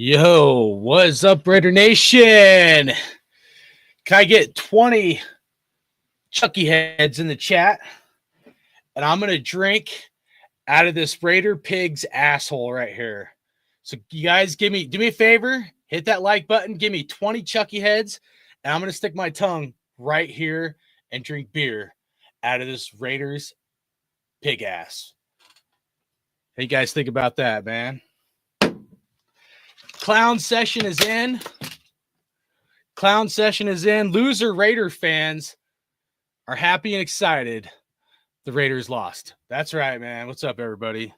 Yo, what's up, Raider Nation? Can I get 20 Chucky heads in the chat? And I'm going to drink out of this Raider Pig's asshole right here. So you guys do me a favor, hit that like button, give me 20 Chucky heads, and I'm going to stick my tongue right here and drink beer out of this Raiders pig ass. How you guys think about that, man? Clown session is in. Clown session is in. Loser Raider fans are happy and excited. The Raiders lost. That's right, man. What's up, everybody?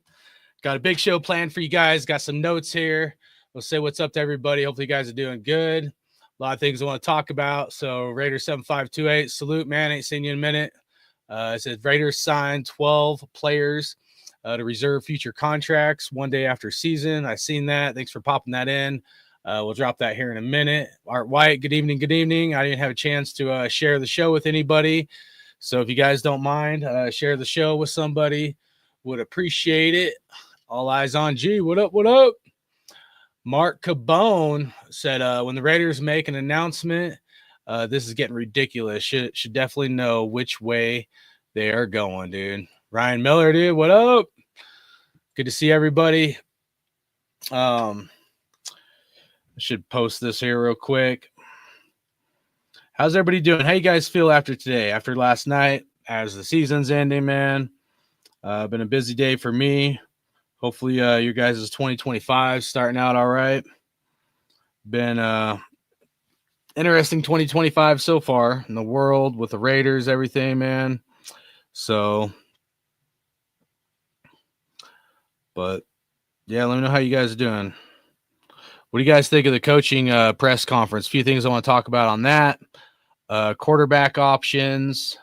Got a big show planned for you guys. Got some notes here. We'll say what's up to everybody. Hopefully, you guys are doing good. A lot of things I want to talk about. So, Raiders 7528, salute, man. Ain't seen you in a minute. It says Raiders signed 12 players to reserve future contracts one day after season. I seen that. Thanks for popping that in. We'll drop that here in a minute. Art White, good evening. Good evening. I didn't have a chance to share the show with anybody. So if you guys don't mind, share the show with somebody. Would appreciate it. All eyes on G. What up? What up? Mark Cabone said, when the Raiders make an announcement, this is getting ridiculous. Should definitely know which way they are going, dude. Ryan Miller, dude. What up? Good to see everybody. I should post this here real quick. How's everybody doing? How you guys feel after today, after last night, as the season's ending, man? Been a busy day for me. Hopefully your guys' 2025 starting out all right. Been interesting 2025 so far in the world with the Raiders, everything, man. So, but yeah, let me know how you guys are doing. What do you guys think of the coaching press conference? A few things I want to talk about on that. Quarterback options.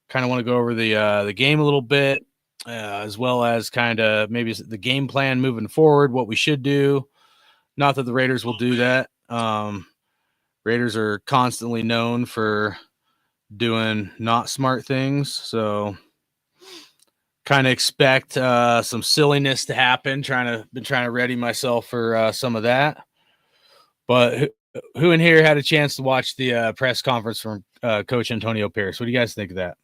Kind of want to go over the game a little bit, as well as kind of maybe the game plan moving forward, what we should do. Not that the Raiders will do that. Raiders are constantly known for doing not smart things, so kind of expect some silliness to happen. Been trying to ready myself for some of that. But who in here had a chance to watch the press conference from Coach Antonio Pierce? What do you guys think of that?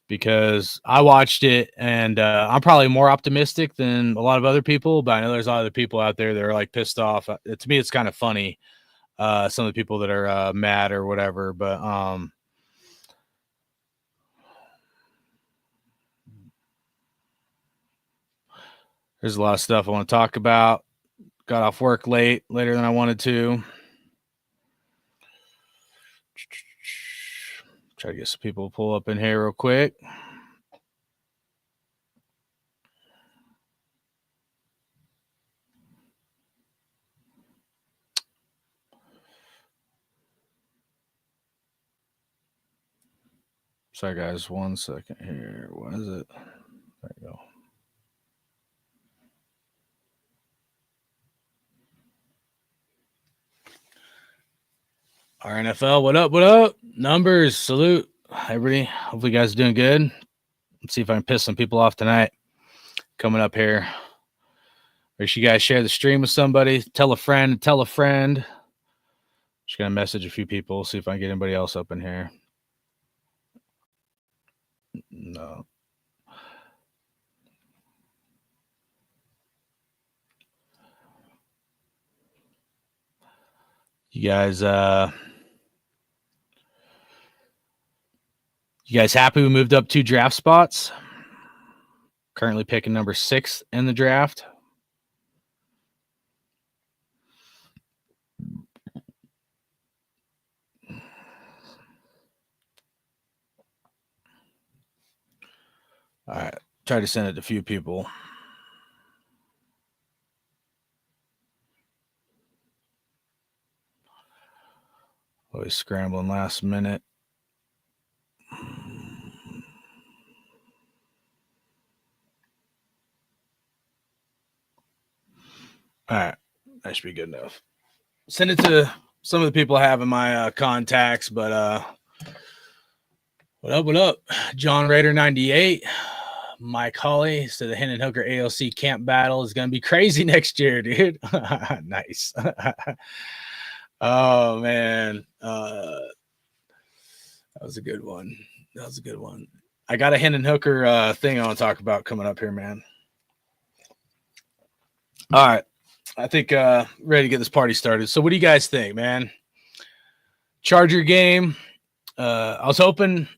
Because I watched it, and I'm probably more optimistic than a lot of other people, but I know there's a lot of other people out there that are like pissed off. To me, it's kind of funny. Some of the people that are mad or whatever, but there's a lot of stuff I want to talk about. Got off work later than I wanted to. Try to get some people to pull up in here real quick. Sorry, guys. 1 second here. What is it? There you go. Our NFL, what up? What up? Numbers, salute. Everybody, hopefully you guys are doing good. Let's see if I can piss some people off tonight. Coming up here. Make sure you guys share the stream with somebody. Tell a friend. Just going to message a few people. See if I can get anybody else up in here. No. You guys happy we moved up 2 draft spots? Currently picking number 6 in the draft. All right. Try to send it to a few people. Always scrambling last minute. All right. That should be good enough. Send it to some of the people I have in my contacts, but what up? John Raider 98. Mike Hawley said the Hendon Hooker AOC camp battle is going to be crazy next year, dude. Nice. Oh, man. That was a good one. I got a Hendon Hooker thing I want to talk about coming up here, man. All right. I think ready to get this party started. So what do you guys think, man? Charger game. I was hoping.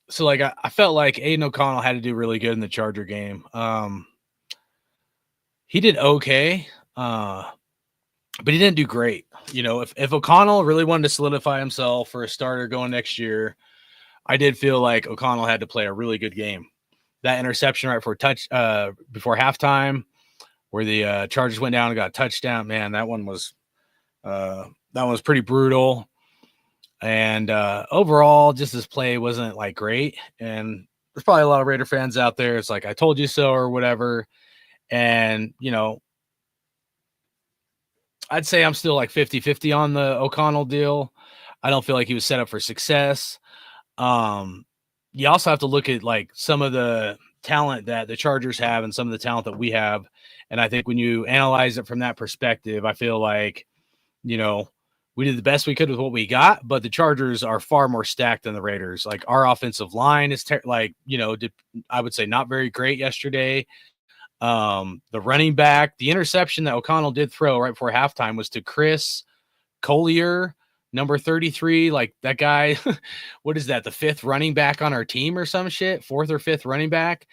So like I felt like Aiden O'Connell had to do really good in the Charger game. He did okay, but he didn't do great. You know, if O'Connell really wanted to solidify himself for a starter going next year, I did feel like O'Connell had to play a really good game. That interception right before halftime, where the Chargers went down and got a touchdown, man, that one was pretty brutal. And overall, just his play wasn't like great. And there's probably a lot of Raider fans out there. It's like, I told you so or whatever. And, you know, I'd say I'm still like 50-50 on the O'Connell deal. I don't feel like he was set up for success. You also have to look at like some of the talent that the Chargers have and some of the talent that we have. And I think when you analyze it from that perspective, I feel like, you know, we did the best we could with what we got, but the Chargers are far more stacked than the Raiders. Like our offensive line is I would say not very great yesterday. The running back, the interception that O'Connell did throw right before halftime was to Chris Collier, number 33. Like that guy, what is that? The fifth running back on our team or some shit, fourth or fifth running back.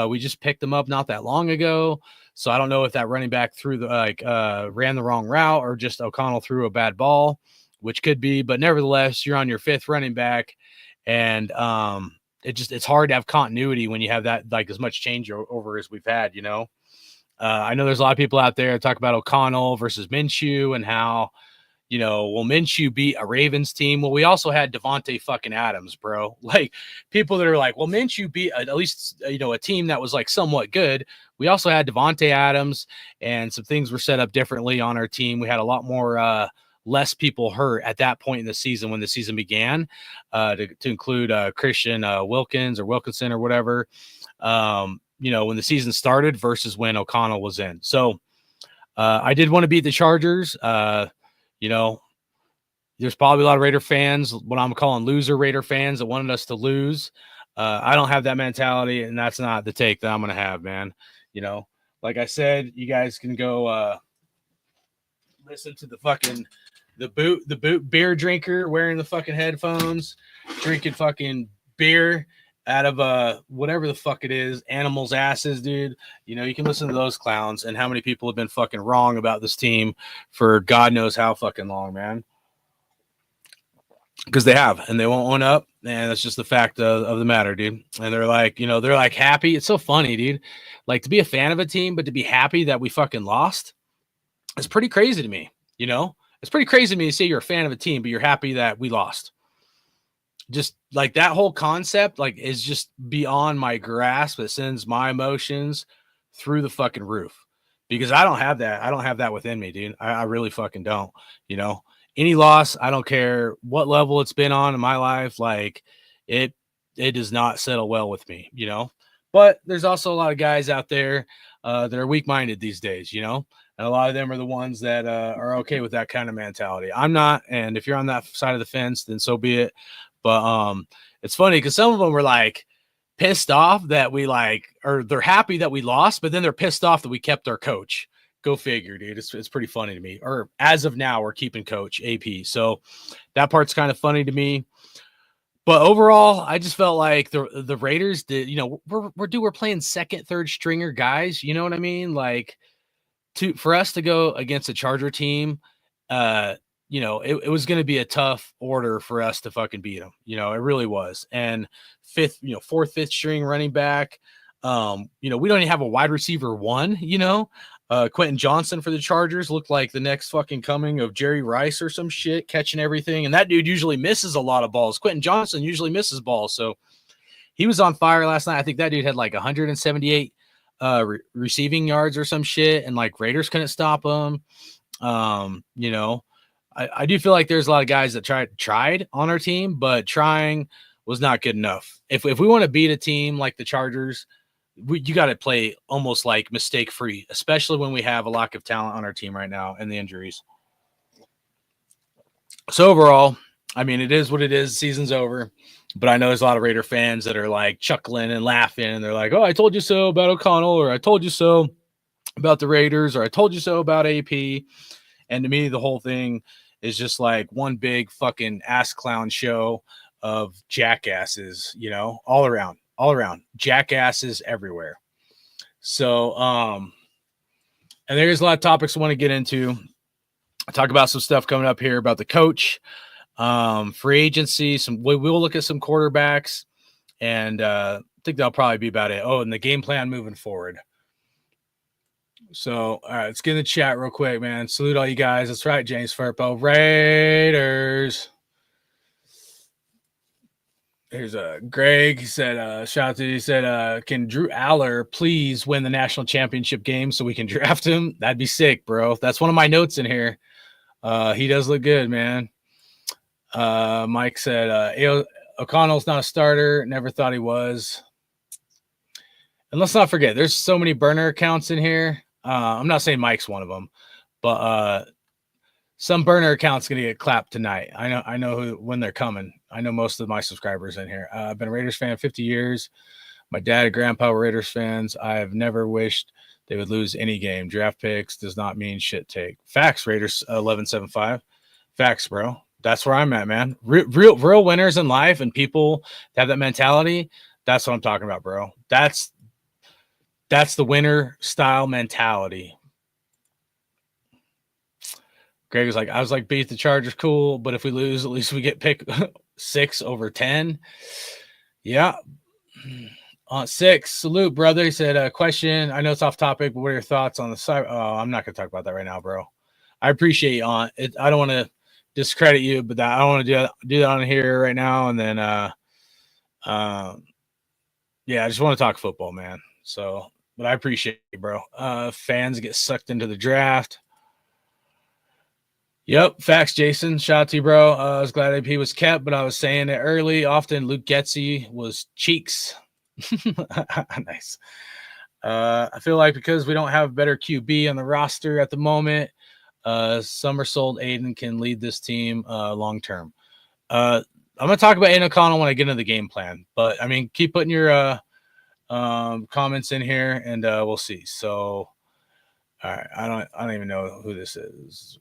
We just picked him up not that long ago. So I don't know if that running back ran the wrong route or just O'Connell threw a bad ball, which could be, but nevertheless, you're on your fifth running back, and it's hard to have continuity when you have that like as much change over as we've had, you know. I know there's a lot of people out there that talk about O'Connell versus Minshew and how, you know, will Minshew beat a Ravens team? Well, we also had Devontae fucking Adams, bro. Like people that are like, well, Minshew beat at least, you know, a team that was like somewhat good. We also had Devontae Adams, and some things were set up differently on our team. We had a lot more less people hurt at that point in the season when the season began, to include Christian Wilkins or Wilkinson or whatever, you know, when the season started versus when O'Connell was in. So I did want to beat the Chargers. You know, there's probably a lot of Raider fans, what I'm calling loser Raider fans, that wanted us to lose. I don't have that mentality, and that's not the take that I'm going to have, man. You know, like I said, you guys can go listen to the boot beer drinker wearing the fucking headphones, drinking fucking beer out of whatever the fuck it is, animals' asses, dude. You know, you can listen to those clowns, and how many people have been fucking wrong about this team for God knows how fucking long, man. Because they have, and they won't own up, and that's just the fact of the matter, dude. And they're like, you know, they're like happy. It's so funny, dude. Like to be a fan of a team, but to be happy that we fucking lost, it's pretty crazy to me. You know, it's pretty crazy to me to say you're a fan of a team, but you're happy that we lost. Just like that whole concept, like, is just beyond my grasp. It sends my emotions through the fucking roof because I don't have that. I don't have that within me, dude. I really fucking don't. You know, any loss, I don't care what level it's been on in my life. Like it does not settle well with me, you know, but there's also a lot of guys out there that are weak-minded these days, you know, and a lot of them are the ones that are okay with that kind of mentality. I'm not. And if you're on that side of the fence, then so be it. But it's funny because some of them were like pissed off that we or they're happy that we lost, but then they're pissed off that we kept our coach. Go figure, dude. It's pretty funny to me. Or as of now, we're keeping coach AP. So that part's kind of funny to me. But overall, I just felt like the Raiders did, you know, we're playing second, third stringer guys. You know what I mean? Like for us to go against a Charger team, you know, it was going to be a tough order for us to fucking beat them. You know, it really was. And fourth, fifth string running back. You know, we don't even have a wide receiver one, you know. Quentin Johnson for the Chargers looked like the next fucking coming of Jerry Rice or some shit, catching everything. And that dude usually misses a lot of balls. Quentin Johnson usually misses balls. So he was on fire last night. I think that dude had like 178 receiving yards or some shit. And like Raiders couldn't stop him. You know, I do feel like there's a lot of guys that tried on our team, but trying was not good enough. If we want to beat a team like the Chargers, you got to play almost like mistake free, especially when we have a lack of talent on our team right now and the injuries. So overall, I mean, it is what it is. Season's over, but I know there's a lot of Raider fans that are like chuckling and laughing, and they're like, "Oh, I told you so about O'Connell," or "I told you so about the Raiders," or "I told you so about AP." And to me, the whole thing is just like one big fucking ass clown show of jackasses, you know, all around, jackasses everywhere. So, and there's a lot of topics I want to get into. I'll talk about some stuff coming up here about the coach, free agency. We'll look at some quarterbacks, and I think that'll probably be about it. Oh, and the game plan moving forward. So, all right, let's get in the chat real quick, man. Salute all you guys. That's right, James Furpo. Raiders. Here's Greg. He said, shout out to you. He said, can Drew Aller please win the national championship game so we can draft him? That'd be sick, bro. That's one of my notes in here. He does look good, man. Mike said, O'Connell's not a starter. Never thought he was. And let's not forget, there's so many burner accounts in here. I'm not saying Mike's one of them, but some burner accounts gonna get clapped tonight. I know when they're coming. I know most of my subscribers in here. I've been a Raiders fan 50 years. My dad and grandpa were Raiders fans. I have never wished they would lose any game. Draft picks does not mean shit take. Facts, Raiders 1175. Facts, bro. That's where I'm at, man. Real winners in life and people that have that mentality. That's what I'm talking about, bro. That's the winner style mentality. Greg was like, I was like, beat the Chargers, cool, but if we lose, at least we get pick 6 over 10. Yeah. 6. Salute, brother. He said, question. I know it's off topic, but what are your thoughts on the side? Oh, I'm not gonna talk about that right now, bro. I appreciate you on it. I don't want to discredit you, but I don't want to do that on here right now. And then yeah, I just want to talk football, man. So, but I appreciate you, bro. Fans get sucked into the draft. Yep, facts, Jason. Shout out to you, bro. I was glad AP was kept, but I was saying it early. Often Luke Getsy was cheeks. Nice. I feel like because we don't have a better QB on the roster at the moment, Somersault Aiden can lead this team long term. I'm going to talk about Aiden O'Connell when I get into the game plan, but I mean, keep putting your comments in here and we'll see. So, all right, I don't even know who this is.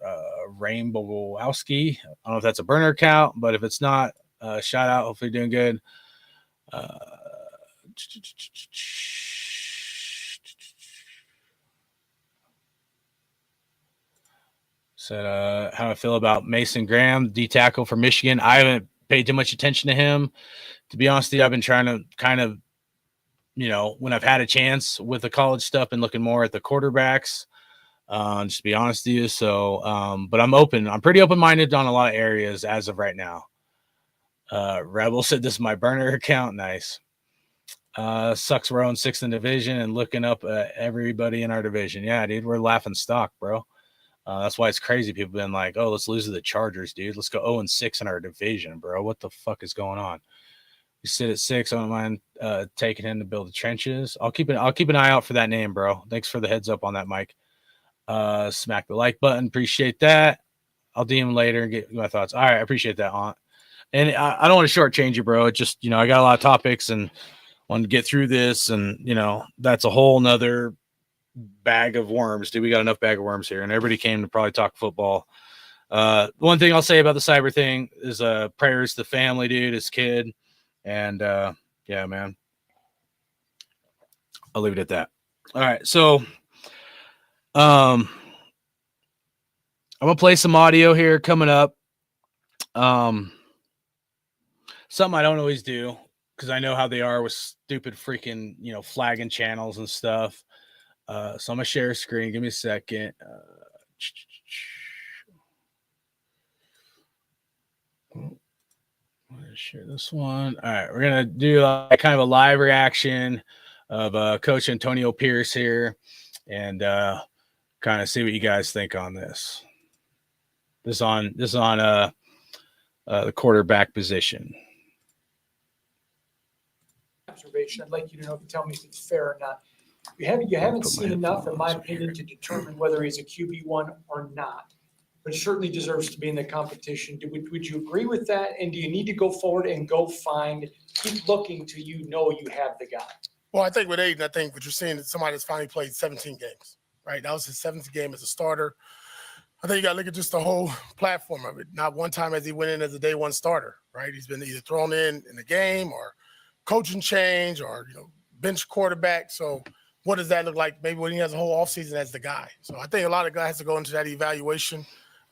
Rainbowowski. I don't know if that's a burner account, but if it's not, shout out. Hopefully, doing good. Said, how I feel about Mason Graham, D tackle for Michigan. I haven't paid too much attention to him. To be honest with you, I've been trying to kind of, you know, when I've had a chance with the college stuff and looking more at the quarterbacks, just to be honest with you. So, but I'm open. I'm pretty open-minded on a lot of areas as of right now. Rebel said this is my burner account. Nice. Sucks we're on 6th in division and looking up everybody in our division. Yeah, dude, we're laughing stock, bro. That's why it's crazy. People been like, oh, let's lose to the Chargers, dude. Let's go 0-6 in our division, bro. What the fuck is going on? You sit at 6. I don't mind taking him to build the trenches. I'll keep an eye out for that name, bro. Thanks for the heads up on that, Mike. Smack the like button. Appreciate that. I'll DM later and get my thoughts. All right, I appreciate that, Aunt. And I don't want to shortchange you, bro. It just, you know, I got a lot of topics and want to get through this, and you know, that's a whole nother bag of worms. Dude, we got enough bag of worms here, and everybody came to probably talk football. One thing I'll say about the cyber thing is prayers to the family, dude, his kid. And yeah, man. I'll leave it at that. All right, so I'm gonna play some audio here coming up. Something I don't always do because I know how they are with stupid freaking, you know, flagging channels and stuff. So I'm gonna share a screen. Give me a second. I'm gonna share this one. All right, we're gonna do kind of a live reaction of Coach Antonio Pierce here, and kind of see what you guys think on this. This is on the quarterback position. observation. I'd like you to know if you tell me if it's fair or not. You haven't seen enough, in my opinion, to determine whether he's a QB1 or not, but he certainly deserves to be in the competition. Would you agree with that? And do you need to go forward and keep looking till you know you have the guy? Well, I think with Aiden, I think what you're seeing is somebody that's finally played 17 games, right? That was his 7th game as a starter. I think you got to look at just the whole platform of it. Not one time has he went in as a day one starter, right? He's been either thrown in the game or coaching change or, bench quarterback. So what does that look like maybe when he has a whole offseason as the guy? So I think a lot of guys have to go into that evaluation.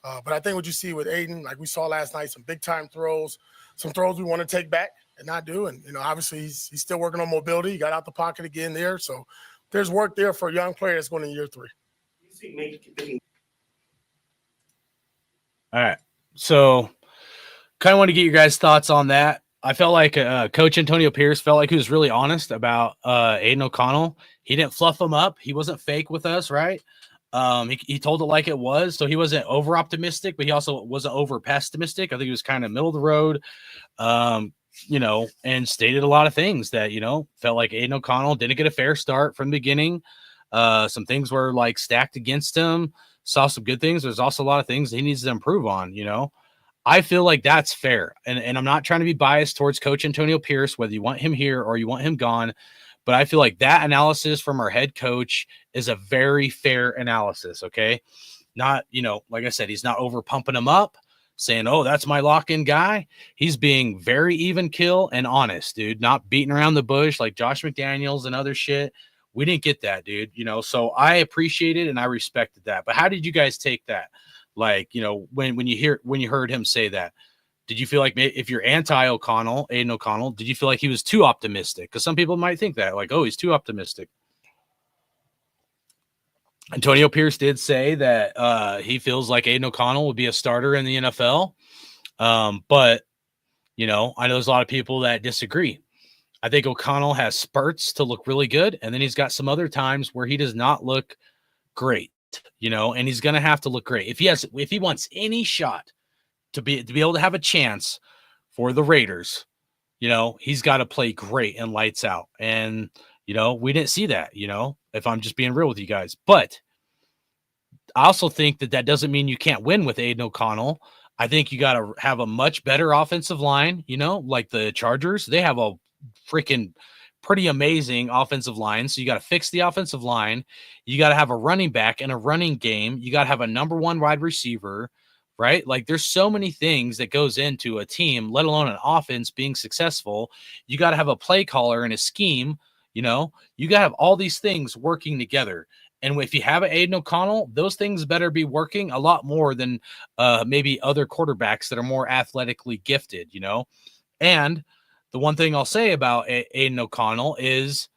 But I think what you see with Aiden, like we saw last night, some big-time throws, some throws we want to take back and not do. And, obviously he's still working on mobility. He got out the pocket again there. So there's work there for a young player that's going in year 3. All right. So kind of want to get your guys' thoughts on that. I felt like Coach Antonio Pierce felt like he was really honest about Aiden O'Connell. He didn't fluff him up. He wasn't fake with us, right? He told it like it was. So he wasn't over optimistic, but he also wasn't over pessimistic. I think he was kind of middle of the road, and stated a lot of things that, felt like Aiden O'Connell didn't get a fair start from the beginning. Some things were like stacked against him. Saw some good things. There's also a lot of things he needs to improve on, I feel like that's fair. And I'm not trying to be biased towards Coach Antonio Pierce, whether you want him here or you want him gone. But I feel like that analysis from our head coach is a very fair analysis, okay? Not, like I said, he's not over pumping him up, saying, oh, that's my lock-in guy. He's being very even kill and honest, dude, not beating around the bush like Josh McDaniels and other shit. We didn't get that, dude, so I appreciated and I respected that. But how did you guys take that? Like, when you heard him say that, did you feel like if you're anti-O'Connell, Aiden O'Connell, did you feel like he was too optimistic? Because some people might think that, like, oh, he's too optimistic. Antonio Pierce did say that he feels like Aiden O'Connell would be a starter in the NFL. But, I know there's a lot of people that disagree. I think O'Connell has spurts to look really good, and then he's got some other times where he does not look great. And he's going to have to look great. If he wants any shot to be able to have a chance for the Raiders, he's got to play great and lights out. And, we didn't see that, if I'm just being real with you guys. But I also think that doesn't mean you can't win with Aiden O'Connell. I think you got to have a much better offensive line, like the Chargers. They have a freaking pretty amazing offensive line. So you got to fix the offensive line. You got to have a running back and a running game. You got to have a number 1 wide receiver, right? Like there's so many things that goes into a team, let alone an offense being successful. You got to have a play caller and a scheme, you got to have all these things working together. And if you have an Aiden O'Connell, those things better be working a lot more than maybe other quarterbacks that are more athletically gifted, And the one thing I'll say about Aiden O'Connell is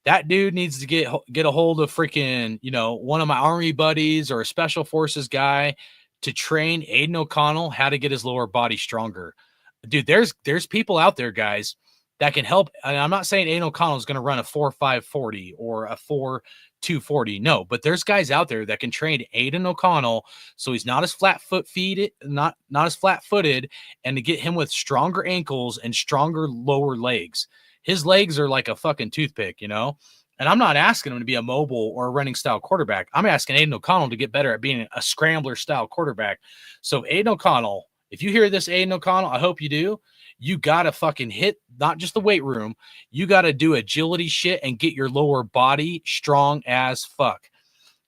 that dude needs to get a hold of freaking, one of my Army buddies or a Special Forces guy to train Aiden O'Connell how to get his lower body stronger. Dude, there's people out there, guys, that can help. And I'm not saying Aiden O'Connell is going to run a 4.540 or a 4.240. No, but there's guys out there that can train Aiden O'Connell so he's not as flat-footed, and to get him with stronger ankles and stronger lower legs. His legs are like a fucking toothpick, And I'm not asking him to be a mobile or a running style quarterback. I'm asking Aiden O'Connell to get better at being a scrambler style quarterback. So Aiden O'Connell, if you hear this, Aiden O'Connell, I hope you do. You got to fucking hit not just the weight room. You got to do agility shit and get your lower body strong as fuck.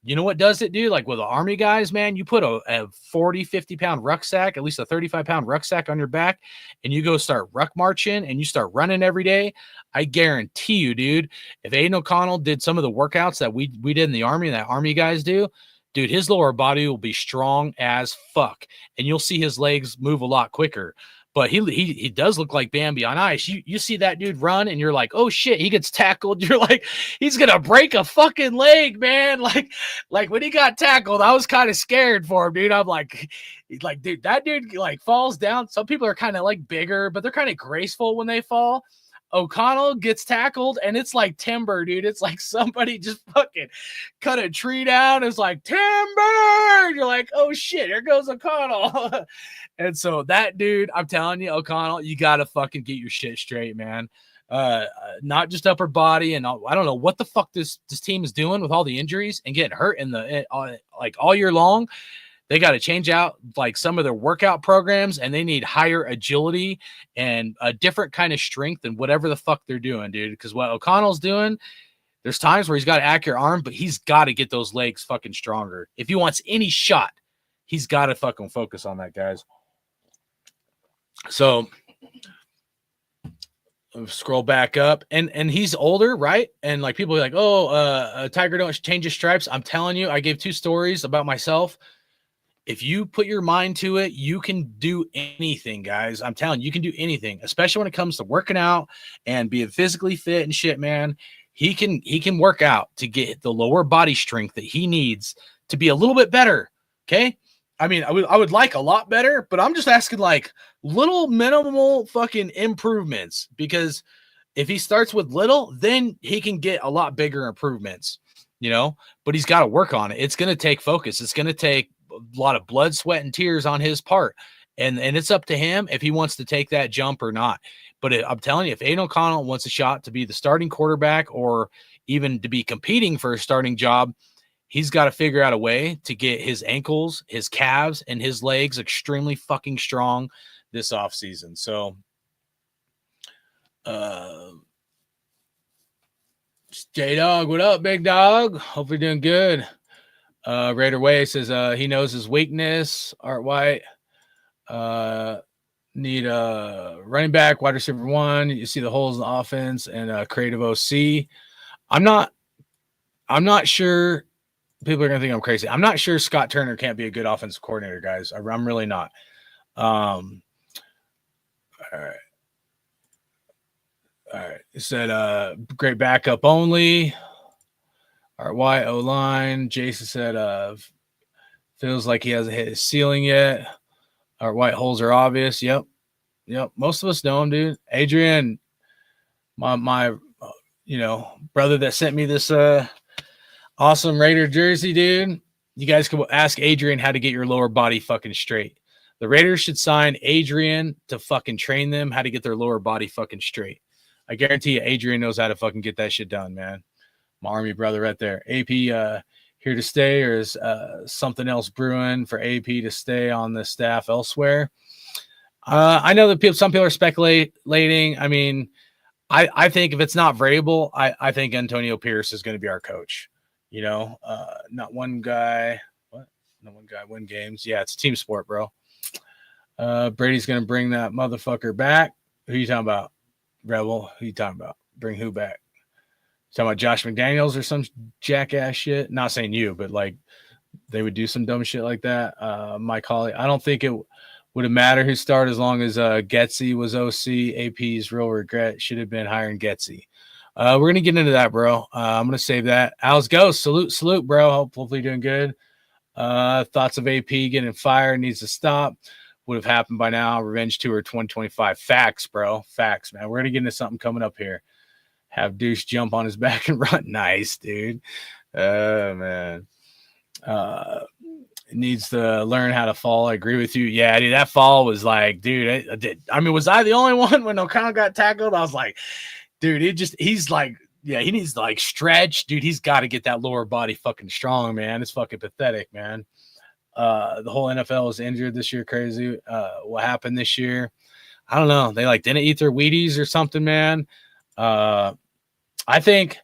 You know what does it, dude? Like with the Army guys, man, you put a 40, 50-pound rucksack, at least a 35-pound rucksack on your back, and you go start ruck marching and you start running every day. I guarantee you, dude, if Aiden O'Connell did some of the workouts that we did in the Army and that Army guys do, dude, his lower body will be strong as fuck, and you'll see his legs move a lot quicker. But he does look like Bambi on ice. You see that dude run, and you're like, oh shit, he gets tackled. You're like, he's gonna break a fucking leg, man. Like when he got tackled, I was kind of scared for him, dude. I'm like, dude, that dude like falls down. Some people are kind of like bigger, but they're kind of graceful when they fall. O'Connell gets tackled, and it's like timber, dude. It's like somebody just fucking cut a tree down. It's like timber. You're like, oh shit, here goes O'Connell. And so that dude, I'm telling you, O'Connell, you got to fucking get your shit straight, man. not just upper body. And I don't know what the fuck this team is doing with all the injuries and getting hurt like all year long. They got to change out like some of their workout programs, and they need higher agility and a different kind of strength than whatever the fuck they're doing, dude. Because what O'Connell's doing, there's times where he's got an accurate arm, but he's got to get those legs fucking stronger. If he wants any shot, he's got to fucking focus on that, guys. So scroll back up, and he's older, right? And like people are like, oh, Tiger don't change his stripes. I'm telling you, I gave 2 stories about myself. If you put your mind to it, you can do anything, guys. I'm telling you, you can do anything, especially when it comes to working out and being physically fit and shit, man. He can work out to get the lower body strength that he needs to be a little bit better. Okay. I mean, I would like a lot better, but I'm just asking like little minimal fucking improvements, because if he starts with little, then he can get a lot bigger improvements, but he's got to work on it. It's going to take focus. It's going to take a lot of blood, sweat, and tears on his part. And it's up to him if he wants to take that jump or not. But I'm telling you, if Aiden O'Connell wants a shot to be the starting quarterback or even to be competing for a starting job, he's got to figure out a way to get his ankles, his calves, and his legs extremely fucking strong this offseason. So, J-Dog, what up, big dog? Hope you're doing good. Raider Way says he knows his weakness. Art White. Need a running back, wide receiver 1. You see the holes in the offense, and creative OC. I'm not sure. People are gonna think I'm crazy. I'm not sure Scott Turner can't be a good offensive coordinator, guys. I'm really not. All right. It said great backup only. Art White, O-line. Jason said feels like he hasn't hit his ceiling yet. Art White, holes are obvious. Yep. Most of us know him, dude. Adrian, my brother that sent me this awesome Raider jersey, dude. You guys can ask Adrian how to get your lower body fucking straight. The Raiders should sign Adrian to fucking train them how to get their lower body fucking straight. I guarantee you, Adrian knows how to fucking get that shit done, man. My Army brother right there. AP here to stay, or is something else brewing for AP to stay on the staff elsewhere? I know that some people are speculating. I mean, I think if it's not variable, I think Antonio Pierce is going to be our coach. Not one guy. What? Not one guy win games. Yeah, it's a team sport, bro. Brady's going to bring that motherfucker back. Who you talking about? Rebel? Who you talking about? Bring who back? Talking about Josh McDaniels or some jackass shit? Not saying you, but like they would do some dumb shit like that. Mike Hawley. I don't think it would have mattered who started as long as Getsy was OC. AP's real regret should have been hiring Getsy. We're going to get into that, bro. I'm going to save that. Al's Ghost, salute, bro. Hopefully doing good. Thoughts of AP getting fired needs to stop. Would have happened by now. Revenge tour 2025. Facts, bro. Facts, man. We're going to get into something coming up here. Have Deuce jump on his back and run. Nice, dude. Man. Needs to learn how to fall. I agree with you. Yeah, dude, that fall was like, dude, was I the only one when O'Connell got tackled? I was like, dude, he's like, yeah, he needs to like stretch. Dude, he's got to get that lower body fucking strong, man. It's fucking pathetic, man. The whole NFL is injured this year. Crazy. What happened this year? I don't know. They like didn't eat their Wheaties or something, man. I think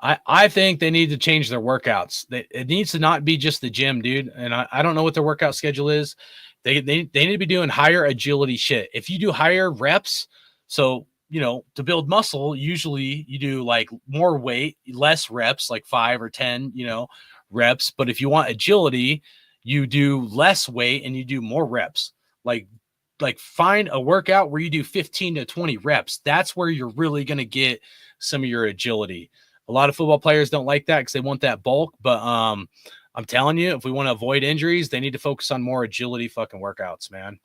they need to change their workouts. It needs to not be just the gym, dude. And I don't know what their workout schedule is. They need to be doing higher agility shit. If you do higher reps, so to build muscle, usually you do like more weight, less reps, like 5 or 10, reps. But if you want agility, you do less weight and you do more reps. Like find a workout where you do 15 to 20 reps. That's where you're really going to get some of your agility. A lot of football players don't like that because they want that bulk. But I'm telling you, if we want to avoid injuries, they need to focus on more agility fucking workouts, man.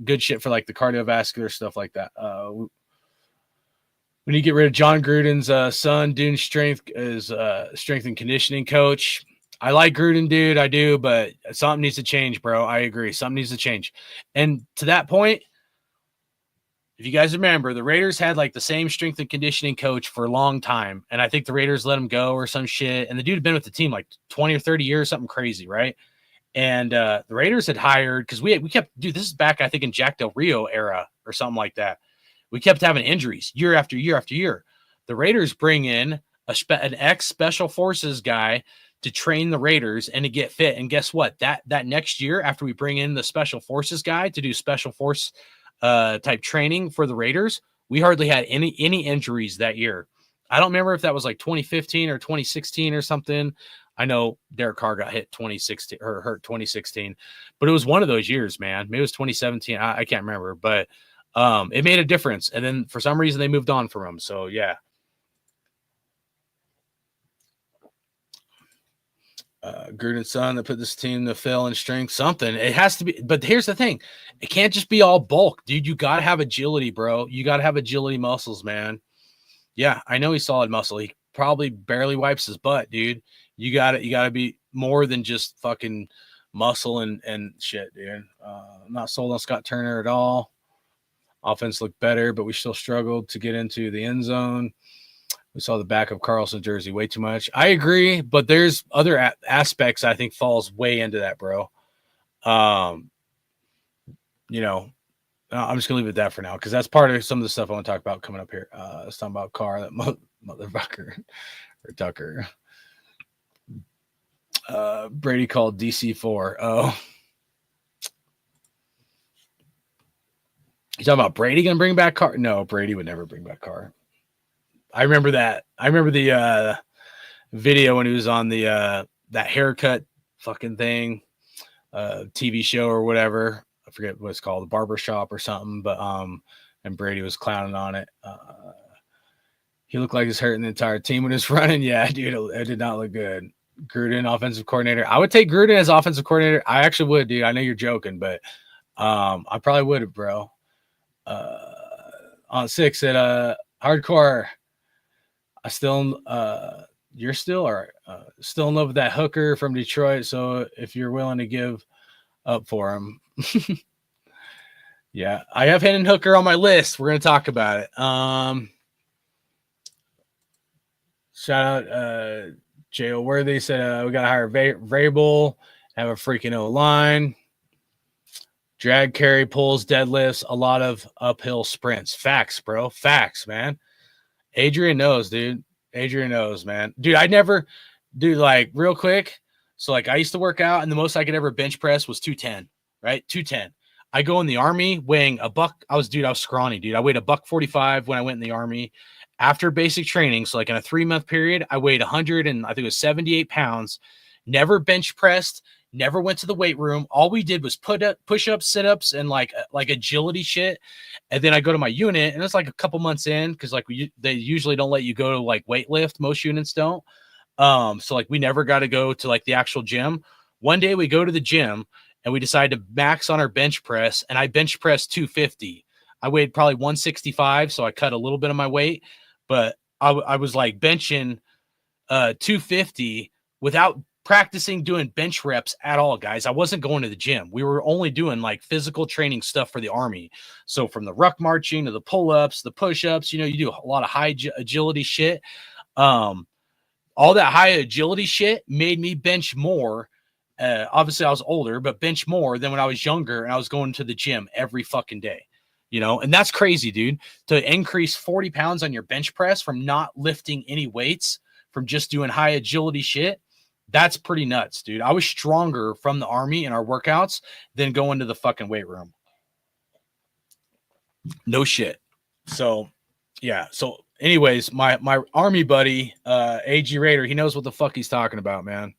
Good shit for like the cardiovascular stuff like that. We need to get rid of John Gruden's son. Dune's strength and conditioning coach. I like Gruden, dude. I do, but something needs to change, bro. I agree. Something needs to change. And to that point, if you guys remember, the Raiders had like the same strength and conditioning coach for a long time. And I think the Raiders let him go or some shit. And the dude had been with the team like 20 or 30 years, something crazy, right? And the Raiders had hired, because we kept, dude, this is back, I think, in Jack Del Rio era or something like that. We kept having injuries year after year after year. The Raiders bring in an ex-special forces guy to train the Raiders and to get fit. And guess what? That next year, after we bring in the special forces guy to do special force type training for the Raiders, we hardly had any injuries that year. I don't remember if that was like 2015 or 2016 or something. I know Derek Carr got hit 2016 or hurt 2016, but it was one of those years, man. Maybe it was 2017. I can't remember, but it made a difference. And then for some reason they moved on from him. So yeah. Gruden's son that put this team to fail in strength, something. It has to be, but here's the thing. It can't just be all bulk, dude. You got to have agility, bro. You got to have agility muscles, man. Yeah, I know he's solid muscle. He probably barely wipes his butt, dude. You got to be more than just fucking muscle and shit, dude. I'm not sold on Scott Turner at all. Offense looked better, but we still struggled to get into the end zone. We saw the back of Carlson jersey way too much. I agree, but there's other aspects I think falls way into that, bro. You know, I'm just gonna leave it at that for now because that's part of some of the stuff I want to talk about coming up here. Let's talk about Carr, that motherfucker or Tucker. Brady called DC4. Oh, you talking about Brady gonna bring back Carr? No, Brady would never bring back Carr. I remember that. I remember the video when he was on the that haircut fucking thing, TV show or whatever. I forget what it's called, the barber shop or something. But and Brady was clowning on it. He looked like he's hurting the entire team when he was running. Yeah, dude, it did not look good. Gruden, offensive coordinator. I would take Gruden as offensive coordinator. I actually would, dude. I know you're joking, but I probably would have, bro. On 6 at Hardcore. I still, you're still still in love with that hooker from Detroit. So if you're willing to give up for him, yeah, I have Hendon Hooker on my list. We're going to talk about it. Shout out, J.O. Worthy said, we got to hire Vrabel, have a freaking O-line, drag carry, pulls, deadlifts, a lot of uphill sprints. Facts, bro. Facts, man. Adrian knows, dude. Adrian knows, man. Dude, I never do like real quick. So like I used to work out and the most I could ever bench press was 210, right? 210. I go in the army weighing a buck. I was scrawny, dude. I weighed $145 when I went in the army. After basic training, so like in a 3-month period, I weighed 100 and I think it was 78 pounds. Never bench pressed. Never went to the weight room. All we did was push-ups, sit-ups, and like agility shit. And then I go to my unit, and it's like a couple months in because like they usually don't let you go to like weight lift. Most units don't. So like we never got to go to like the actual gym. One day we go to the gym and we decide to max on our bench press, and I bench press 250. I weighed probably 165, so I cut a little bit of my weight, but I was like benching 250 without practicing doing bench reps at all, guys. I wasn't going to the gym. We were only doing like physical training stuff for the army. So from the ruck marching to the pull-ups, the push-ups, you know, you do a lot of high agility shit. All that high agility shit made me bench more. Obviously I was older, but bench more than when I was younger and I was going to the gym every fucking day, you know? And that's crazy, dude, to increase 40 pounds on your bench press from not lifting any weights, from just doing high agility shit. That's pretty nuts, dude. I was stronger from the army in our workouts than going to the fucking weight room. No shit. So, yeah. So, anyways, my army buddy, AG Raider, he knows what the fuck he's talking about, man.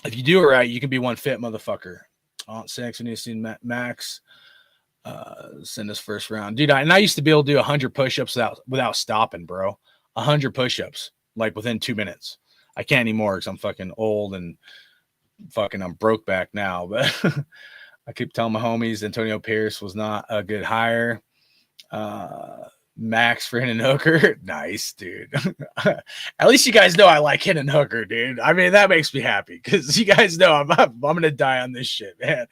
If you do it right, you can be one fit motherfucker. Aunt Saxon, you seen Max send us first round, dude. I used to be able to do 100 push-ups without stopping, bro. 100 push-ups like within 2 minutes. I can't anymore because I'm fucking old and fucking I'm broke back now. But I keep telling my homies Antonio Pierce was not a good hire. Max for Hendon Hooker. Nice, dude. At least you guys know I like Hendon Hooker, dude. I mean, that makes me happy because you guys know I'm going to die on this shit, man.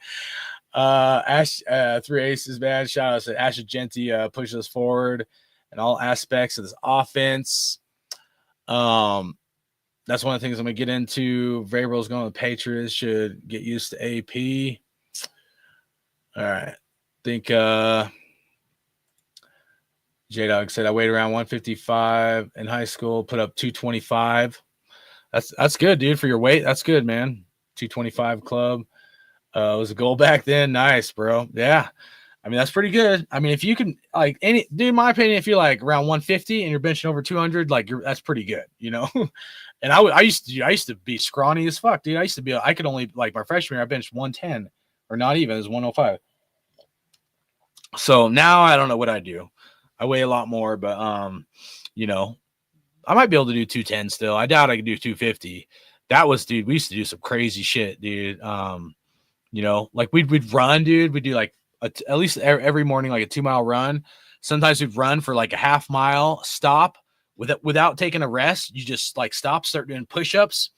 Ash, three aces, man. Shout out to Ash Genti, pushes us forward in all aspects of this offense. That's one of the things I'm gonna get into. Vrabel's going to the Patriots, should get used to AP. All right. Think J-Dog said I weighed around 155 in high school, put up 225. That's good, dude, for your weight. That's good, man. 225 club. Was a goal back then. Nice, bro. Yeah. I mean, that's pretty good. I mean, if you can, like, dude, in my opinion, if you're like around 150 and you're benching over 200, like, that's pretty good, you know? And I used to be scrawny as fuck, dude. I could only, like, my freshman year, I benched 110 or not even, it was 105. So now I don't know what I do. I weigh a lot more, but, you know, I might be able to do 210 still. I doubt I could do 250. That was, dude, we used to do some crazy shit, dude. You know, like we'd run, dude. We'd do like at least every morning, like a 2-mile run. Sometimes we'd run for like a half mile, stop without taking a rest. You just like stop, start doing push-ups,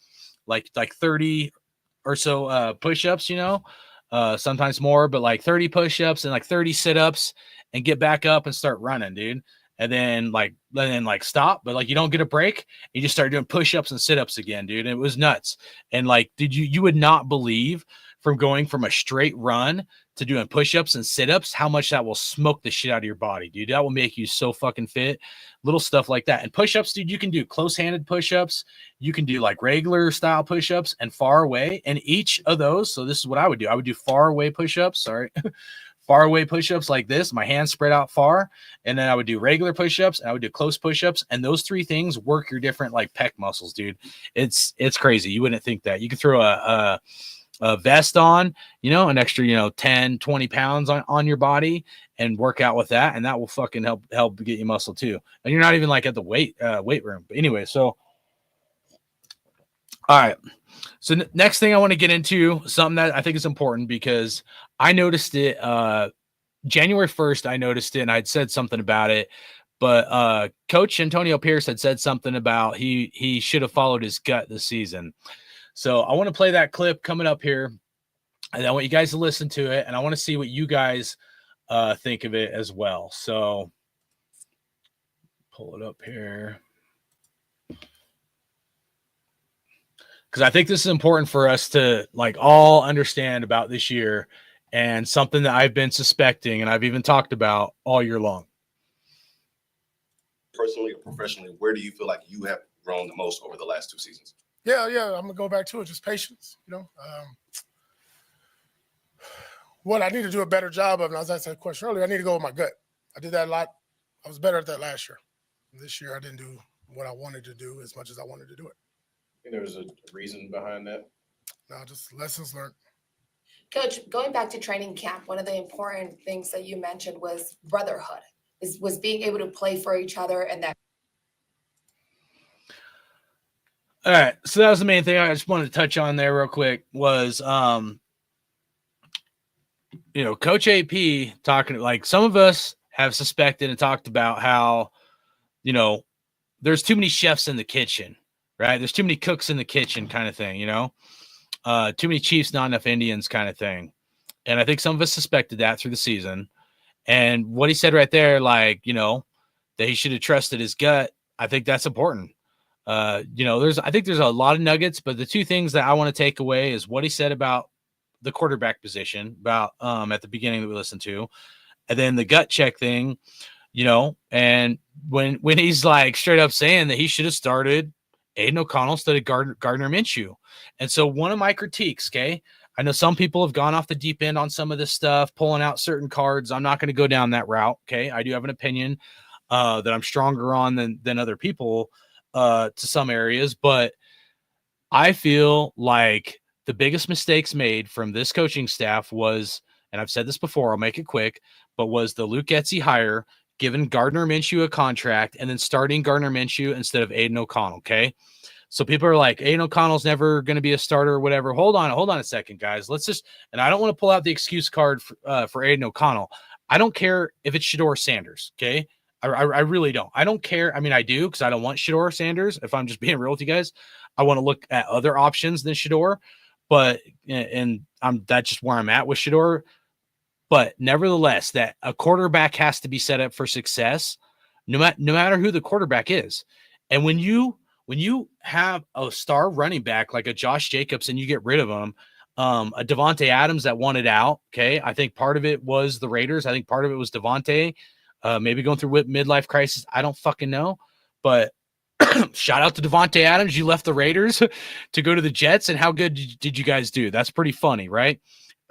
like 30 or so push-ups, you know, sometimes more, but like 30 push-ups and like 30 sit-ups and get back up and start running, dude. And then stop, but like you don't get a break. You just start doing push-ups and sit-ups again, dude. And it was nuts. And like, you would not believe from going from a straight run to doing push-ups and sit-ups, how much that will smoke the shit out of your body, dude. That will make you so fucking fit. Little stuff like that. And push-ups, dude, you can do close-handed push-ups. You can do like regular style push-ups and far away. And each of those, so this is what I would do. I would do far away push-ups. Sorry. Far away push-ups like this, my hands spread out far, and then I would do regular push-ups and I would do close push-ups, and those three things work your different like pec muscles, dude. It's crazy. You wouldn't think that. You could throw a vest on, you know, an extra, 10, 20 pounds on your body and work out with that, and that will fucking help get you muscle too. And you're not even like at the weight room. But anyway, so all right. So next thing I want to get into, something that I think is important because I noticed it January 1st. I noticed it and I'd said something about it, but Coach Antonio Pierce had said something about he should have followed his gut this season. So I want to play that clip coming up here, and I want you guys to listen to it, and I want to see what you guys think of it as well. So pull it up here. Because I think this is important for us to like all understand about this year, and something that I've been suspecting and I've even talked about all year long. Personally or professionally, where do you feel like you have grown the most over the last 2 seasons? Yeah. I'm gonna go back to it. Just patience, What I need to do a better job of, and I was asking that question earlier, I need to go with my gut. I did that a lot. I was better at that last year. This year, I didn't do what I wanted to do as much as I wanted to do it. And there was a reason behind that? No, just lessons learned. Coach, going back to training camp, one of the important things that you mentioned was brotherhood, was being able to play for each other, and that. All right, so that was the main thing I just wanted to touch on there real quick was, Coach AP talking, like some of us have suspected and talked about how, there's too many chefs in the kitchen, right? There's too many cooks in the kitchen kind of thing, too many Chiefs, not enough Indians kind of thing. And I think some of us suspected that through the season. And what he said right there, like, that he should have trusted his gut. I think that's important. I think there's a lot of nuggets, but the two things that I want to take away is what he said about the quarterback position about at the beginning that we listened to, and then the gut check thing, and when he's like straight up saying that he should have started Aiden O'Connell instead of Gardner Minshew. And so one of my critiques, okay, I know some people have gone off the deep end on some of this stuff, pulling out certain cards. I'm not going to go down that route. Okay. I do have an opinion that I'm stronger on than other people to some areas, but I feel like the biggest mistakes made from this coaching staff was, and I've said this before, I'll make it quick, but was the Luke Getsy hire, giving Gardner Minshew a contract, and then starting Gardner Minshew instead of Aiden O'Connell. Okay. So people are like, Aiden O'Connell's never going to be a starter or whatever. Hold on a second, guys. And I don't want to pull out the excuse card for Aiden O'Connell. I don't care if it's Shedeur Sanders. Okay. I really don't. I don't care. I mean, I do, because I don't want Shedeur Sanders. If I'm just being real with you guys, I want to look at other options than Shedeur, but, and that's just where I'm at with Shedeur. But nevertheless, that a quarterback has to be set up for success, no matter who the quarterback is. And when you have a star running back like a Josh Jacobs and you get rid of him, a Devontae Adams that wanted out. Okay, I think part of it was the Raiders. I think part of it was Devontae, maybe going through midlife crisis. I don't fucking know, but shout out to Devontae Adams. You left the Raiders to go to the Jets, and how good did you guys do? That's pretty funny, right?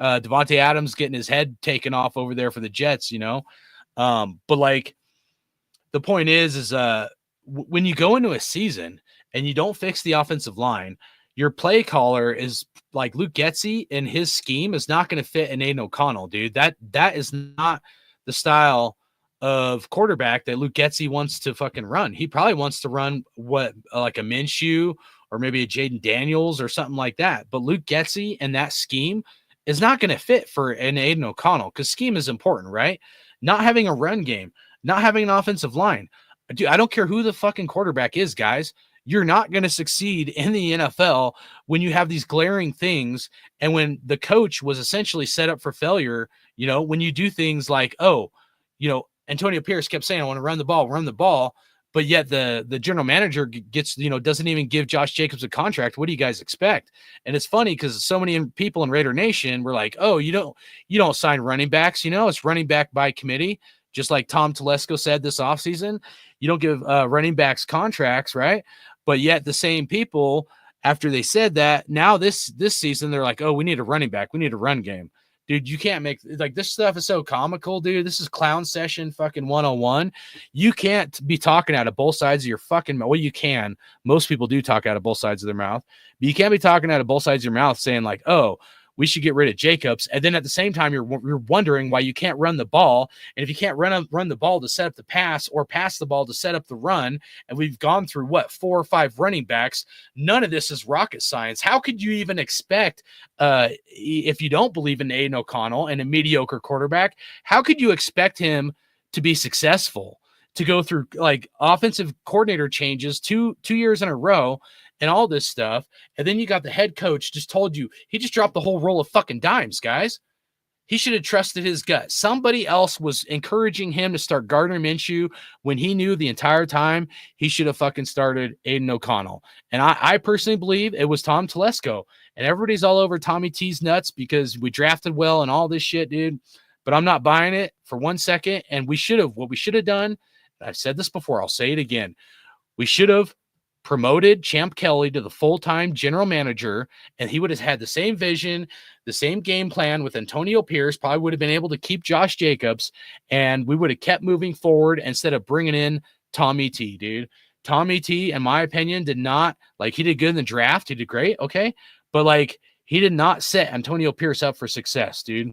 Devontae Adams getting his head taken off over there for the Jets, you know. But like the point is when you go into a season and you don't fix the offensive line, your play caller is like Luke Getsy, and his scheme is not going to fit in Aiden O'Connell, dude. That is not the style of quarterback that Luke Getsy wants to fucking run. He probably wants to run like a Minshew or maybe a Jaden Daniels or something like that. But Luke Getsy and that scheme is not going to fit for an Aiden O'Connell, because scheme is important, right? Not having a run game, not having an offensive line. Dude, I don't care who the fucking quarterback is, guys. You're not going to succeed in the NFL when you have these glaring things. And when the coach was essentially set up for failure, you know, when you do things like, oh, you know, Antonio Pierce kept saying, I want to run the ball. But yet the general manager gets, you know, doesn't even give Josh Jacobs a contract. What do you guys expect? And it's funny because so many people in Raider Nation were like, oh, you don't sign running backs. You know, it's running back by committee. Just like Tom Telesco said this offseason, you don't give running backs contracts, right? But yet the same people, after they said that, now this season, they're like, oh, we need a running back. We need a run game. Dude, you can't make, like, this stuff is so comical, dude. This is clown session fucking 101. You can't be talking out of both sides of your fucking mouth. Well, you can. Most people do talk out of both sides of their mouth. But you can't be talking out of both sides of your mouth saying like, oh, we should get rid of Jacobs. And then at the same time, you're wondering why you can't run the ball. And if you can't run the ball to set up the pass or pass the ball to set up the run, and we've gone through, 4 or 5 running backs, none of this is rocket science. How could you even expect, if you don't believe in Aiden O'Connell and a mediocre quarterback, how could you expect him to be successful, to go through like offensive coordinator changes two years in a row and all this stuff? And then you got the head coach just told you, he just dropped the whole roll of fucking dimes, guys. He should have trusted his gut. Somebody else was encouraging him to start Gardner Minshew when he knew the entire time he should have fucking started Aiden O'Connell. And I personally believe it was Tom Telesco. And everybody's all over Tommy T's nuts because we drafted well and all this shit, dude. But I'm not buying it for 1 second. And what we should have done, I've said this before, I'll say it again. We should have promoted Champ Kelly to the full-time general manager, and he would have had the same vision, the same game plan with Antonio Pierce, probably would have been able to keep Josh Jacobs, and we would have kept moving forward instead of bringing in Tommy T, dude. Tommy T, in my opinion, did not, like, he did good in the draft. He did great, okay? But, like, he did not set Antonio Pierce up for success, dude.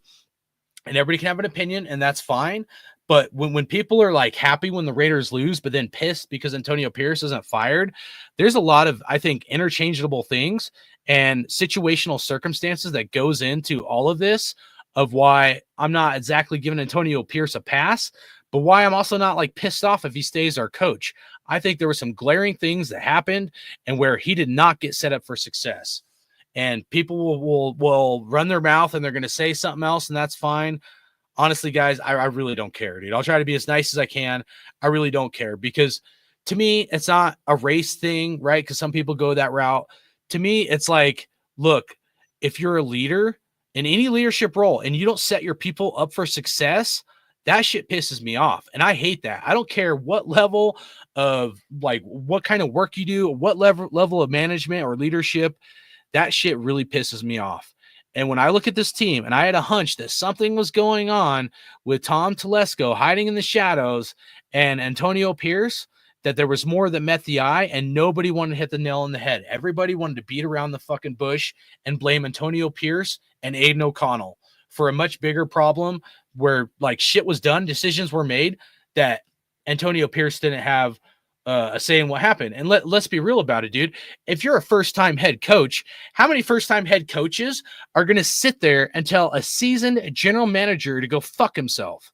And everybody can have an opinion, and that's fine. But when people are like happy when the Raiders lose, but then pissed because Antonio Pierce isn't fired, there's a lot of, I think, interchangeable things and situational circumstances that goes into all of this, of why I'm not exactly giving Antonio Pierce a pass, but why I'm also not like pissed off if he stays our coach. I think there were some glaring things that happened and where he did not get set up for success. And people will run their mouth and they're going to say something else, and that's fine. Honestly, guys, I really don't care, dude. I'll try to be as nice as I can. I really don't care, because to me, it's not a race thing, right? Because some people go that route. To me, it's like, look, if you're a leader in any leadership role and you don't set your people up for success, that shit pisses me off. And I hate that. I don't care what level of, like, what kind of work you do, what level of management or leadership, that shit really pisses me off. And when I look at this team, and I had a hunch that something was going on with Tom Telesco hiding in the shadows and Antonio Pierce, that there was more that met the eye, and nobody wanted to hit the nail on the head. Everybody wanted to beat around the fucking bush and blame Antonio Pierce and Aiden O'Connell for a much bigger problem where, like, shit was done, decisions were made that Antonio Pierce didn't have a say in what happened. And let's be real about it, dude. If you're a first-time head coach, how many first-time head coaches are going to sit there and tell a seasoned general manager to go fuck himself?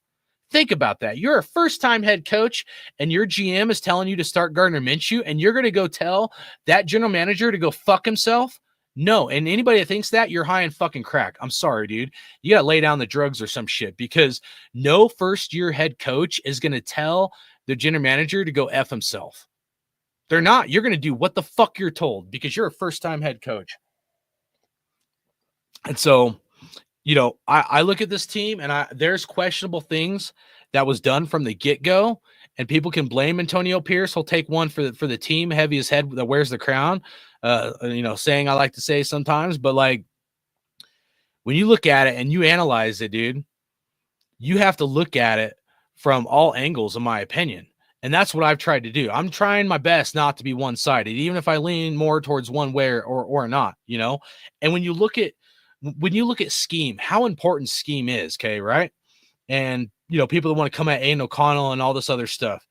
Think about that. You're a first-time head coach, and your GM is telling you to start Gardner Minshew, and you're going to go tell that general manager to go fuck himself? No, and anybody that thinks that, you're high in fucking crack. I'm sorry, dude. You got to lay down the drugs or some shit, because no first-year head coach is going to tell the general manager to go F himself. They're not. You're going to do what the fuck you're told, because you're a first-time head coach. And so, I look at this team, and there's questionable things that was done from the get-go, and people can blame Antonio Pierce. He'll take one for the team, heavy as head that wears the crown. Saying I like to say sometimes, but like when you look at it and you analyze it, dude, you have to look at it from all angles, in my opinion. And that's what I've tried to do. I'm trying my best not to be one-sided, even if I lean more towards one way or not, And when you look at scheme, how important scheme is, okay, right? And people that want to come at Aiden O'Connell and all this other stuff.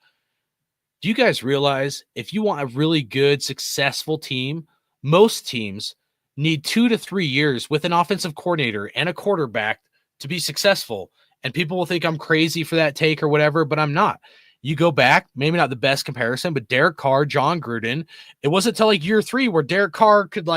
Do you guys realize if you want a really good, successful team, most teams need 2 to 3 years with an offensive coordinator and a quarterback to be successful? And people will think I'm crazy for that take or whatever, but I'm not. You go back, maybe not the best comparison, but Derek Carr, John Gruden. It wasn't until like year 3 where Derek Carr could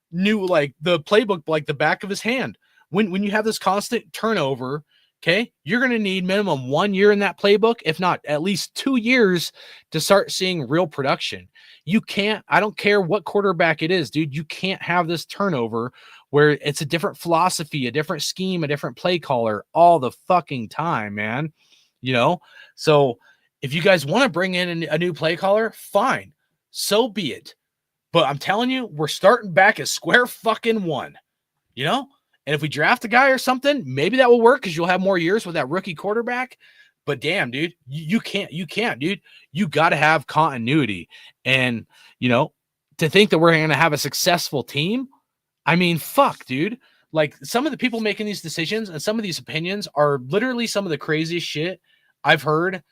knew like the playbook like the back of his hand. When you have this constant turnover, okay, you're going to need minimum 1 year in that playbook, if not at least 2 years, to start seeing real production. You can't, I don't care what quarterback it is, dude, you can't have this turnover where it's a different philosophy, a different scheme, a different play caller all the fucking time, man. So if you guys want to bring in a new play caller, fine, so be it. But I'm telling you, we're starting back at square fucking one, And if we draft a guy or something, maybe that will work because you'll have more years with that rookie quarterback. But damn, dude, you can't, dude. You got to have continuity. And, to think that we're going to have a successful team, I mean, fuck, dude. Like, some of the people making these decisions and some of these opinions are literally some of the craziest shit I've heard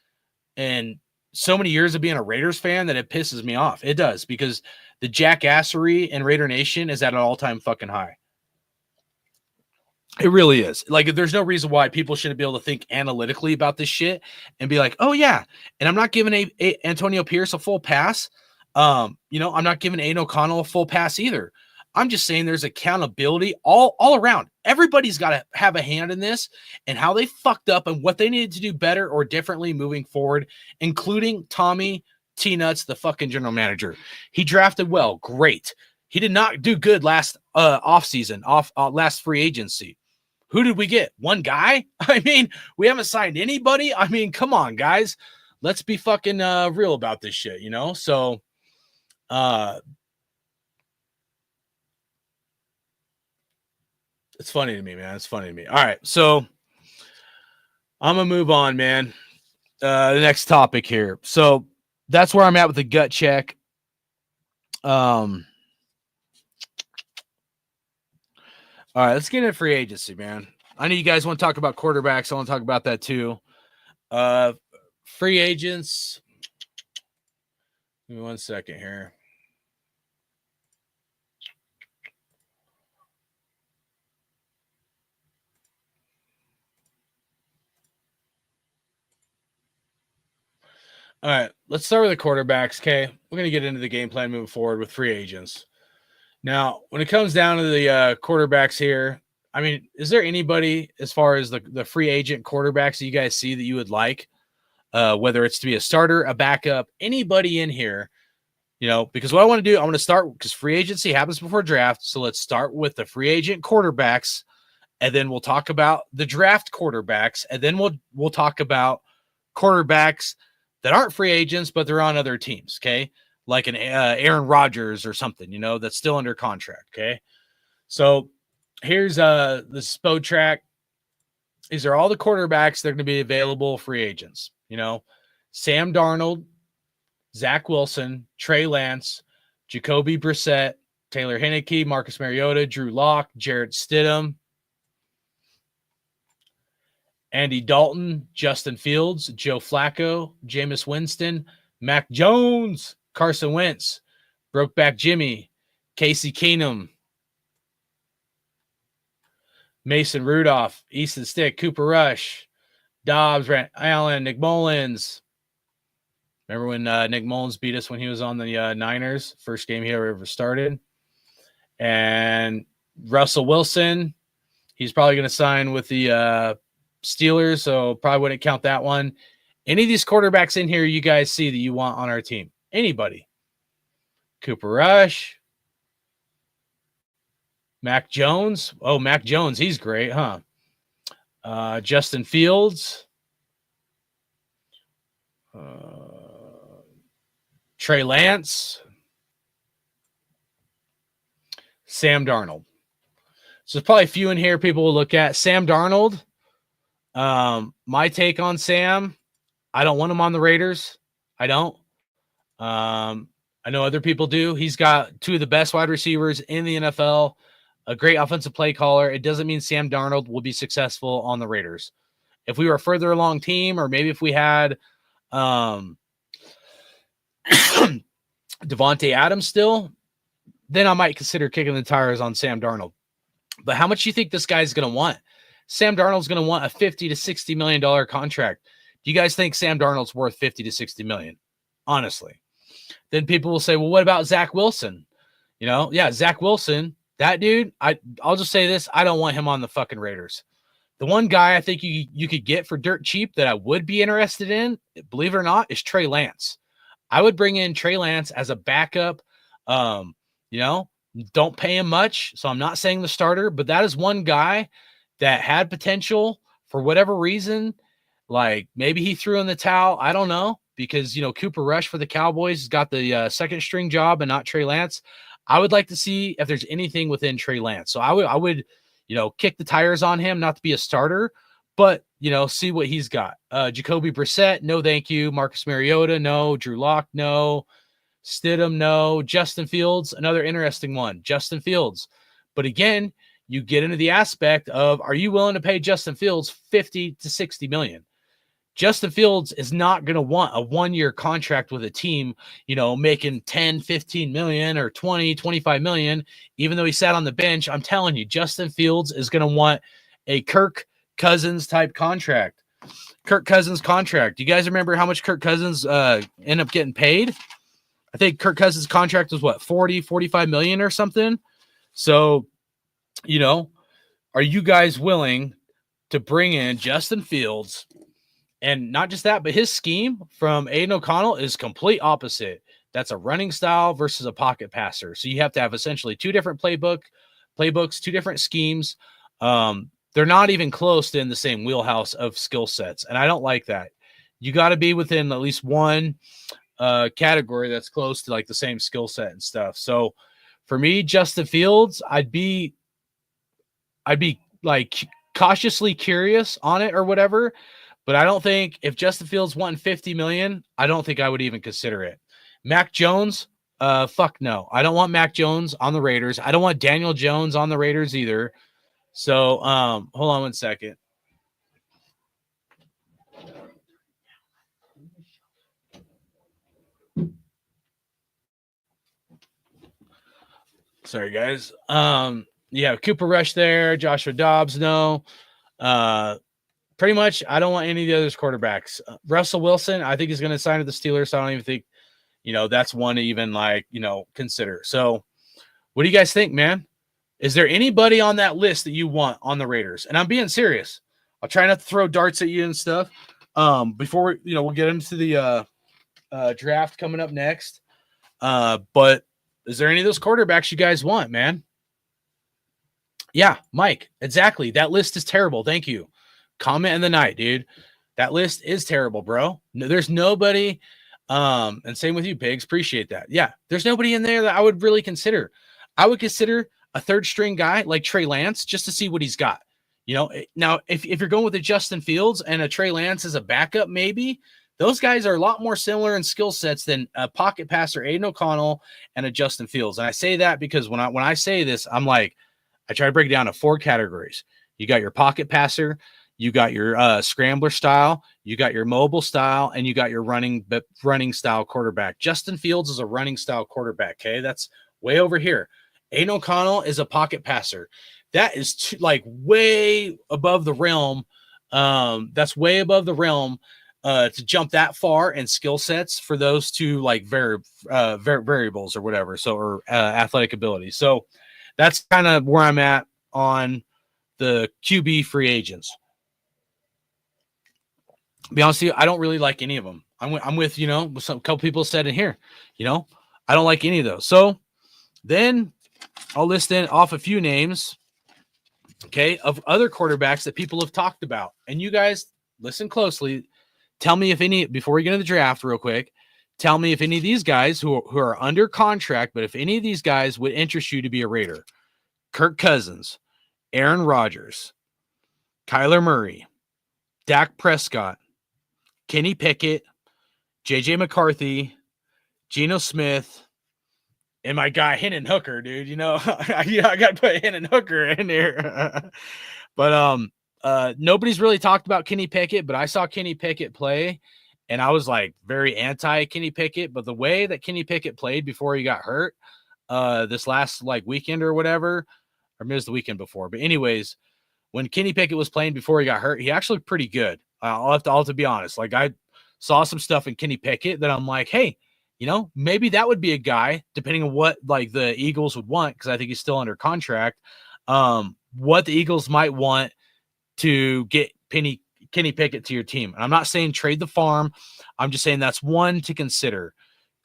in so many years of being a Raiders fan that it pisses me off. It does, because the jackassery in Raider Nation is at an all-time fucking high. It really is. Like, there's no reason why people shouldn't be able to think analytically about this shit and be like, oh yeah. And I'm not giving Antonio Pierce a full pass. I'm not giving Aiden O'Connell a full pass either. I'm just saying there's accountability all around. Everybody's got to have a hand in this and how they fucked up and what they needed to do better or differently moving forward, including Tommy T-Nuts, the fucking general manager. He drafted well. Great. He did not do good last offseason, last free agency. Who did we get? One guy? I mean, we haven't signed anybody. I mean, come on, guys. Let's be fucking real about this shit, So, it's funny to me, man. It's funny to me. All right, so I'm going to move on, man. The next topic here. So that's where I'm at with the gut check. All right, let's get into free agency, man. I know you guys want to talk about quarterbacks. I want to talk about that too. Free agents. Give me 1 second here. All right, let's start with the quarterbacks, okay? We're going to get into the game plan moving forward with free agents. Now, when it comes down to the quarterbacks here, I mean, is there anybody as far as the free agent quarterbacks that you guys see that you would like, whether it's to be a starter, a backup, anybody in here, because what I want to do, I want to start because free agency happens before draft. So let's start with the free agent quarterbacks, and then we'll talk about the draft quarterbacks, and then we'll talk about quarterbacks that aren't free agents, but they're on other teams, okay? Like an Aaron Rodgers or something, that's still under contract, okay? So here's the SPO track. These are all the quarterbacks that are going to be available free agents, Sam Darnold, Zach Wilson, Trey Lance, Jacoby Brissett, Taylor Heinicke, Marcus Mariota, Drew Lock, Jarrett Stidham, Andy Dalton, Justin Fields, Joe Flacco, Jameis Winston, Mac Jones, Carson Wentz, Brokeback Jimmy, Casey Keenum, Mason Rudolph, Easton Stick, Cooper Rush, Dobbs, Grant Allen, Nick Mullins. Remember when Nick Mullins beat us when he was on the Niners? First game he ever started. And Russell Wilson, he's probably going to sign with the Steelers, so probably wouldn't count that one. Any of these quarterbacks in here you guys see that you want on our team? Anybody? Cooper Rush, Mac Jones. Oh, Mac Jones, he's great, huh? Justin Fields, Trey Lance, Sam Darnold. So there's probably a few in here people will look at. Sam Darnold, my take on Sam, I don't want him on the Raiders. I don't. I know other people do. He's got two of the best wide receivers in the NFL, a great offensive play caller. It doesn't mean Sam Darnold will be successful on the Raiders. If we were a further along team, or maybe if we had Devontae Adams still, then I might consider kicking the tires on Sam Darnold. But how much do you think this guy's going to want? Sam Darnold's going to want a $50 to $60 million contract. Do you guys think Sam Darnold's worth $50 to $60 million? Honestly. Then people will say, well, what about Zach Wilson? You know, yeah, Zach Wilson, that dude, I'll just say this. I don't want him on the fucking Raiders. The one guy I think you could get for dirt cheap that I would be interested in, believe it or not, is Trey Lance. I would bring in Trey Lance as a backup. You know, don't pay him much. So I'm not saying the starter, but that is one guy that had potential for whatever reason. Like maybe he threw in the towel. I don't know, because, you know, Cooper Rush for the Cowboys has got the second string job and not Trey Lance. I would like to see if there's anything within Trey Lance. So I would, you know, kick the tires on him, not to be a starter, but, you know, see what he's got. Jacoby Brissett, no thank you. Marcus Mariota, no. Drew Lock, no. Stidham, no. Justin Fields, another interesting one. Justin Fields. But again, you get into the aspect of, are you willing to pay Justin Fields 50 to 60 million? Justin Fields is not going to want a 1-year contract with a team, you know, making 10, 15 million or 20, 25 million, even though he sat on the bench. I'm telling you, Justin Fields is going to want a Kirk Cousins type contract. Kirk Cousins contract. Do you guys remember how much Kirk Cousins ended up getting paid? I think Kirk Cousins contract was what, 40, 45 million or something. So, you know, are you guys willing to bring in Justin Fields? And not just that, but his scheme from Aiden O'Connell is complete opposite. That's a running style versus a pocket passer. So you have to have essentially two different playbooks, two different schemes. They're not even close to in the same wheelhouse of skill sets. And I don't like that. You got to be within at least one category that's close to like the same skill set and stuff. So for me, Justin Fields, I'd be like cautiously curious on it or whatever. But I don't think if Justin Fields wanting 50 million, I don't think I would even consider it. Mac Jones, fuck no. I don't want Mac Jones on the Raiders. I don't want Daniel Jones on the Raiders either. So hold on one second. Sorry, guys. Yeah, Cooper Rush there, Joshua Dobbs, no. Pretty much, I don't want any of the other quarterbacks. Russell Wilson, I think he's going to sign to the Steelers. So I don't even think, you know, that's one to even like, you know, consider. So what do you guys think, man? Is there anybody on that list that you want on the Raiders? And I'm being serious. I'll try not to throw darts at you and stuff. Before we'll get into the draft coming up next. But is there any of those quarterbacks you guys want, man? Yeah, Mike, exactly. That list is terrible. Thank you. Comment in the night, dude. That list is terrible, bro. No, there's nobody. And same with you, Pigs. Appreciate that. Yeah, there's nobody in there that I would really consider. I would consider a third string guy like Trey Lance just to see what he's got. You know, now if you're going with a Justin Fields and a Trey Lance as a backup, maybe those guys are a lot more similar in skill sets than a pocket passer, Aiden O'Connell, and a Justin Fields. And I say that because when I say this, I'm like, I try to break it down to 4 categories. You got your pocket passer. You got your scrambler style, you got your mobile style, and you got your running style quarterback. Justin Fields is a running style quarterback, okay? That's way over here. Aiden O'Connell is a pocket passer. That is like way above the realm. That's way above the realm to jump that far in skill sets for those two like variables or whatever, or athletic ability. So that's kind of where I'm at on the QB free agents. To be honest with you, I don't really like any of them. I'm with, you know, some couple people said in here, you know, I don't like any of those. So then I'll list in off a few names, okay, of other quarterbacks that people have talked about. And you guys listen closely. Tell me if any, before we get into the draft real quick, tell me if any of these guys who are under contract, but if any of these guys would interest you to be a Raider. Kirk Cousins, Aaron Rodgers, Kyler Murray, Dak Prescott, Kenny Pickett, JJ McCarthy, Geno Smith, and my guy Hendon Hooker, dude. You know, I got to put Hendon Hooker in there. But nobody's really talked about Kenny Pickett, but I saw Kenny Pickett play, and I was like very anti Kenny Pickett. But the way that Kenny Pickett played before he got hurt, this last like weekend or whatever, or maybe it was the weekend before. But anyways, when Kenny Pickett was playing before he got hurt, he actually looked pretty good. I'll have to be honest. Like I saw some stuff in Kenny Pickett that I'm like, hey, you know, maybe that would be a guy, depending on what like the Eagles would want, because I think he's still under contract. What the Eagles might want to get Kenny Pickett to your team. And I'm not saying trade the farm. I'm just saying that's one to consider.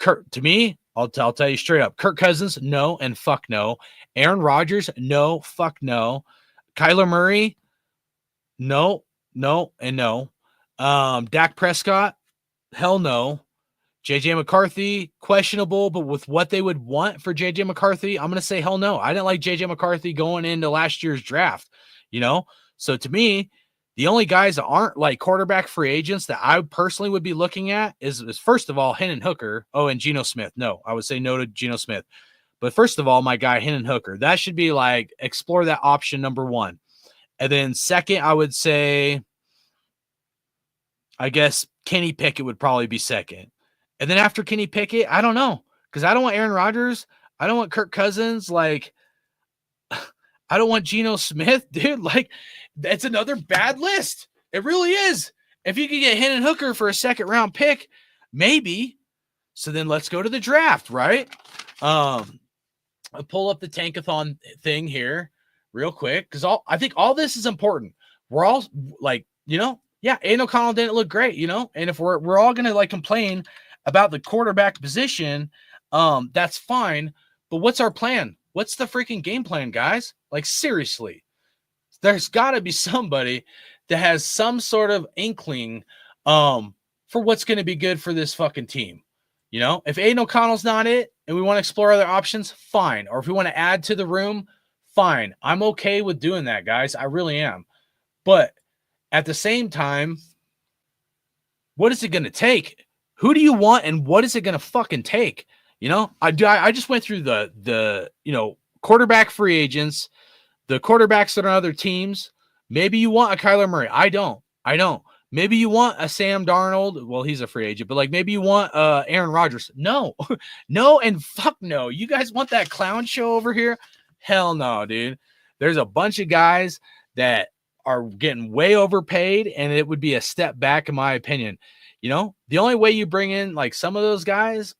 To me, I'll tell you straight up. Kirk Cousins, no and fuck no. Aaron Rodgers, no, fuck no. Kyler Murray, no, and no. Dak Prescott, hell no. JJ McCarthy, questionable, but with what they would want for JJ McCarthy, I'm going to say hell no. I didn't like JJ McCarthy going into last year's draft, you know? So to me, the only guys that aren't like quarterback free agents that I personally would be looking at is first of all, Hendon Hooker. Oh, and Geno Smith. No, I would say no to Geno Smith. But first of all, my guy, Hendon Hooker, that should be like explore that option number one. And then second, I would say, I guess Kenny Pickett would probably be second. And then after Kenny Pickett, I don't know, because I don't want Aaron Rodgers. I don't want Kirk Cousins. Like, I don't want Geno Smith, dude. Like, that's another bad list. It really is. If you could get Hendon Hooker for a second round pick, maybe. So then let's go to the draft, right? I'll pull up the Tankathon thing here real quick, because I think all this is important. We're all like, you know, yeah, Aiden O'Connell didn't look great, you know, and if we're all gonna like complain about the quarterback position, that's fine. But what's our plan? What's the freaking game plan, guys? Like, seriously, there's got to be somebody that has some sort of inkling for what's going to be good for this fucking team. You know, if Aiden O'Connell's not it and we want to explore other options, fine. Or if we want to add to the room, fine. I'm okay with doing that, guys. I really am. But at the same time, what is it going to take? Who do you want and what is it going to fucking take? You know, I just went through the you know, quarterback free agents, the quarterbacks that are on other teams. Maybe you want a Kyler Murray. I don't. Maybe you want a Sam Darnold. Well, he's a free agent, but like maybe you want Aaron Rodgers. No, no, and fuck no. You guys want that clown show over here? Hell no, dude. There's a bunch of guys that are getting way overpaid, and it would be a step back, in my opinion. You know, the only way you bring in like some of those guys,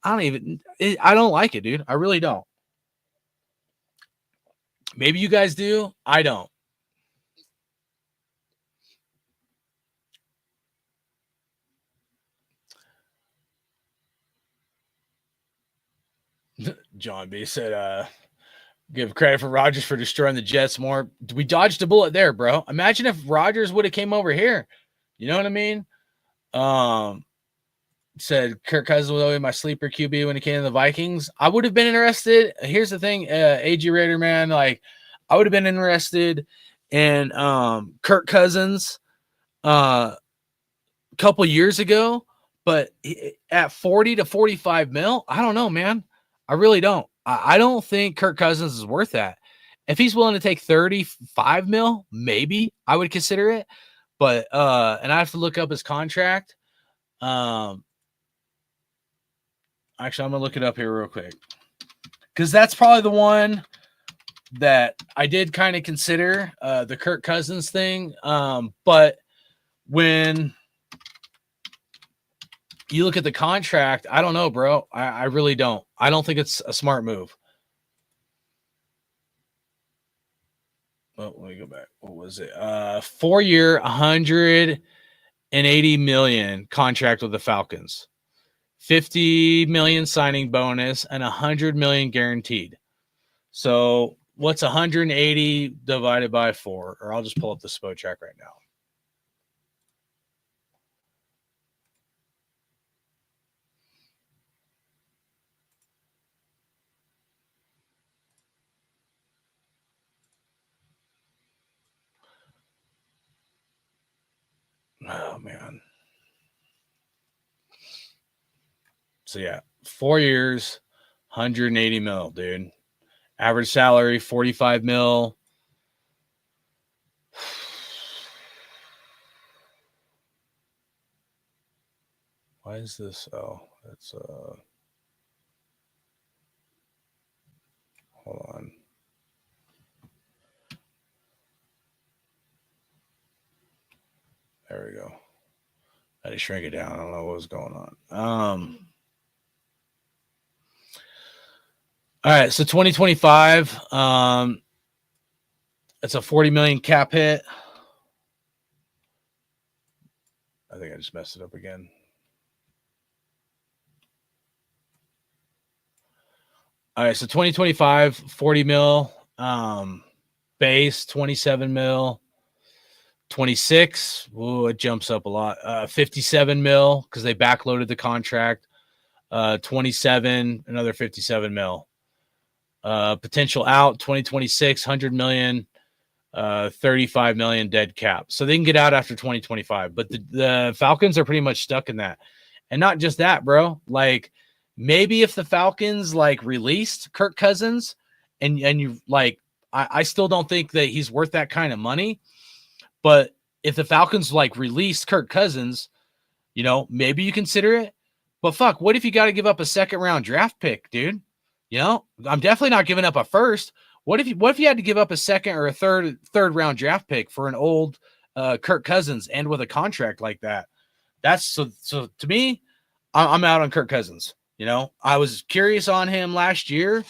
I don't like it, dude. I really don't. Maybe you guys do. I don't. John B said, give credit for Rodgers for destroying the Jets more. We dodged a bullet there, bro. Imagine if Rodgers would have came over here. You know what I mean? Said Kirk Cousins was always my sleeper QB when he came to the Vikings. I would have been interested. Here's the thing, AG Raider, man. Like, I would have been interested in Kirk Cousins a couple years ago, but at 40 to 45 mil, I don't know, man. I really don't. I don't think Kirk Cousins is worth that. If he's willing to take 35 mil, maybe I would consider it. But and I have to look up his contract. Actually, I'm gonna look it up here real quick, because that's probably the one that I did kind of consider, the Kirk Cousins thing. But when you look at the contract, I don't know, bro. I really don't. I don't think it's a smart move. let me go back. What was it? 4-year, 180 million contract with the Falcons. 50 million signing bonus and 100 million guaranteed. So what's 180 divided by 4? Or I'll just pull up the SPO track right now. Oh man. So yeah, 4 years, 180 mil, dude. Average salary, 45 mil. Why is this? Oh, it's hold on. There we go. I had to shrink it down. I don't know what was going on. All right, so 2025, it's a 40 million cap hit. I think I just messed it up again. All right, so 2025, 40 mil, base, 27 mil, 26. Ooh, it jumps up a lot. 57 mil because they backloaded the contract. 27, another 57 mil. Potential out 2026, 100 million, 35 million dead cap. So they can get out after 2025. But the Falcons are pretty much stuck in that. And not just that, bro. Like, maybe if the Falcons like released Kirk Cousins and you like, I still don't think that he's worth that kind of money. But if the Falcons like released Kirk Cousins, you know, maybe you consider it. But fuck, what if you got to give up a 2nd round draft pick, dude? You know, I'm definitely not giving up a 1st. What if you had to give up a 2nd or a third round draft pick for an old Kirk Cousins and with a contract like that? That's so to me, I'm out on Kirk Cousins. You know, I was curious on him last year,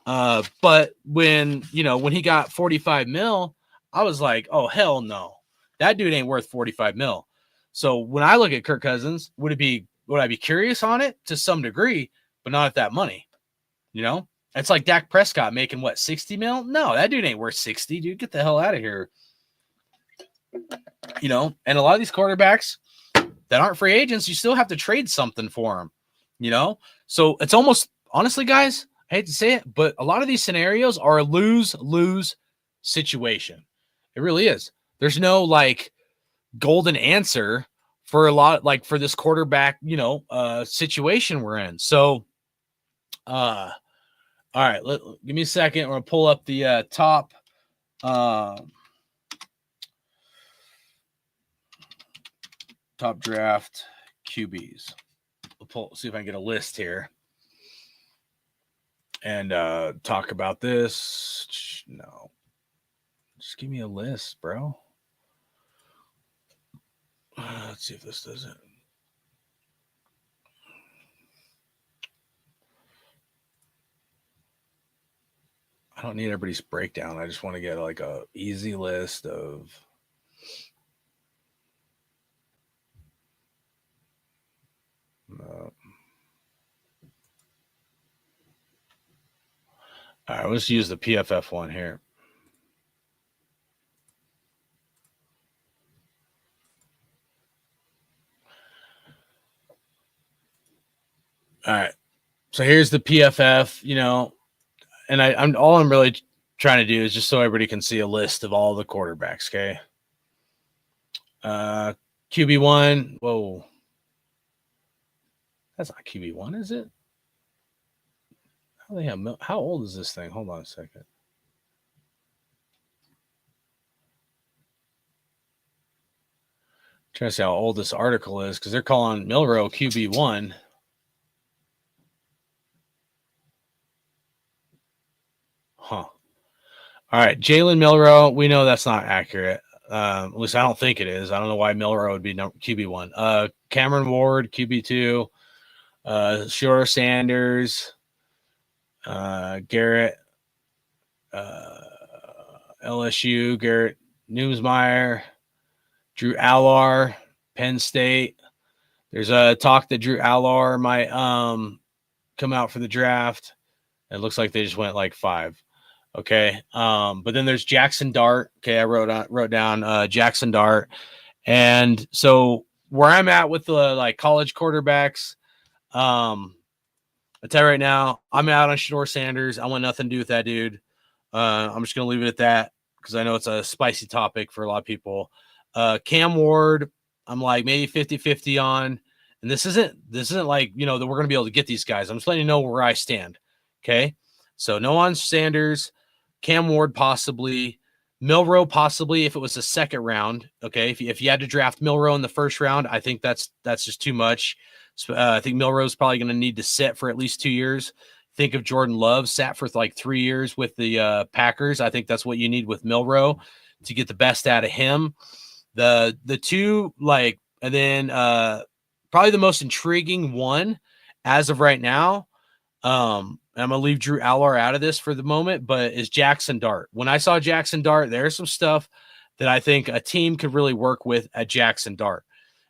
but when he got 45 mil, I was like, oh hell no, that dude ain't worth 45 mil. So when I look at Kirk Cousins, would I be curious on it to some degree, but not at that money? You know, it's like Dak Prescott making what, 60 mil? No, that dude ain't worth 60, dude. Get the hell out of here. You know, and a lot of these quarterbacks that aren't free agents, you still have to trade something for them, you know? So it's almost, honestly, guys, I hate to say it, but a lot of these scenarios are a lose-lose situation. It really is. There's no like golden answer for a lot, like for this quarterback, situation we're in. So, all right, give me a second. We're gonna pull up the top draft QBs. See if I can get a list here and talk about this. No, just give me a list, bro. Let's see if this does it. I don't need everybody's breakdown. I just want to get like a easy list of. All right, let's use the PFF one here. All right, so here's the PFF, and I'm really trying to do is just so everybody can see a list of all the quarterbacks. Okay. QB1. Whoa. That's not QB1, is it? How old is this thing? Hold on a second. I'm trying to see how old this article is because they're calling Milroe QB1. Huh. All right. Jalen Milroe. We know that's not accurate. At least I don't think it is. I don't know why Milroe would be QB1. Cameron Ward, QB2. Shore Sanders. Garrett. LSU, Garrett Newsmeyer, Drew Allar, Penn State. There's a talk that Drew Allar might come out for the draft. It looks like they just went like 5. Okay. But then there's Jackson Dart. Okay, I wrote down Jackson Dart. And so where I'm at with the like college quarterbacks, I tell you right now, I'm out on Shedeur Sanders. I want nothing to do with that dude. I'm just gonna leave it at that because I know it's a spicy topic for a lot of people. Cam Ward, I'm like maybe 50-50 on. And this isn't like, you know, that we're gonna be able to get these guys. I'm just letting you know where I stand. Okay. So no on Sanders, Cam Ward possibly, Milroe possibly if it was a second round. Okay. If you had to draft Milroe in the first round, I think that's just too much. So, I think Milroe's probably going to need to sit for at least 2 years. Think of Jordan Love sat for like 3 years with the Packers. I think that's what you need with Milroe to get the best out of him. The two like, and then probably the most intriguing one as of right now. I'm going to leave Drew Allar out of this for the moment, but is Jackson Dart. When I saw Jackson Dart, there's some stuff that I think a team could really work with at Jackson Dart.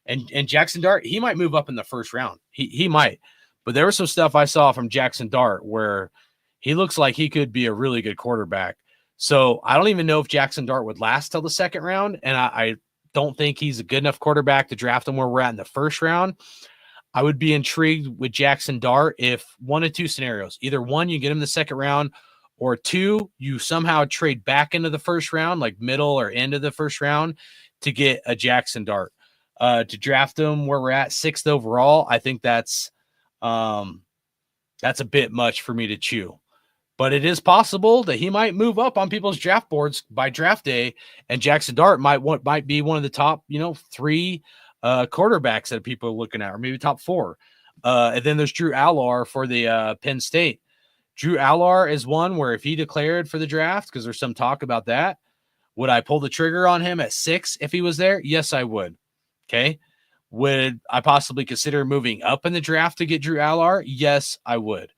And Jackson Dart, he might move up in the first round. He might. But there was some stuff I saw from Jackson Dart where he looks like he could be a really good quarterback. So I don't even know if Jackson Dart would last till the second round. And I don't think he's a good enough quarterback to draft him where we're at in the first round. I would be intrigued with Jackson Dart if 1 of 2 scenarios. Either 1, you get him in the second round, or 2, you somehow trade back into the first round, like middle or end of the first round, to get a Jackson Dart. To draft him where we're at 6th overall, I think that's a bit much for me to chew. But it is possible that he might move up on people's draft boards by draft day, and Jackson Dart might be one of the top, 3 quarterbacks that people are looking at, or maybe top 4. And then there's Drew Allar for the Penn State. Drew Allar is one where if he declared for the draft, because there's some talk about that, would I pull the trigger on him at 6 if he was there? Yes, I would. Okay. Would I possibly consider moving up in the draft to get Drew Allar? Yes, I would.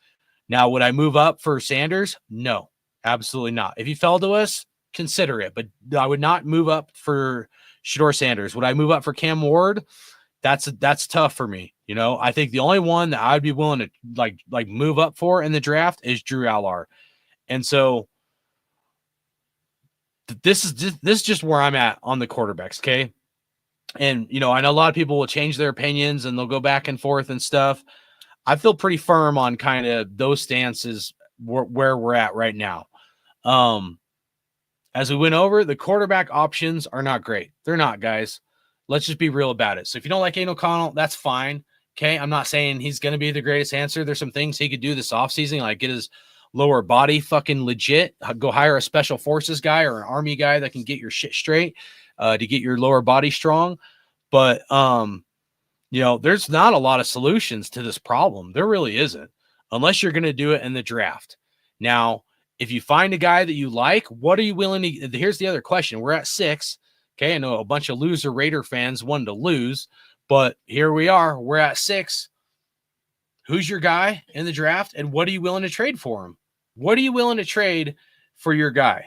Now, would I move up for Sanders? No, absolutely not. If he fell to us, consider it, but I would not move up for Shedeur Sanders. Would I move up for Cam Ward? That's tough for me. I think the only one that I'd be willing to like move up for in the draft is Drew Allar. And so this is just where I'm at on the quarterbacks. Okay. And, I know a lot of people will change their opinions and they'll go back and forth and stuff. I feel pretty firm on kind of those stances where we're at right now. As we went over, the quarterback options are not great. They're not, guys. Let's just be real about it. So if you don't like Aiden O'Connell, that's fine. Okay. I'm not saying he's going to be the greatest answer. There's some things he could do this offseason, like get his lower body fucking legit, go hire a special forces guy or an army guy that can get your shit straight. To get your lower body strong. But, there's not a lot of solutions to this problem. There really isn't, unless you're going to do it in the draft. Now, if you find a guy that you like, what are you willing to, here's the other question. We're at 6. Okay. I know a bunch of loser Raider fans wanted to lose, but here we are. We're at 6. Who's your guy in the draft? And what are you willing to trade for him? What are you willing to trade for your guy?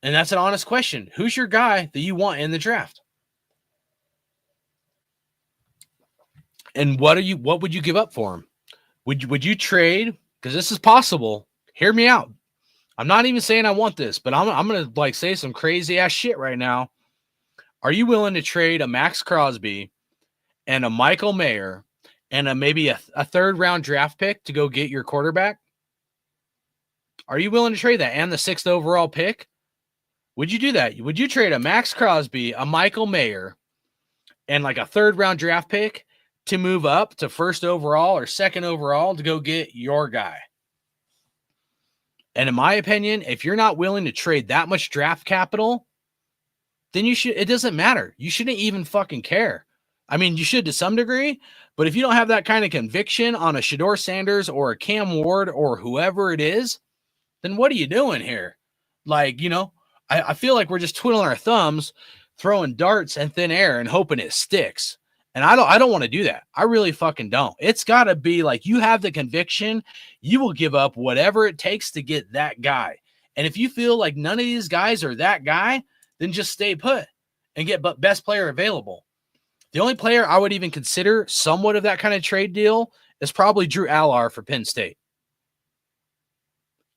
And that's an honest question. Who's your guy that you want in the draft? And what would you give up for him? Would you trade? Because this is possible. Hear me out. I'm not even saying I want this, but I'm gonna say some crazy ass shit right now. Are you willing to trade a Max Crosby and a Michael Mayer and maybe a 3rd round draft pick to go get your quarterback? Are you willing to trade that and the 6th overall pick? Would you do that? Would you trade a Max Crosby, a Michael Mayer, and like a 3rd round draft pick to move up to 1st overall or 2nd overall to go get your guy? And in my opinion, if you're not willing to trade that much draft capital, then it doesn't matter. You shouldn't even fucking care. I mean, you should to some degree, but if you don't have that kind of conviction on a Shedeur Sanders or a Cam Ward or whoever it is, then what are you doing here? I feel like we're just twiddling our thumbs, throwing darts in thin air and hoping it sticks. And I don't want to do that. I really fucking don't. It's got to be like you have the conviction, you will give up whatever it takes to get that guy. And if you feel like none of these guys are that guy, then just stay put and get best player available. The only player I would even consider somewhat of that kind of trade deal is probably Drew Allar for Penn State.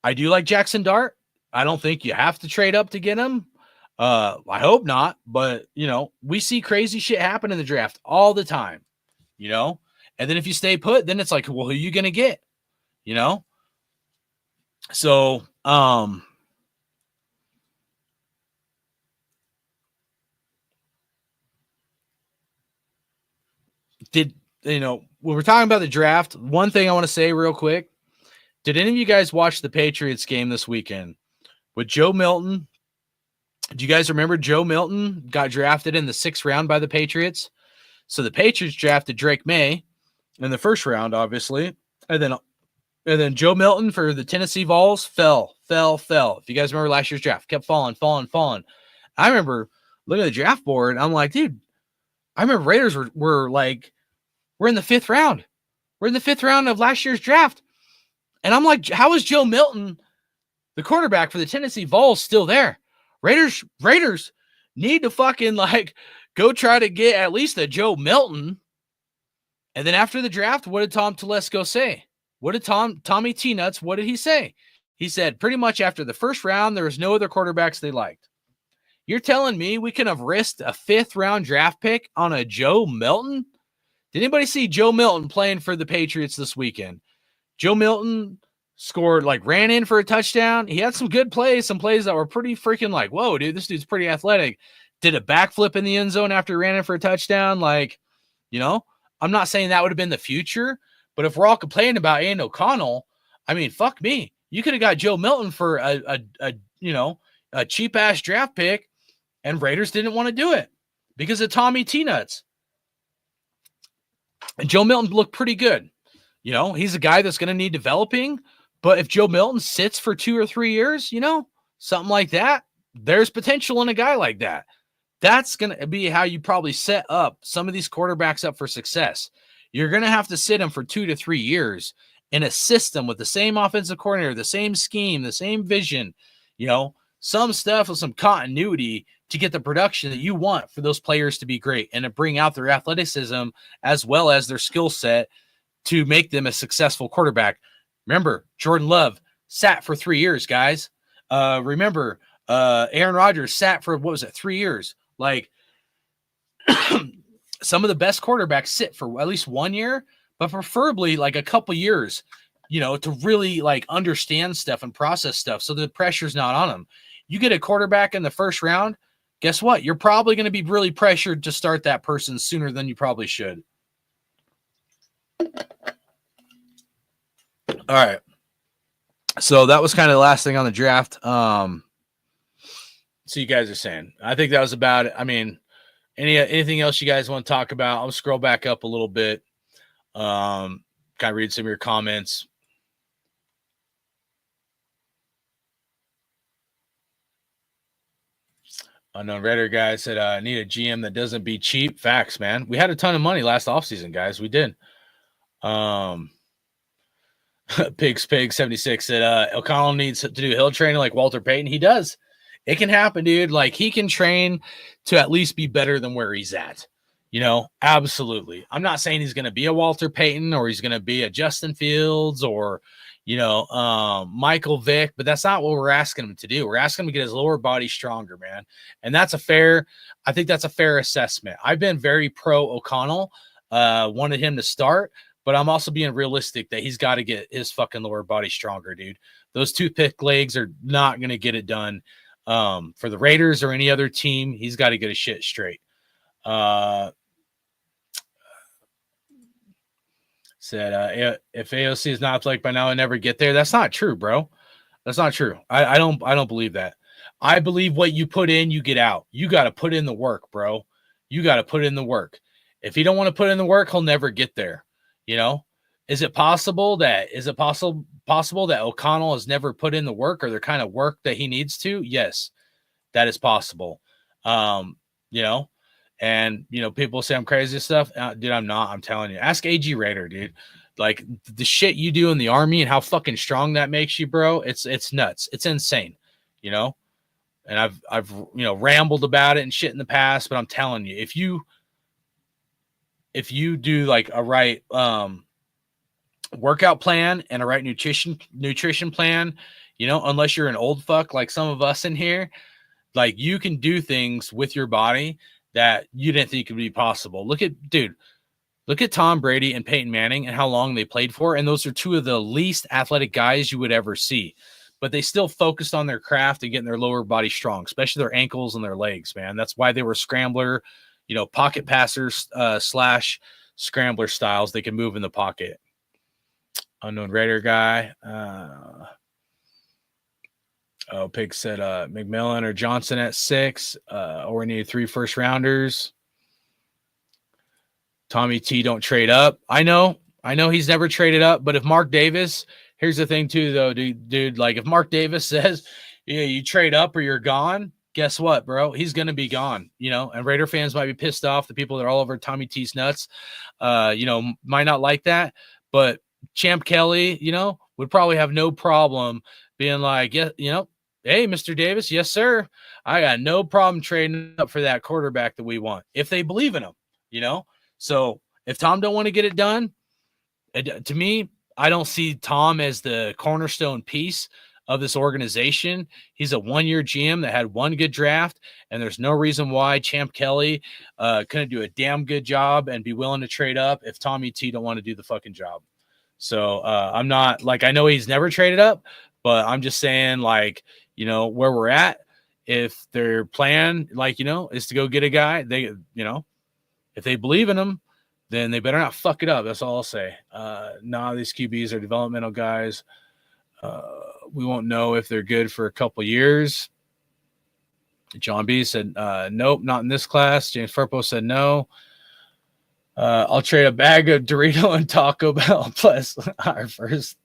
I do like Jackson Dart. I don't think you have to trade up to get him. I hope not, but we see crazy shit happen in the draft all the time, and then if you stay put, then it's like, well, who are you going to get? So, when we're talking about the draft, one thing I want to say real quick, did any of you guys watch the Patriots game this weekend with Joe Milton? Do you guys remember Joe Milton got drafted in the 6th round by the Patriots? So the Patriots drafted Drake May in the 1st round, obviously. And then Joe Milton for the Tennessee Vols fell. If you guys remember last year's draft, kept falling. I remember looking at the draft board, and I'm like, dude, I remember Raiders were like, we're in the 5th round. We're in the 5th round of last year's draft. And I'm like, how is Joe Milton, the quarterback for the Tennessee Vols, still there? Raiders need to fucking go try to get at least a Joe Milton. And then after the draft, what did Tom Telesco say? What did Tommy T Nuts, what did he say? He said pretty much after the 1st round, there was no other quarterbacks they liked. You're telling me we can have risked a 5th round draft pick on a Joe Milton? Did anybody see Joe Milton playing for the Patriots this weekend? Joe Milton scored, ran in for a touchdown. He had some good plays, some plays that were pretty freaking whoa, dude, this dude's pretty athletic. Did a backflip in the end zone after he ran in for a touchdown. I'm not saying that would have been the future, but if we're all complaining about Aiden O'Connell, I mean, fuck me. You could have got Joe Milton for a cheap ass draft pick, and Raiders didn't want to do it because of Tommy T Nuts. And Joe Milton looked pretty good. He's a guy that's going to need developing, but if Joe Milton sits for 2 or 3 years, something like that, there's potential in a guy like that. That's going to be how you probably set up some of these quarterbacks up for success. You're going to have to sit them for 2 to 3 years in a system with the same offensive coordinator, the same scheme, the same vision, some stuff with some continuity to get the production that you want for those players to be great and to bring out their athleticism as well as their skill set to make them a successful quarterback. Remember, Jordan Love sat for 3 years, guys. Remember, Aaron Rodgers sat for, 3 years? Some of the best quarterbacks sit for at least 1 year, but preferably a couple years, to really understand stuff and process stuff so the pressure's not on them. You get a quarterback in the 1st round, guess what? You're probably going to be really pressured to start that person sooner than you probably should. All right. So that was kind of the last thing on the draft. So you guys are saying, I think that was about it. I mean, anything else you guys want to talk about? I'll scroll back up a little bit. Kind of read some of your comments. Unknown Raider guy said, I need a GM that doesn't be cheap. Facts, man. We had a ton of money last offseason, guys. We did. Pigs 76 said O'Connell needs to do hill training like Walter Payton. He does. It can happen, dude. He can train to at least be better than where he's at. Absolutely. I'm not saying he's going to be a Walter Payton or he's going to be a Justin Fields or, Michael Vick, but that's not what we're asking him to do. We're asking him to get his lower body stronger, man. And I think that's a fair assessment. I've been very pro O'Connell, wanted him to start, but I'm also being realistic that he's got to get his fucking lower body stronger, dude. Those toothpick legs are not going to get it done. For the Raiders or any other team, he's got to get his shit straight. Said if AOC is not by now, I never get there. That's not true, bro. That's not true. I don't believe that. I believe what you put in, you get out. You got to put in the work, bro. You got to put in the work. If you don't want to put in the work, he'll never get there. Is it possible that O'Connell has never put in the work or the kind of work that he needs to? Yes, that is possible. And people say I'm crazy and stuff. Dude, I'm not. I'm telling you. Ask AG Raider, dude. The shit you do in the Army and how fucking strong that makes you, bro. It's nuts. It's insane. you know, and I've rambled about it and shit in the past, but I'm telling you, if you do like a right workout plan and a right nutrition plan, unless you're an old fuck like some of us in here, like you can do things with your body that you didn't think could be possible. Look at Tom Brady and Peyton Manning and how long they played for. And those are two of the least athletic guys you would ever see, but they still focused on their craft and getting their lower body strong, especially their ankles and their legs, man. That's why they were scrambler, pocket passers, / scrambler styles. They can move in the pocket. Unknown Raider guy. Pig said McMillan or Johnson at 6, or we need 3 first rounders. Tommy T, don't trade up. I know he's never traded up, but if Mark Davis, here's the thing too, though, dude, like if Mark Davis says, yeah, you trade up or you're gone, guess what, bro? He's going to be gone, and Raider fans might be pissed off. The people that are all over Tommy T's nuts, might not like that, but Champ Kelly, would probably have no problem being like, yeah, hey, Mr. Davis, yes, sir. I got no problem trading up for that quarterback that we want if they believe in him, So if Tom don't want to get it done, to me, I don't see Tom as the cornerstone piece of this organization. He's a one-year GM that had one good draft, and there's no reason why Champ Kelly couldn't do a damn good job and be willing to trade up if Tommy T don't want to do the fucking job. So I'm not like, I know he's never traded up, but I'm just saying like, where we're at, if their plan, like, is to go get a guy, they, if they believe in him, then they better not fuck it up. That's all I'll say. These QBs are developmental guys. We won't know if they're good for a couple years. John B said, nope, not in this class. James Furpo said no. I'll trade a bag of Dorito and Taco Bell plus our first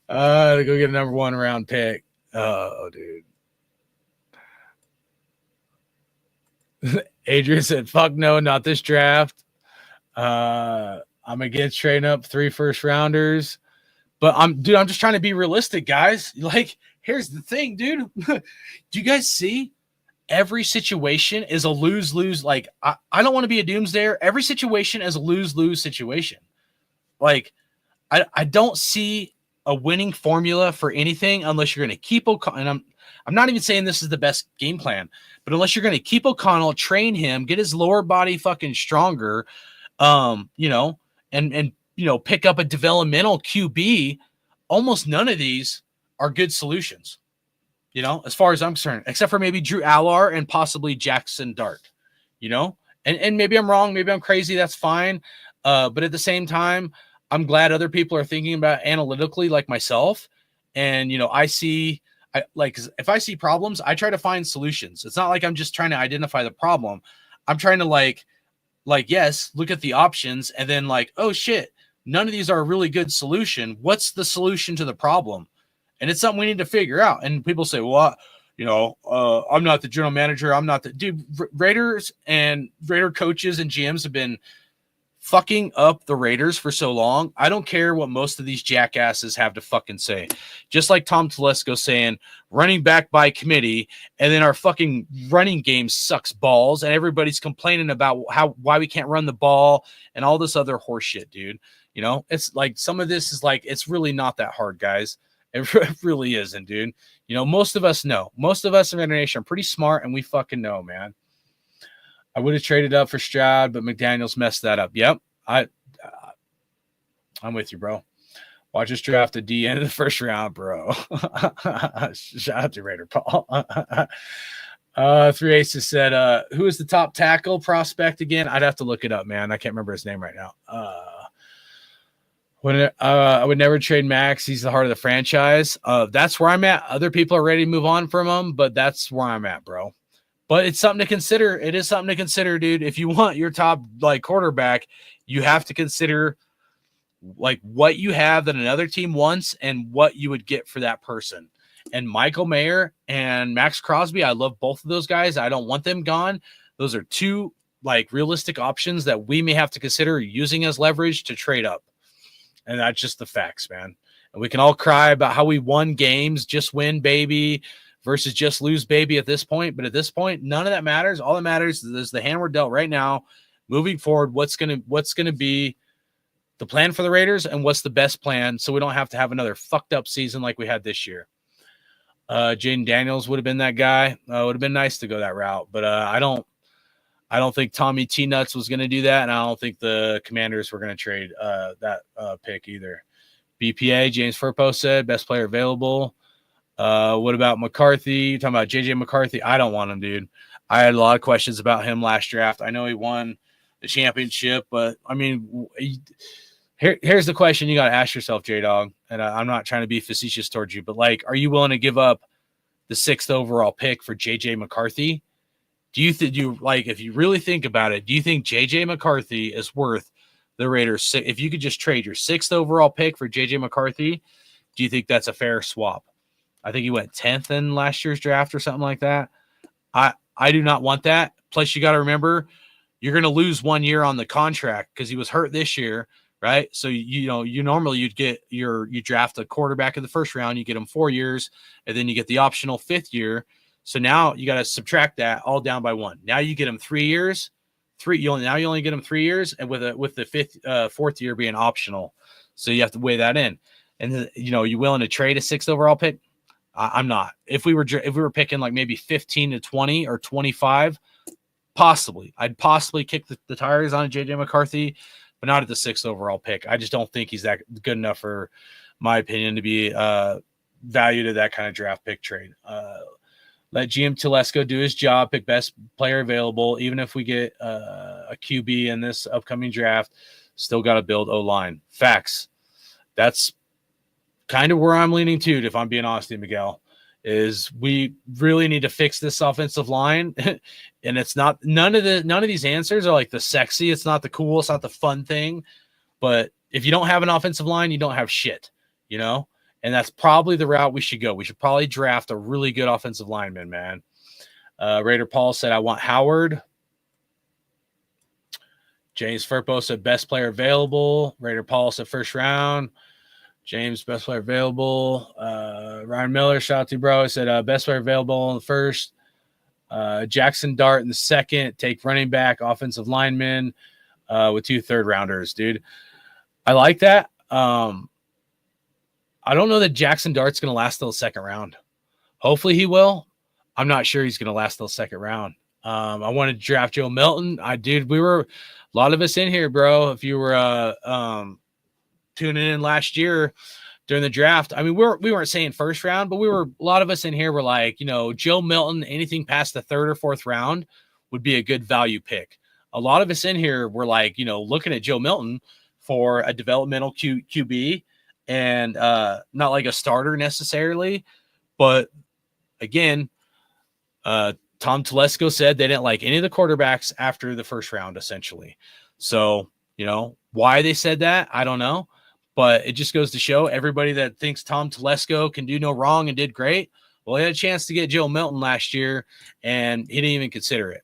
to go get a number 1 round pick. Oh, dude. Adrian said, fuck no, not this draft. I'm against trading up 3 first rounders. But I'm just trying to be realistic, guys. Like, here's the thing, dude. Do you guys see? Every situation is a lose-lose. Like, I don't want to be a doomsdayer. Every situation is a lose-lose situation. Like, I don't see a winning formula for anything unless you're going to keep O'Connell. And I'm not even saying this is the best game plan, but unless you're going to keep O'Connell, train him, get his lower body fucking stronger, and pick up a developmental QB, almost none of these are good solutions. As far as I'm concerned, except for maybe Drew Allar and possibly Jackson Dart, and maybe I'm wrong. Maybe I'm crazy. That's fine. But at the same time, I'm glad other people are thinking about analytically like myself. And, if I see problems, I try to find solutions. It's not like I'm just trying to identify the problem. I'm trying to yes, look at the options and then oh shit, none of these are a really good solution. What's the solution to the problem? And it's something we need to figure out. And people say, well, I'm not the general manager. I'm not the dude. Raiders and Raider coaches and GMs have been fucking up the Raiders for so long. I don't care what most of these jackasses have to fucking say. Just like Tom Telesco saying running back by committee, and then our fucking running game sucks balls, and everybody's complaining about why we can't run the ball and all this other horse shit, dude. It's like some of this is like, it's really not that hard, guys. It really isn't, dude. Most of us know. Most of us in Raider Nation are pretty smart, and we fucking know, man. I would have traded up for Stroud, but McDaniels messed that up. Yep. I'm with you, bro. Watch us draft a D into the first round, bro. Shout out to Raider Paul. 3 Aces said, who is the top tackle prospect again? I'd have to look it up, man. I can't remember his name right now. I would never trade Max. He's the heart of the franchise. That's where I'm at. Other people are ready to move on from him, but that's where I'm at, bro. But it's something to consider. It is something to consider, dude. If you want your top quarterback, you have to consider what you have that another team wants and what you would get for that person. And Michael Mayer and Max Crosby, I love both of those guys. I don't want them gone. Those are 2 realistic options that we may have to consider using as leverage to trade up. And that's just the facts, man. And we can all cry about how we won games, just win, baby, versus just lose baby at this point. But at this point, none of that matters. All that matters is the hand we're dealt right now. Moving forward, what's gonna be the plan for the Raiders and what's the best plan so we don't have to have another fucked up season like we had this year. Jaden Daniels would have been that guy. Would have been nice to go that route, but I don't think Tommy T Nuts was going to do that, and I don't think the Commanders were going to trade that pick either. BPA, James Furpo said, best player available. What about McCarthy? You're talking about JJ McCarthy? I don't want him, dude. I had a lot of questions about him last draft. I know he won the championship, but I mean, here's the question you got to ask yourself, J-Dog, and I'm not trying to be facetious towards you, but like, are you willing to give up the 6th overall pick for JJ McCarthy? Do you think if you really think about it, do you think JJ McCarthy is worth the Raiders? If you could just trade your 6th overall pick for JJ McCarthy, do you think that's a fair swap? I think he went 10th in last year's draft or something like that. I do not want that. Plus, you got to remember, you're going to lose 1 year on the contract because he was hurt this year, right? So you normally you draft a quarterback in the first round, you get him 4 years, and then you get the optional 5th year. So now you got to subtract that all down by 1. Now you get him 3 years. You only get him 3 years, and with the 4th year being optional. So you have to weigh that in. And you willing to trade a 6th overall pick? I'm not. If we were picking like maybe 15 to 20 or 25, possibly I'd possibly kick the tires on JJ McCarthy, but not at the 6th overall pick. I just don't think he's that good enough, for my opinion, to be valued at that kind of draft pick trade. Let GM Telesco do his job, pick best player available. Even if we get a QB in this upcoming draft, still got to build O-line. Facts. That's kind of where I'm leaning to, if I'm being honest with you, Miguel, is we really need to fix this offensive line. And it's not, none of these answers are like the sexy. It's not the cool. It's not the fun thing. But if you don't have an offensive line, you don't have shit, And that's probably the route we should go. We should probably draft a really good offensive lineman, man. Raider Paul said, I want Howard. James Furpo said, best player available. Raider Paul said, first round. James, best player available. Ryan Miller, shout out to you, bro. He said, best player available in the first. Jackson Dart in the second. Take running back, offensive lineman with 2 third-rounders, dude. I like that. I don't know that Jackson Dart's going to last till the 2nd round. Hopefully he will. I'm not sure he's going to last till the 2nd round. I wanted to draft Joe Milton. We were a lot of us in here, bro. If you were tuning in last year during the draft, I mean, we weren't saying first round, but a lot of us in here were like, Joe Milton, anything past the 3rd or 4th round would be a good value pick. A lot of us in here were like, looking at Joe Milton for a developmental QB. And not like a starter necessarily, but again, Tom Telesco said they didn't like any of the quarterbacks after the 1st round, essentially. So, why they said that, I don't know, but it just goes to show everybody that thinks Tom Telesco can do no wrong and did great. Well, he had a chance to get Joe Milton last year, and he didn't even consider it,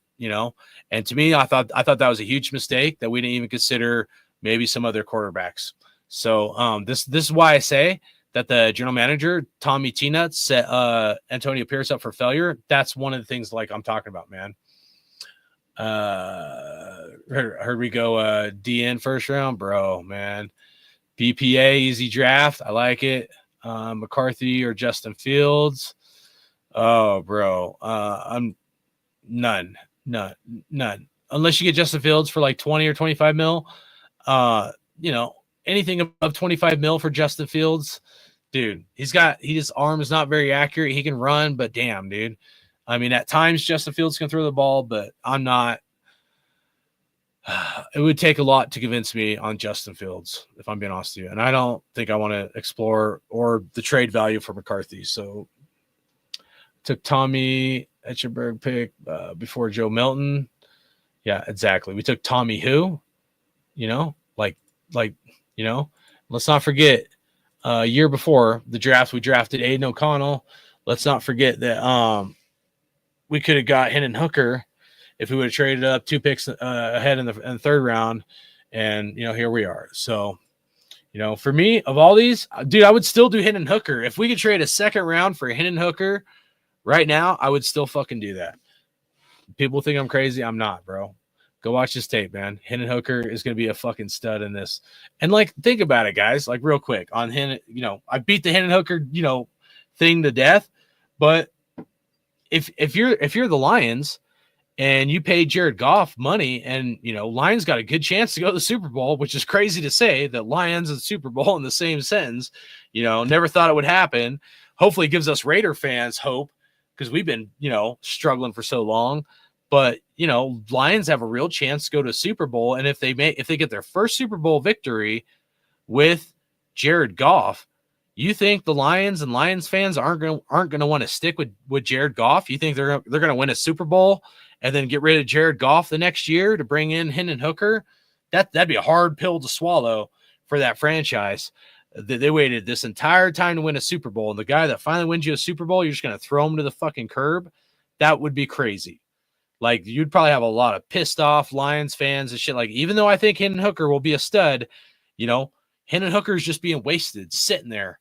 And to me, I thought that was a huge mistake that we didn't even consider maybe some other quarterbacks. So this is why I say that the general manager, Tommy T Nuts, set Antonio Pierce up for failure. That's one of the things like I'm talking about, man. Heard we go DN first round, bro, man. BPA, easy draft. I like it. McCarthy or Justin Fields. Oh, bro. I'm none. Unless you get Justin Fields for like 20 or 25 mil. Anything above 25 mil for Justin Fields, dude, his arm is not very accurate. He can run, but damn, dude. I mean, at times Justin Fields can throw the ball, but I'm not. It would take a lot to convince me on Justin Fields, if I'm being honest with you. And I don't think I want to explore or the trade value for McCarthy. So took Tommy Etchenberg pick before Joe Milton. Yeah, exactly. We took Tommy who, let's not forget a year before the draft, we drafted Aiden O'Connell. Let's not forget that we could have got Hendon Hooker if we would have traded up 2 picks ahead in the 3rd round. And, here we are. So, for me, of all these, dude, I would still do Hendon Hooker. If we could trade a 2nd round for Hendon Hooker Right now, I would still fucking do that. People think I'm crazy. I'm not, bro. Go watch this tape, man. Hendon Hooker is going to be a fucking stud in this. And like, think about it, guys. Like, real quick on Hendon, I beat the Hendon Hooker, thing to death. But if you're the Lions and you pay Jared Goff money, and Lions got a good chance to go to the Super Bowl, which is crazy to say that Lions and Super Bowl in the same sentence. Never thought it would happen. Hopefully, it gives us Raider fans hope because we've been struggling for so long. But Lions have a real chance to go to a Super Bowl, and if they get their first Super Bowl victory with Jared Goff, you think the Lions and Lions fans aren't going to want to stick with Jared Goff? You think they're going to win a Super Bowl and then get rid of Jared Goff the next year to bring in Hendon Hooker? That'd be a hard pill to swallow for that franchise. They waited this entire time to win a Super Bowl, and the guy that finally wins you a Super Bowl, you're just going to throw him to the fucking curb? That would be crazy. Like, you'd probably have a lot of pissed off Lions fans and shit. Like, even though I think Hendon Hooker will be a stud, Hendon Hooker is just being wasted, sitting there,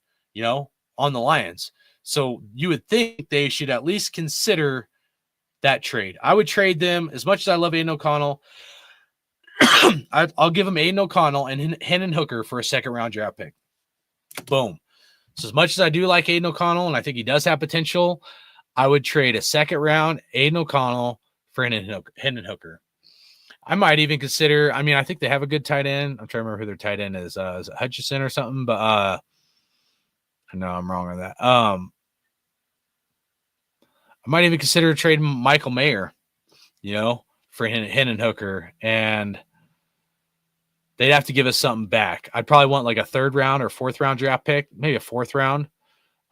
on the Lions. So you would think they should at least consider that trade. I would trade them as much as I love Aiden O'Connell. I'll give them Aiden O'Connell and Hendon Hooker for a second-round draft pick. Boom. So as much as I do like Aiden O'Connell, and I think he does have potential, I would trade a second-round Aiden O'Connell for Hendon Hooker. I might even consider, I think they have a good tight end. I'm trying to remember who their tight end is. Is it Hutchinson or something? But I know I'm wrong on that. I might even consider trading Michael Mayer, for Hendon Hooker. And they'd have to give us something back. I'd probably want like a third round or fourth round draft pick, maybe a fourth round.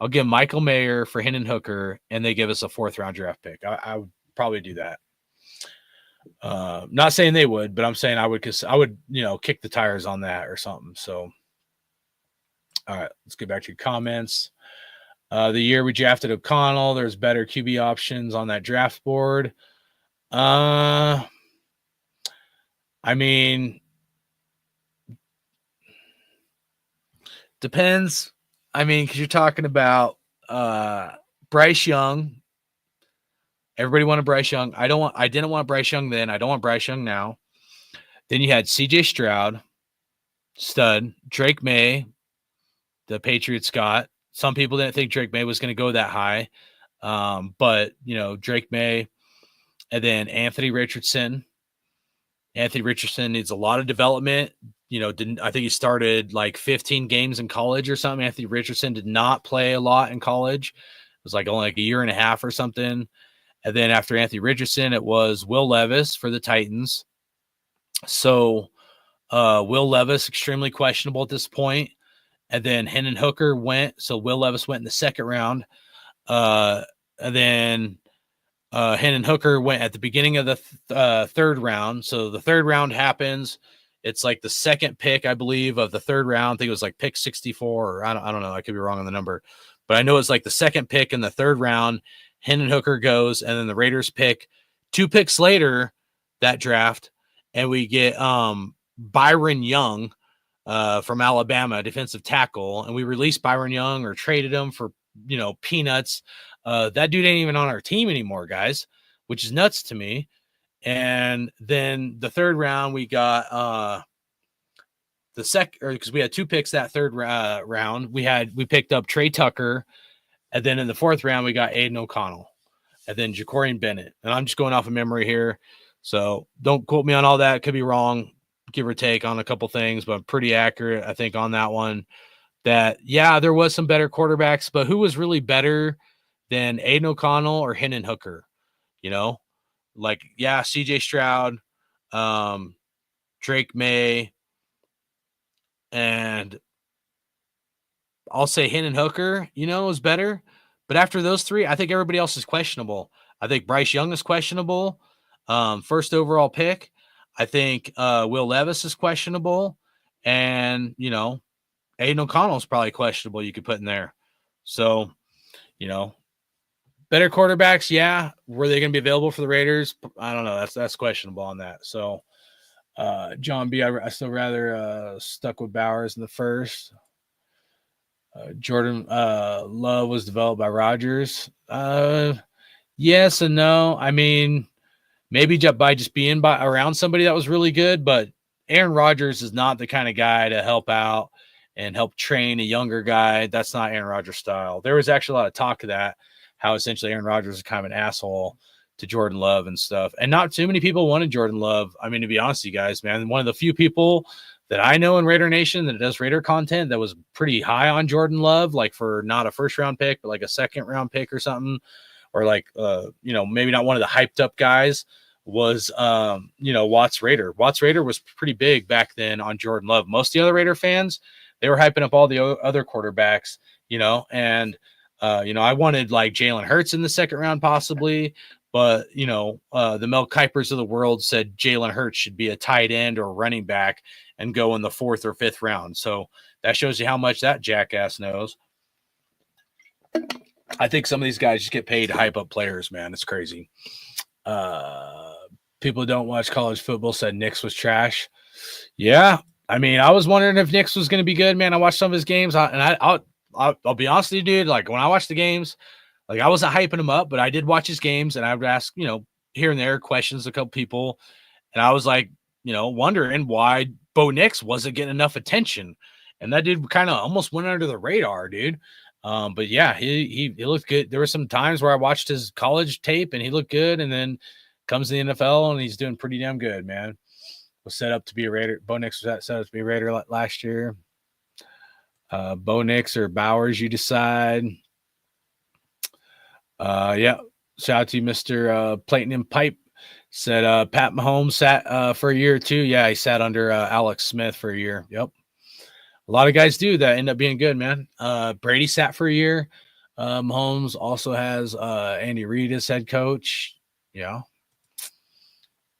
I'll give Michael Mayer for Hendon Hooker, and they give us a fourth round draft pick. I would probably do that. Not saying they would, but I'm saying I would, because I would, kick the tires on that or something. So, all right, let's get back to your comments. The year we drafted O'Connell, there's better QB options on that draft board. Depends. Because you're talking about Bryce Young. Everybody wanted Bryce Young. I didn't want Bryce Young then. I don't want Bryce Young now. Then you had CJ Stroud, stud. Drake May, the Patriots got. Some people didn't think Drake May was going to go that high. But, Drake May, and then Anthony Richardson. Anthony Richardson needs a lot of development. I think he started like 15 games in college or something. Anthony Richardson did not play a lot in college. It was like only like a year and a half or something. And then after Anthony Richardson, it was Will Levis for the Titans. So Will Levis, extremely questionable at this point. And then Hendon Hooker went. So Will Levis went in the second round. And then Hendon Hooker went at the beginning of the third round. So the third round happens. It's like the second pick, I believe, of the third round. I think it was like pick 64, or I don't know. I could be wrong on the number. But I know it's like the second pick in the third round. Hendon Hooker goes, and then the Raiders pick 2 picks later that draft, and we get Byron Young from Alabama, defensive tackle, and we released Byron Young or traded him for peanuts. That dude ain't even on our team anymore, guys, which is nuts to me. And then the third round we got the second, because we had 2 picks that third round. We picked up Trey Tucker. And then in the fourth round, we got Aiden O'Connell and then Jacorian Bennett. And I'm just going off of memory here. So don't quote me on all that. Could be wrong, give or take on a couple things, but pretty accurate, I think, on that one. That, yeah, there was some better quarterbacks, but who was really better than Aiden O'Connell or Hendon Hooker? Like, yeah, CJ Stroud, Drake May, and I'll say Hendon Hooker, is better. But after those 3, I think everybody else is questionable. I think Bryce Young is questionable. First overall pick. I think Will Levis is questionable. And, Aiden O'Connell is probably questionable you could put in there. So, better quarterbacks, yeah. Were they going to be available for the Raiders? I don't know. That's questionable on that. So, John B., I still rather stuck with Bowers in the first. Jordan Love was developed by Rodgers. Yes and no. I mean, maybe by just being around somebody that was really good, but Aaron Rodgers is not the kind of guy to help out and help train a younger guy. That's not Aaron Rodgers' style. There was actually a lot of talk of that, how essentially Aaron Rodgers is kind of an asshole to Jordan Love and stuff. And not too many people wanted Jordan Love. I mean, to be honest with you guys, man, one of the few people that I know in Raider Nation that does Raider content that was pretty high on Jordan Love, like for not a first round pick, but like a second round pick or something, or like, maybe not one of the hyped up guys, was Watts Raider. Watts Raider was pretty big back then on Jordan Love. Most of the other Raider fans, they were hyping up all the other quarterbacks, and I wanted like Jalen Hurts in the second round possibly, but the Mel Kipers of the world said Jalen Hurts should be a tight end or running back and go in the 4th or 5th round. So that shows you how much that jackass knows. I think some of these guys just get paid to hype up players, man. It's crazy. People who don't watch college football said Nix was trash. Yeah. I mean, I was wondering if Nix was going to be good, man. I watched some of his games, I'll be honest with you, dude. Like when I watched the games, like I wasn't hyping him up, but I did watch his games, and I would ask, here and there questions to a couple people, and I was like, wondering why Bo Nix wasn't getting enough attention, and that dude kind of almost went under the radar, dude. But yeah, he looked good. There were some times where I watched his college tape and he looked good, and then comes to the NFL and he's doing pretty damn good, man. Was set up to be a Raider. Bo Nix was set up to be a Raider last year. Bo Nix or Bowers, you decide. Yeah. Shout out to you, Mr. Platinum Pipe. Said Pat Mahomes sat for a year or two. Yeah, he sat under Alex Smith for a year. Yep. A lot of guys do that end up being good, man. Brady sat for a year. Mahomes also has Andy Reid as head coach. Yeah.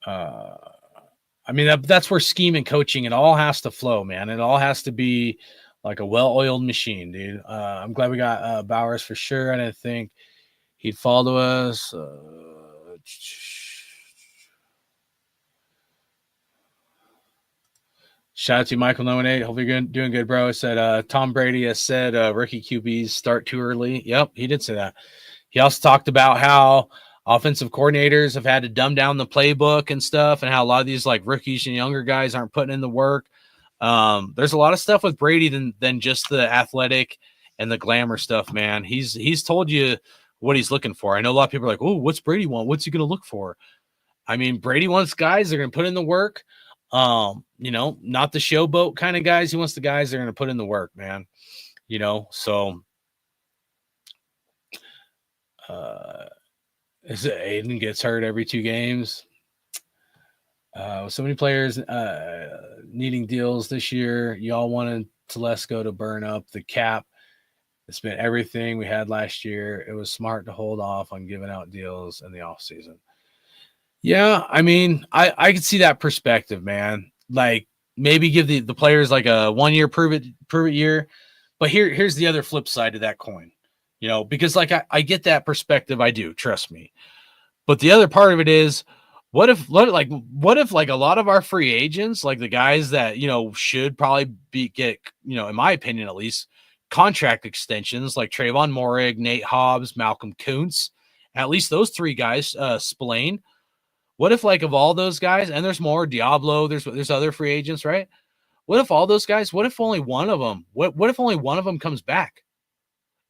I mean, that's where scheme and coaching, it all has to flow, man. It all has to be like a well-oiled machine, dude. I'm glad we got Bowers for sure. I didn't think he'd follow us. Shout out to Michael 918. Hope you're doing good, bro. It said Tom Brady has said rookie QBs start too early. Yep, he did say that. He also talked about how offensive coordinators have had to dumb down the playbook and stuff, and how a lot of these like rookies and younger guys aren't putting in the work. There's a lot of stuff with Brady than just the athletic and the glamour stuff, man. He's told you what he's looking for. I know a lot of people are like, oh, what's Brady want? What's he going to look for? I mean, Brady wants guys that are going to put in the work. Not the showboat kind of guys. He wants the guys that are going to put in the work, man. So Aiden gets hurt every 2 games. So many players needing deals this year. Y'all wanted Telesco to burn up the cap. It's been everything we had last year. It was smart to hold off on giving out deals in the offseason. Yeah, I mean, I could see that perspective, man. Like maybe give the players like a 1 year prove it year. But here's the other flip side of that coin. Because like I get that perspective, I do, trust me. But the other part of it is, what if like a lot of our free agents, like the guys that should probably get in my opinion at least, contract extensions, like Trayvon Moehrig, Nate Hobbs, Malcolm Kuntz, at least those 3 guys, Spillane. What if like of all those guys, and there's more, Diablo, there's other free agents, right? What if all those guys? What if only one of them? What if only one of them comes back?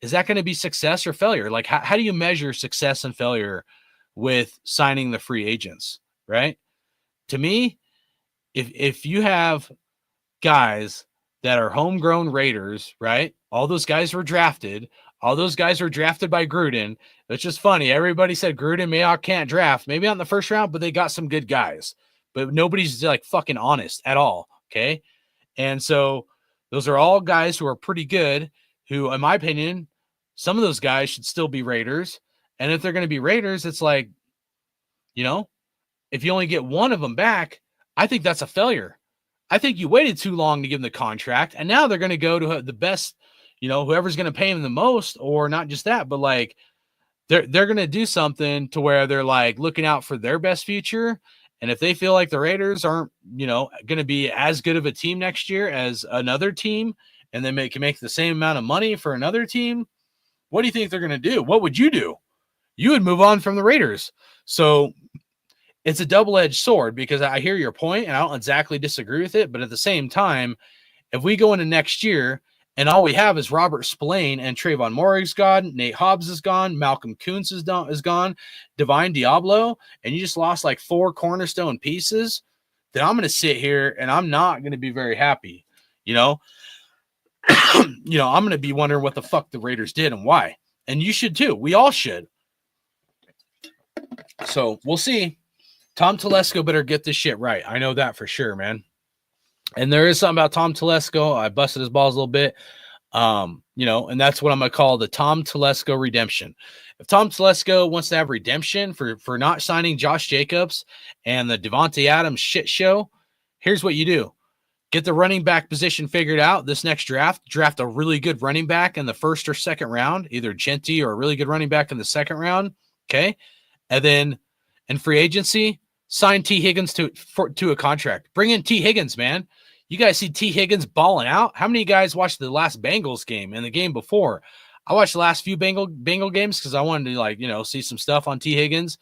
Is that going to be success or failure? Like how do you measure success and failure with signing the free agents, right? To me, if you have guys that are homegrown Raiders, right? All those guys were drafted. All those guys were drafted by Gruden. It's just funny. Everybody said Gruden, Mayock can't draft. Maybe not in the first round, but they got some good guys. But nobody's like fucking honest at all, okay? And so those are all guys who are pretty good, who, in my opinion, some of those guys should still be Raiders. And if they're going to be Raiders, it's like, if you only get one of them back, I think that's a failure. I think you waited too long to give them the contract, and now they're going to go to the best, whoever's going to pay them the most, or not just that, but like they're going to do something to where they're like looking out for their best future. And if they feel like the Raiders aren't, going to be as good of a team next year as another team, and then can make the same amount of money for another team, what do you think they're going to do? What would you do? You would move on from the Raiders. So it's a double-edged sword, because I hear your point and I don't exactly disagree with it. But at the same time, if we go into next year and all we have is Robert Spillane and Trayvon Morrig's gone, Nate Hobbs is gone, Malcolm Kuntz is gone, Divine Diablo, and you just lost like 4 cornerstone pieces, then I'm going to sit here and I'm not going to be very happy. I'm going to be wondering what the fuck the Raiders did and why. And you should too. We all should. So we'll see. Tom Telesco better get this shit right. I know that for sure, man. And there is something about Tom Telesco. I busted his balls a little bit. And that's what I'm going to call the Tom Telesco redemption. If Tom Telesco wants to have redemption for not signing Josh Jacobs and the Devontae Adams shit show, here's what you do. Get the running back position figured out this next draft. Draft a really good running back in the first or second round, either Genty or a really good running back in the second round. Okay. And then in free agency, sign T. Higgins to a contract. Bring in T. Higgins, man. You guys see T. Higgins balling out? How many guys watched the last Bengals game and the game before? I watched the last few Bengal games because I wanted to see some stuff on T. Higgins.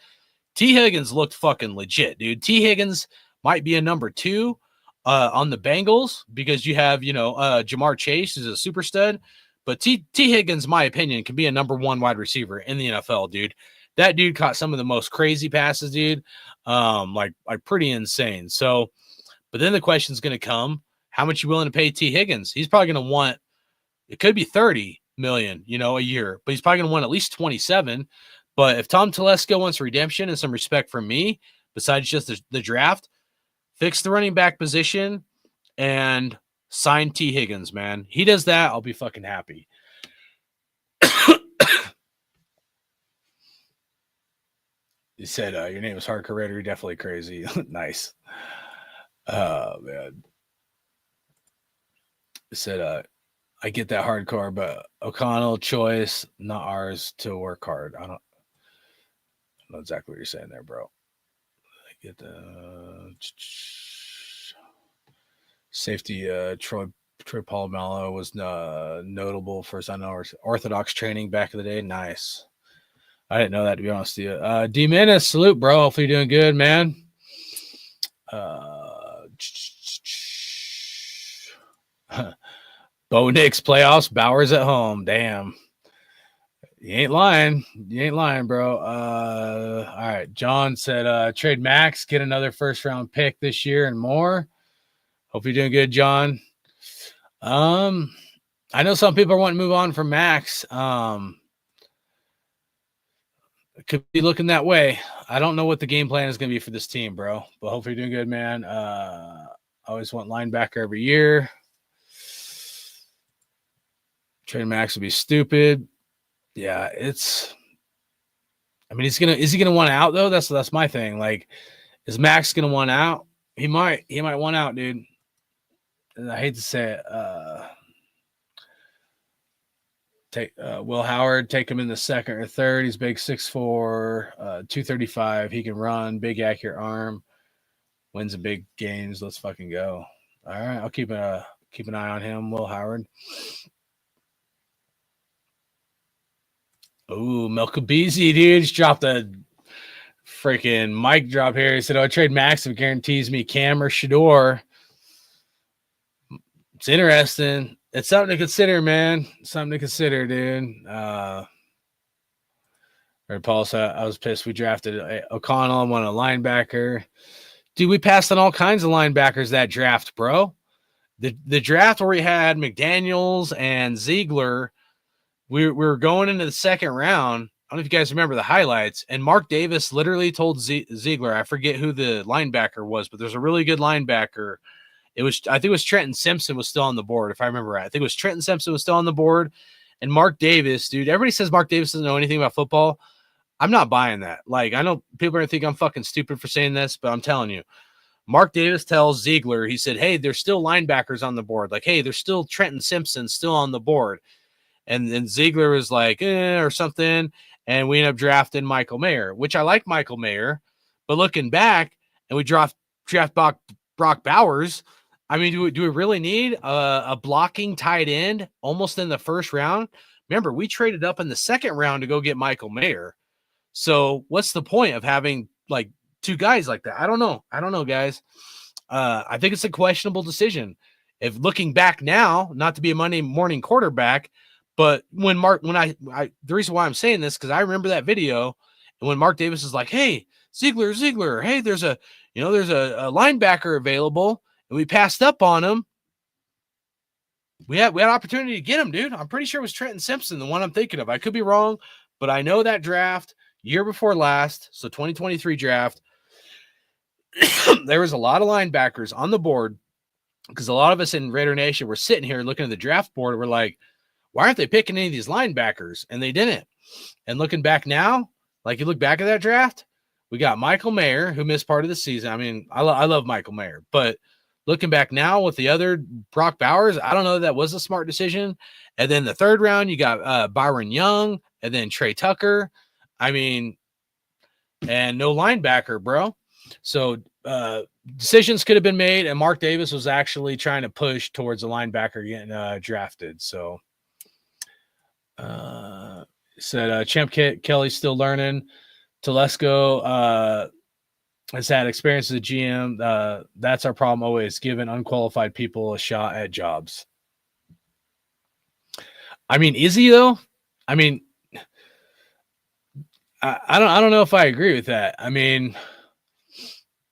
T. Higgins looked fucking legit, dude. T. Higgins might be a number 2 on the Bengals because you have, Jamar Chase is a super stud. But T. Higgins, my opinion, can be a number 1 wide receiver in the NFL, dude. That dude caught some of the most crazy passes, dude. Like pretty insane. So, but then the question's going to come, how much you willing to pay T. Higgins? He's probably going to want, it could be 30 million, a year, but he's probably going to want at least 27. But if Tom Telesco wants redemption and some respect from me, besides just the draft, fix the running back position and sign T. Higgins, man. He does that, I'll be fucking happy. You said your name is Hardcore Raider. You're definitely crazy. Nice. Man. You said I get that hardcore, but O'Connell choice, not ours to work hard. I don't know exactly what you're saying there, bro. I get the safety. Troy Polamalu was notable for his unorthodox training back in the day. Nice. I didn't know that, to be honest with you. D Menace, salute, bro. Hopefully you're doing good, man. Bo Nix playoffs, Bowers at home. Damn. You ain't lying. You ain't lying, bro. All right. John said trade Max, get another first round pick this year and more. Hope you're doing good, John. I know some people are wanting to move on from Max. It could be looking that way. I don't know what the game plan is going to be for this team, bro. But hopefully you're doing good, man. I always want linebacker every year. Trade Max would be stupid. Yeah, is he gonna want out though? That's my thing. Like, is Max gonna want out? He might want out, dude. And I hate to say it. Take Will Howard, take him in the second or third. He's big, 6'4", 235. He can run, big accurate arm, wins in big games. Let's fucking go. All right, I'll keep an eye on him, Will Howard. Ooh, Melkabeezy, dude, just dropped a freaking mic drop here. He said, "Oh, trade Max if it guarantees me Cam or Shador." It's interesting. It's something to consider, man. Something to consider, dude. Paul said, I was pissed. We drafted O'Connell and won a linebacker. Dude, we passed on all kinds of linebackers that draft, bro. The draft where we had McDaniels and Ziegler, we were going into the second round. I don't know if you guys remember the highlights. And Mark Davis literally told Ziegler, I forget who the linebacker was, but there's a really good linebacker. I think it was Trenton Simpson was still on the board, if I remember right. I think it was Trenton Simpson was still on the board. And Mark Davis, dude, everybody says Mark Davis doesn't know anything about football. I'm not buying that. Like, I know people are going to think I'm fucking stupid for saying this, but I'm telling you. Mark Davis tells Ziegler, he said, hey, there's still linebackers on the board. Like, hey, there's still Trenton Simpson still on the board. And then Ziegler was like, or something. And we ended up drafting Michael Mayer, which I like Michael Mayer. But looking back, and we draft Brock Bowers, I mean, do we really need a blocking tight end almost in the first round? Remember, we traded up in the second round to go get Michael Mayer. So what's the point of having like two guys like that? I don't know, guys. I think it's a questionable decision. If looking back now, not to be a Monday morning quarterback, but when the reason why I'm saying this, because I remember that video, and when Mark Davis is like, "Hey, Ziegler, hey, there's a linebacker available," and we passed up on him. We had opportunity to get him, dude. I'm pretty sure it was Trenton Simpson, the one I'm thinking of. I could be wrong, but I know that draft year before last, so 2023 draft, there was a lot of linebackers on the board because a lot of us in Raider Nation were sitting here looking at the draft board. We're like, why aren't they picking any of these linebackers? And they didn't. And looking back now, like you look back at that draft, we got Michael Mayer, who missed part of the season. I mean, I love Michael Mayer, but looking back now with the other Brock Bowers, I don't know that was a smart decision. And then the third round, you got Byron Young and then Trey Tucker. I mean, and no linebacker, bro. So decisions could have been made, and Mark Davis was actually trying to push towards a linebacker getting drafted. So said Champ Kelly's still learning. Telesco has had experience as a GM. That's our problem always, giving unqualified people a shot at jobs. I mean, is he though? I mean, I don't know if I agree with that. I mean,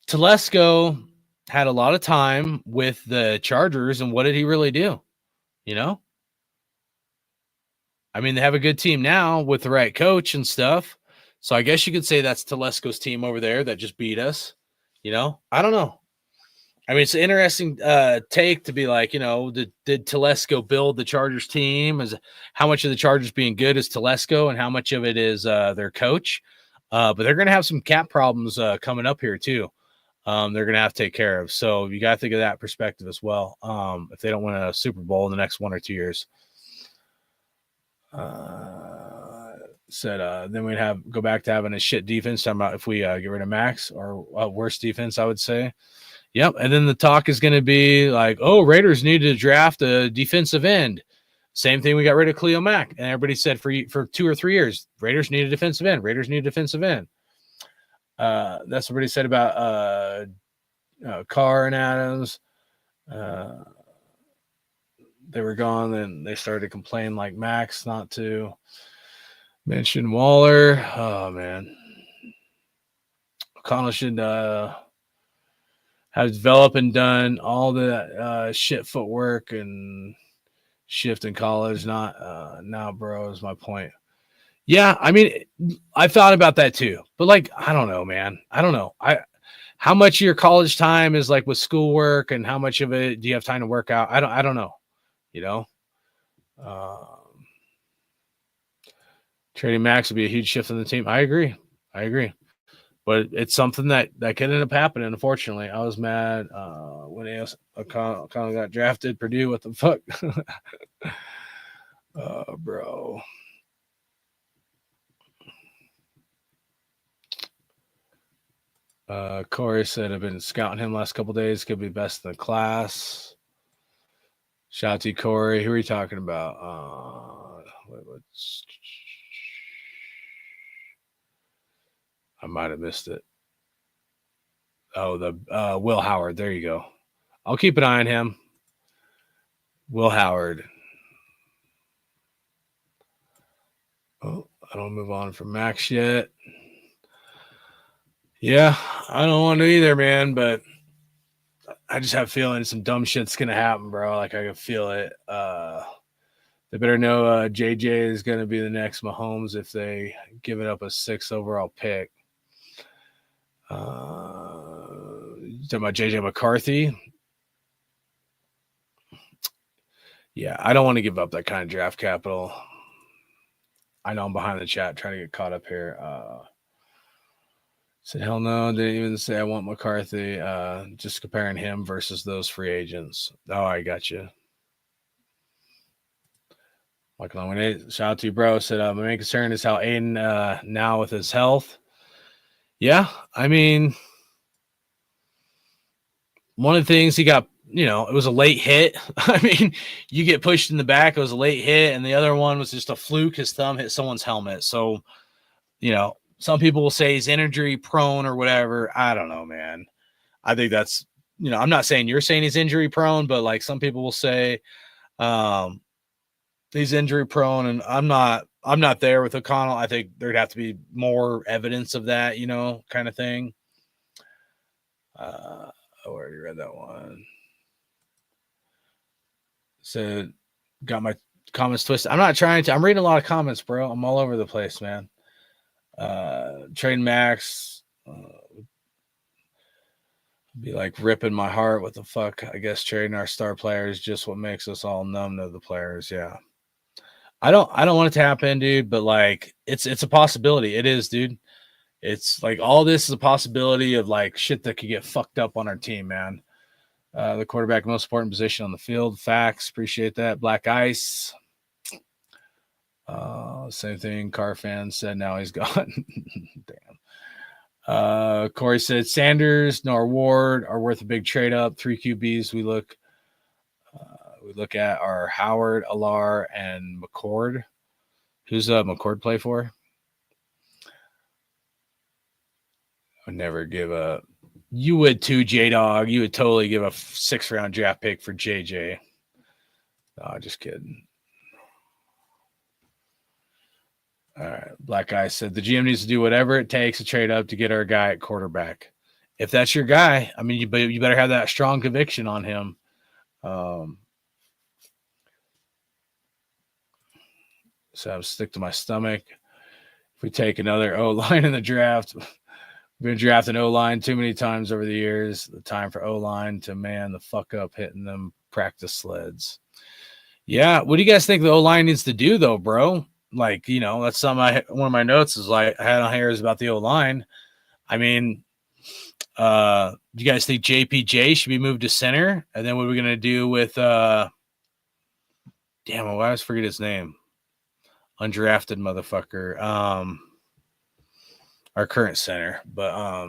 Telesco had a lot of time with the Chargers, and what did he really do? You know? I mean, they have a good team now with the right coach and stuff. So I guess you could say that's Telesco's team over there that just beat us. You know? I don't know. I mean, it's an interesting take to be like, you know, did Telesco build the Chargers team? How much of the Chargers being good is Telesco and how much of it is their coach? But they're going to have some cap problems coming up here too. They're going to have to take care of. So you got to think of that perspective as well. If they don't win a Super Bowl in the next 1 or 2 years. Then we'd go back to having a shit defense. Talking about if we get rid of Max, or worse defense, I would say. Yep. And then the talk is going to be like, oh, Raiders need to draft a defensive end. Same thing. We got rid of Khalil Mack, and everybody said for 2 or 3 years, Raiders need a defensive end. Raiders need a defensive end. That's what everybody said about Carr and Adams. They were gone, and they started to complain like Max not to mention Waller. Oh, man. O'Connell should have developed and done all the shit footwork and shift in college. Not now, bro, is my point. Yeah, I mean, I thought about that too. But, like, I don't know, man. I don't know. How much of your college time is, like, with schoolwork, and how much of it do you have time to work out? I don't know. You know? Trading Max would be a huge shift in the team. I agree. But it's something that could end up happening, unfortunately. I was mad when O'Connell got drafted. Purdue, what the fuck? Bro. Corey said, I've been scouting him last couple days. Could be best in the class. Shout out to Corey. Who are you talking about? I might have missed it. Oh, the Will Howard. There you go. I'll keep an eye on him. Will Howard. Oh, I don't move on from Max yet. Yeah, I don't want to either, man, but I just have a feeling some dumb shit's going to happen, bro. Like, I can feel it. They better know JJ is going to be the next Mahomes if they give it up a 6th overall pick. You talking about JJ McCarthy? Yeah, I don't want to give up that kind of draft capital. I know I'm behind the chat trying to get caught up here. Said, hell no, didn't even say I want McCarthy. Just comparing him versus those free agents. Oh, I got you. Michael Long, shout out to you, bro. Said, my main concern is how Aiden now with his health. Yeah, I mean, one of the things he got you know, it was a late hit. I mean, you get pushed in the back, it was a late hit, and the other one was just a fluke. His thumb hit someone's helmet. So, you know, some people will say he's injury prone or whatever. I don't know, man. I think that's, you know, I'm not saying you're saying he's injury prone, but like some people will say he's injury prone, and I'm not there with O'Connell. I think there'd have to be more evidence of that, you know, kind of thing. I already read that one. So got my comments twisted. I'm not trying to. I'm reading a lot of comments, bro. I'm all over the place, man. Trade Max be like ripping my heart. What the fuck? I guess trading our star players is just what makes us all numb to the players. Yeah. I don't want it to happen, dude, but like it's a possibility. It is, dude. It's like all this is a possibility of like shit that could get fucked up on our team, man. The quarterback, most important position on the field. Facts. Appreciate that. Black Ice. Same thing. Car fan said now he's gone. Damn. Corey said Sanders nor Ward are worth a big trade up. 3 QBs we look at are Howard, Alar, and McCord. Who's McCord play for? I would never give a. You would too, J Dog. You would totally give a 6th round draft pick for JJ. No, just kidding. All right. Black Guy said the GM needs to do whatever it takes to trade up to get our guy at quarterback. If that's your guy, I mean, you better have that strong conviction on him. So I'll stick to my stomach. If we take another O-line in the draft, we've been drafting O-line too many times over the years. The time for O-line to man the fuck up hitting them practice sleds. Yeah. What do you guys think the O-line needs to do though, bro? Like, you know, that's one of my notes is like I had on here is about the O-line. I mean, do you guys think JPJ should be moved to center? And then what are we going to do with, damn, I always forget his name. Undrafted motherfucker. Our current center, but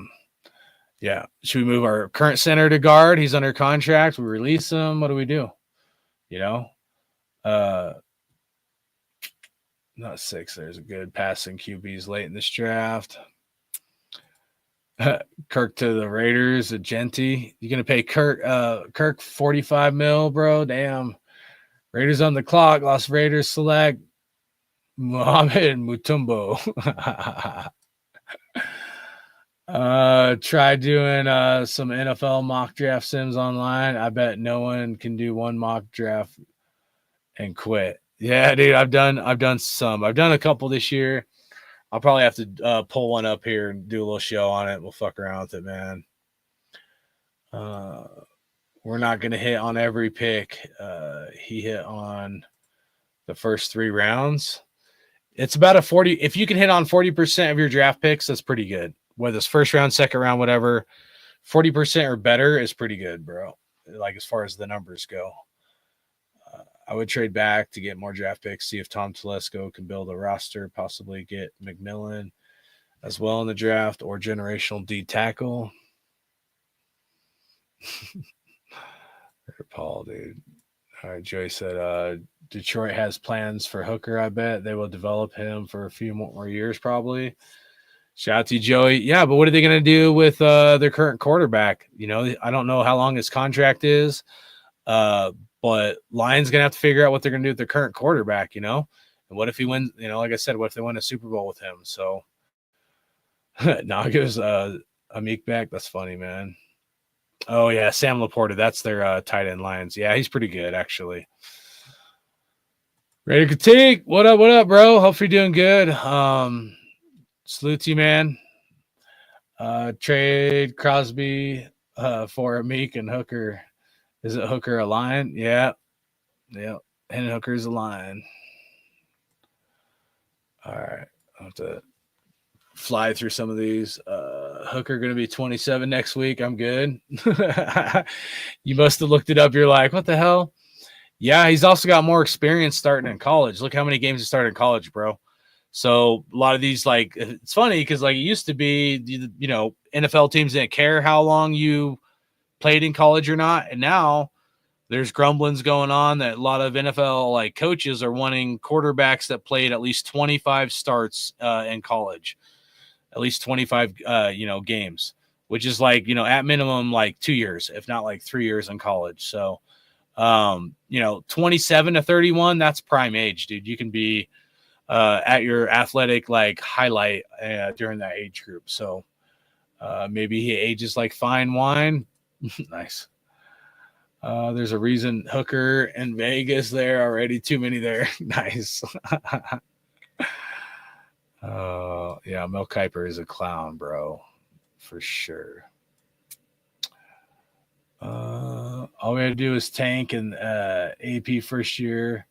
yeah, should we move our current center to guard? He's under contract. We release him. What do we do? You know, not 6. There's a good passing QBs late in this draft. Kirk to the Raiders, a Genty. You gonna pay Kirk 45 mil, bro? Damn. Raiders on the clock. Las Raiders select Mohamed Mutombo. Try doing some NFL mock draft sims online. I bet no one can do one mock draft and quit. Yeah, dude, I've done some. I've done a couple this year. I'll probably have to pull one up here and do a little show on it. We'll fuck around with it, man. We're not gonna hit on every pick. He hit on the first 3 rounds. It's about a 40. If you can hit on 40% of your draft picks, that's pretty good. Whether it's first round, second round, whatever, 40% or better is pretty good, bro. Like as far as the numbers go, I would trade back to get more draft picks. See if Tom Telesco can build a roster, possibly get McMillan as well in the draft or generational D tackle. Paul, dude. All right, Joey said Detroit has plans for Hooker. I bet they will develop him for a few more years, probably. Shout out to you, Joey. Yeah, but what are they going to do with their current quarterback? You know, I don't know how long his contract is, but Lions going to have to figure out what they're going to do with their current quarterback, you know? And what if he wins, you know, like I said, what if they win a Super Bowl with him? So now it goes Amik back. That's funny, man. Oh, yeah, Sam Laporta. That's their tight end Lions. Yeah, he's pretty good, actually. Ready to critique? What up, bro? Hope you're doing good. Salute to you, man. Trade Crosby for Amik and Hooker. Is it Hooker a Lion? Yeah. And Hooker's a Lion. All right. I'll have to fly through some of these. Hooker going to be 27 next week. I'm good. You must have looked it up. You're like, what the hell? Yeah, he's also got more experience starting in college. Look how many games he started in college, bro. So a lot of these, like, it's funny because like it used to be, you know, NFL teams didn't care how long you played in college or not. And now there's grumblings going on that a lot of NFL like coaches are wanting quarterbacks that played at least 25 starts in college, at least 25 games, which is like, at minimum like 2 years, if not like 3 years in college. So 27 to 31, that's prime age, dude. You can be at your athletic like highlight during that age group. So maybe he ages like fine wine. Nice. There's a reason Hooker in Vegas there already. Too many there. Nice. Yeah, Mel Kiper is a clown, bro, for sure. All we had to do is tank and AP first year.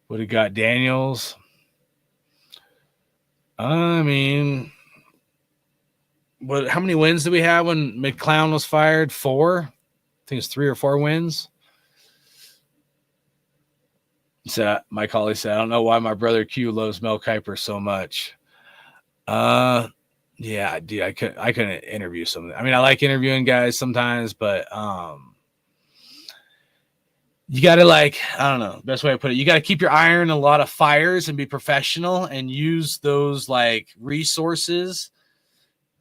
Would have got Daniels. I mean, how many wins did we have when McClown was fired? 4. I think it's 3 or 4 wins. So Mike Hawley said, I don't know why my brother Q loves Mel Kiper so much. Yeah, dude, I couldn't interview something. I mean, I like interviewing guys sometimes, but you got to I don't know, best way to put it, you got to keep your iron in a lot of fires and be professional and use those like resources,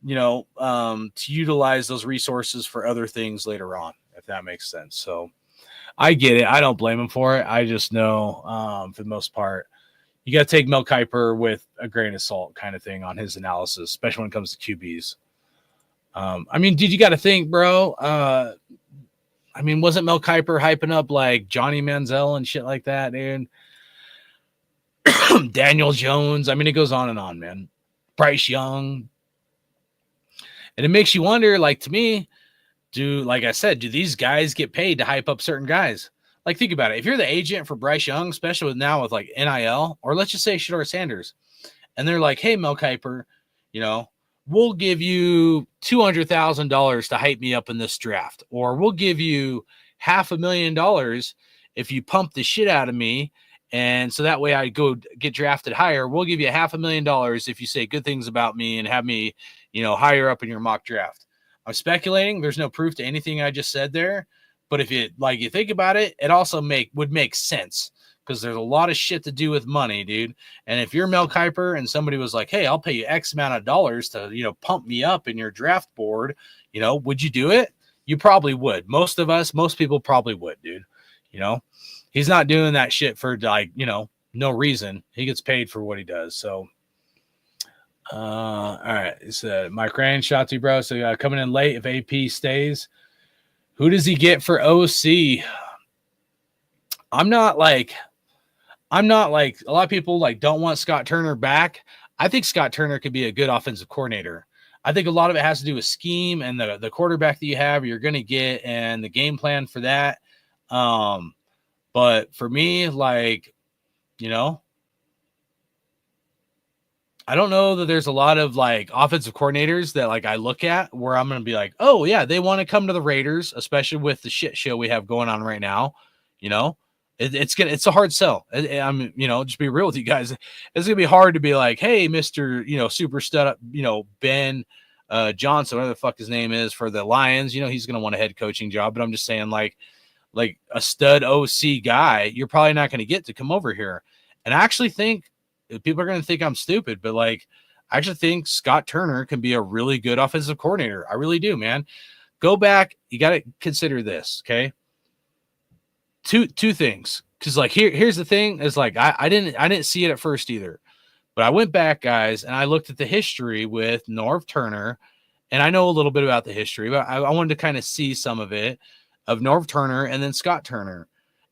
to utilize those resources for other things later on, if that makes sense. So I get it. I don't blame him for it. I just know for the most part, you got to take Mel Kiper with a grain of salt kind of thing on his analysis, especially when it comes to QBs. I mean, dude, you got to think, bro. I mean, wasn't Mel Kiper hyping up like Johnny Manziel and shit like that, dude? Daniel Jones. I mean, it goes on, man. Bryce Young. And it makes you wonder, like, to me, like I said, do these guys get paid to hype up certain guys? Like, think about it. If you're the agent for Bryce Young, especially now with like NIL, or let's just say Shedeur Sanders, and they're like, hey, Mel Kiper, we'll give you $200,000 to hype me up in this draft, or we'll give you $500,000 if you pump the shit out of me. And so that way I go get drafted higher. We'll give you $500,000 if you say good things about me and have me, higher up in your mock draft. I'm speculating. There's no proof to anything I just said there. But if you think about it, it also would make sense because there's a lot of shit to do with money, dude. And if you're Mel Kiper and somebody was like, hey, I'll pay you X amount of dollars to, pump me up in your draft board, would you do it? You probably would. Most people probably would, dude. He's not doing that shit for no reason. He gets paid for what he does. So, all right. It's Mike Rand, shot to you, bro. So coming in late if AP stays. Who does he get for OC? I'm not like a lot of people don't want Scott Turner back. I think Scott Turner could be a good offensive coordinator. I think a lot of it has to do with scheme and the quarterback that you have, you're going to get, and the game plan for that. But for me, I don't know that there's a lot of offensive coordinators that I look at where I'm going to be like, oh yeah, they want to come to the Raiders, especially with the shit show we have going on right now. It's a hard sell. I'm, just be real with you guys. It's gonna be hard to be like, hey, Mr. Super stud, Ben Johnson, whatever the fuck his name is for the Lions. He's gonna want a head coaching job, but I'm just saying like a stud OC guy, you're probably not gonna get to come over here. And I actually think people are gonna think I'm stupid, but I actually think Scott Turner can be a really good offensive coordinator. I really do, man. Go back. You got to consider this, okay? Two things, because here's the thing is I didn't see it at first either, but I went back, guys, and I looked at the history with Norv Turner, and I know a little bit about the history, but I wanted to kind of see some of it of Norv Turner and then Scott Turner,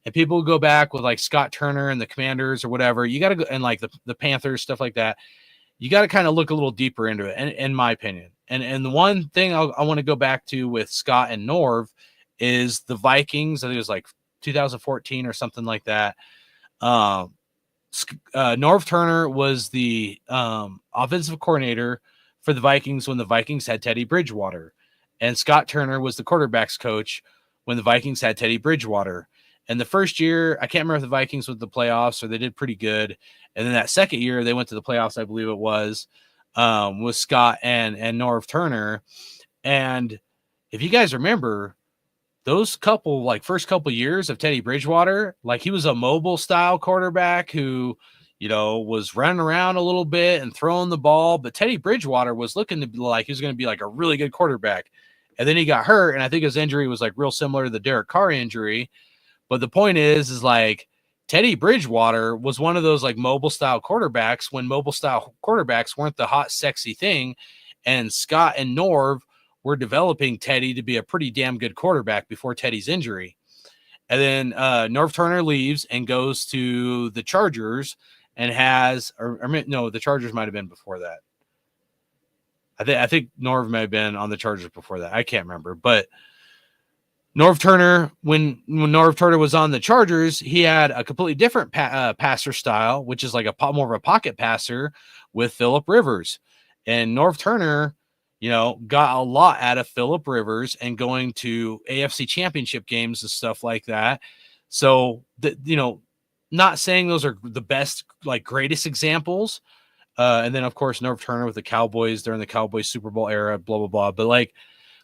and people go back with Scott Turner and the Commanders or whatever. You got to go and the Panthers, stuff like that. You got to kind of look a little deeper into it, in my opinion. And the one thing I want to go back to with Scott and Norv is the Vikings. I think it was 2014 or something like that. Norv Turner was the offensive coordinator for the Vikings when the Vikings had Teddy Bridgewater, and Scott Turner was the quarterbacks coach when the Vikings had Teddy Bridgewater. And the first year, I can't remember if the Vikings went to the playoffs or they did pretty good. And then that second year, they went to the playoffs, I believe it was, with Scott and Norv Turner. And if you guys remember, those couple like first couple years of Teddy Bridgewater, like he was a mobile style quarterback who, was running around a little bit and throwing the ball, but Teddy Bridgewater was looking to be like he was going to be like a really good quarterback. And then he got hurt, and I think his injury was like real similar to the Derek Carr injury. But the point is like Teddy Bridgewater was one of those like mobile style quarterbacks when mobile style quarterbacks weren't the hot, sexy thing. And Scott and Norv were developing Teddy to be a pretty damn good quarterback before Teddy's injury. And then Norv Turner leaves and goes to the Chargers and the Chargers might have been before that. I think Norv may have been on the Chargers before that. I can't remember. But Norv Turner, when Norv Turner was on the Chargers, he had a completely different passer style, which is like more of a pocket passer with Phillip Rivers. And Norv Turner, got a lot out of Phillip Rivers and going to AFC championship games and stuff like that. So, not saying those are the best, like greatest examples. And then of course, Norv Turner with the Cowboys during the Cowboys Super Bowl era, blah, blah, blah. But like,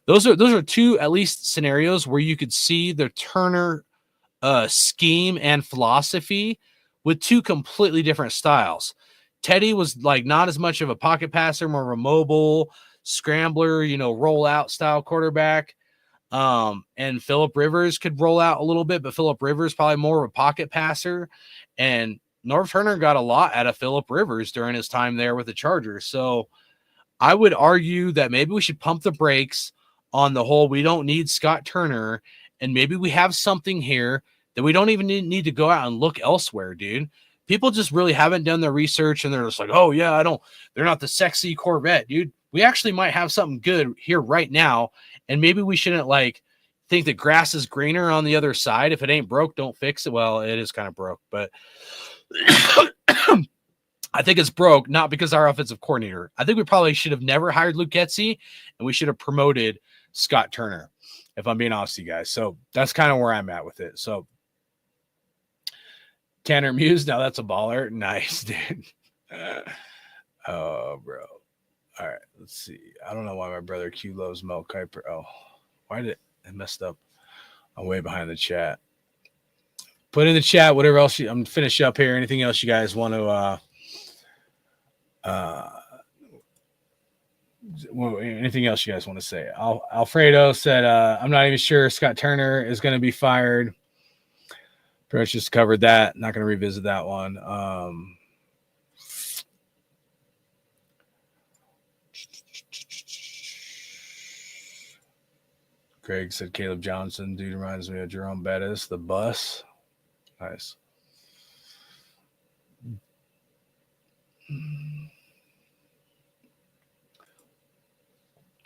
those are two, at least scenarios where you could see the Turner scheme and philosophy with two completely different styles. Teddy was like not as much of a pocket passer, more of a mobile scrambler, roll out style quarterback. And Phillip Rivers could roll out a little bit, but Phillip Rivers probably more of a pocket passer. And Norv Turner got a lot out of Phillip Rivers during his time there with the Chargers. So I would argue that maybe we should pump the brakes on the whole. We don't need Scott Turner, and maybe we have something here that we don't even need to go out and look elsewhere, dude. People just really haven't done their research, and they're just like, oh yeah, they're not the sexy Corvette, dude. We actually might have something good here right now, and maybe we shouldn't like think that grass is greener on the other side. If it ain't broke, don't fix it. Well, it is kind of broke, but I think it's broke, not because our offensive coordinator. I think we probably should have never hired Luke Getsy, and we should have promoted Scott Turner, if I'm being honest with you guys. So that's kind of where I'm at with it. So Tanner Muse, now that's a baller. Nice, dude. Oh, bro. All right, let's see. I don't know why my brother Q loves Mel Kiper. Oh, why did it messed up? I'm way behind the chat. Put in the chat whatever else I'm gonna finish up here. Anything else you guys want to anything else you guys want to say? Alfredo said, I'm not even sure Scott Turner is going to be fired. Pretty much just covered that. Not going to revisit that one. Greg said Caleb Johnson. Dude reminds me of Jerome Bettis, the bus. Nice.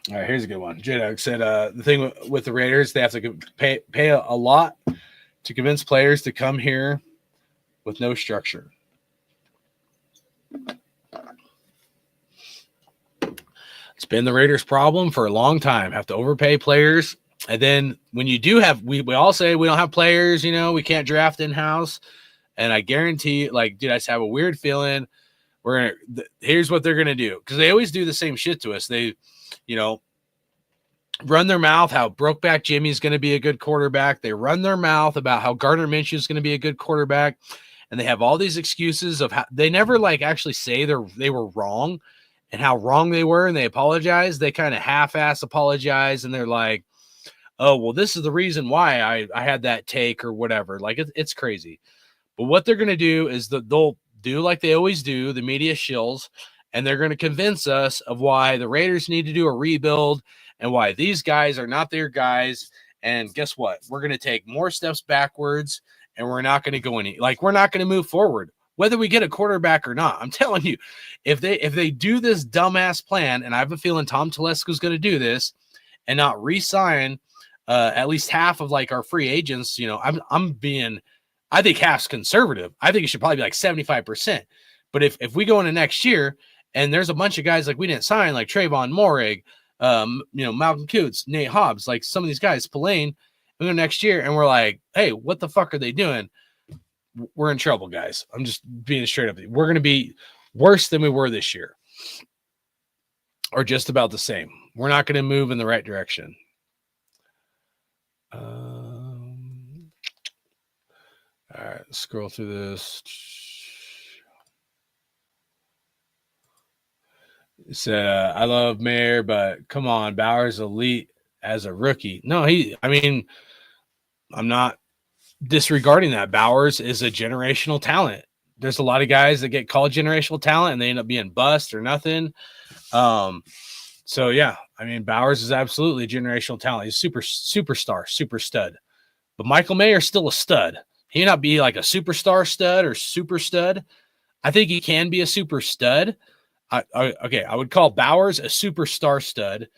All right, here's a good one. J-Dog said the thing with the Raiders, they have to pay a lot to convince players to come here with no structure. It's been the Raiders' problem for a long time. Have to overpay players. And then when you do have, we all say we don't have players, we can't draft in-house. And I guarantee, dude, I just have a weird feeling here's what they're going to do. Because they always do the same shit to us. They, run their mouth how Brokeback Jimmy is going to be a good quarterback. They run their mouth about how Gardner Minshew is going to be a good quarterback. And they have all these excuses of how they never actually say they were wrong and how wrong they were. And they apologize. They kind of half-ass apologize. And they're like, oh, well, this is the reason why I had that take or whatever. It's crazy. But what they're going to do is they'll do like they always do, the media shills, and they're going to convince us of why the Raiders need to do a rebuild and why these guys are not their guys. And guess what? We're going to take more steps backwards, and we're not going to go we're not going to move forward, whether we get a quarterback or not. I'm telling you, if they do this dumbass plan, and I have a feeling Tom Telesco is going to do this and not re-sign at least half of our free agents, I think half's conservative. I think it should probably be 75%. But if we go into next year and there's a bunch of guys we didn't sign, like Trayvon Moehrig, Malcolm Coots, Nate Hobbs, some of these guys, Spillane, we go next year and we're like, hey, what the fuck are they doing? We're in trouble, guys. I'm just being straight up. We're going to be worse than we were this year, or just about the same. We're not going to move in the right direction. All right, scroll through this. It said, I love Mayer, but come on, Bowers elite as a rookie. No, I'm not disregarding that. Bowers is a generational talent. There's a lot of guys that get called generational talent and they end up being bust or nothing. So yeah, I mean, Bowers is absolutely a generational talent. He's superstar, super stud. But Michael Mayer's still a stud. He may not be like a superstar stud or super stud. I think he can be a super stud. I would call Bowers a superstar stud,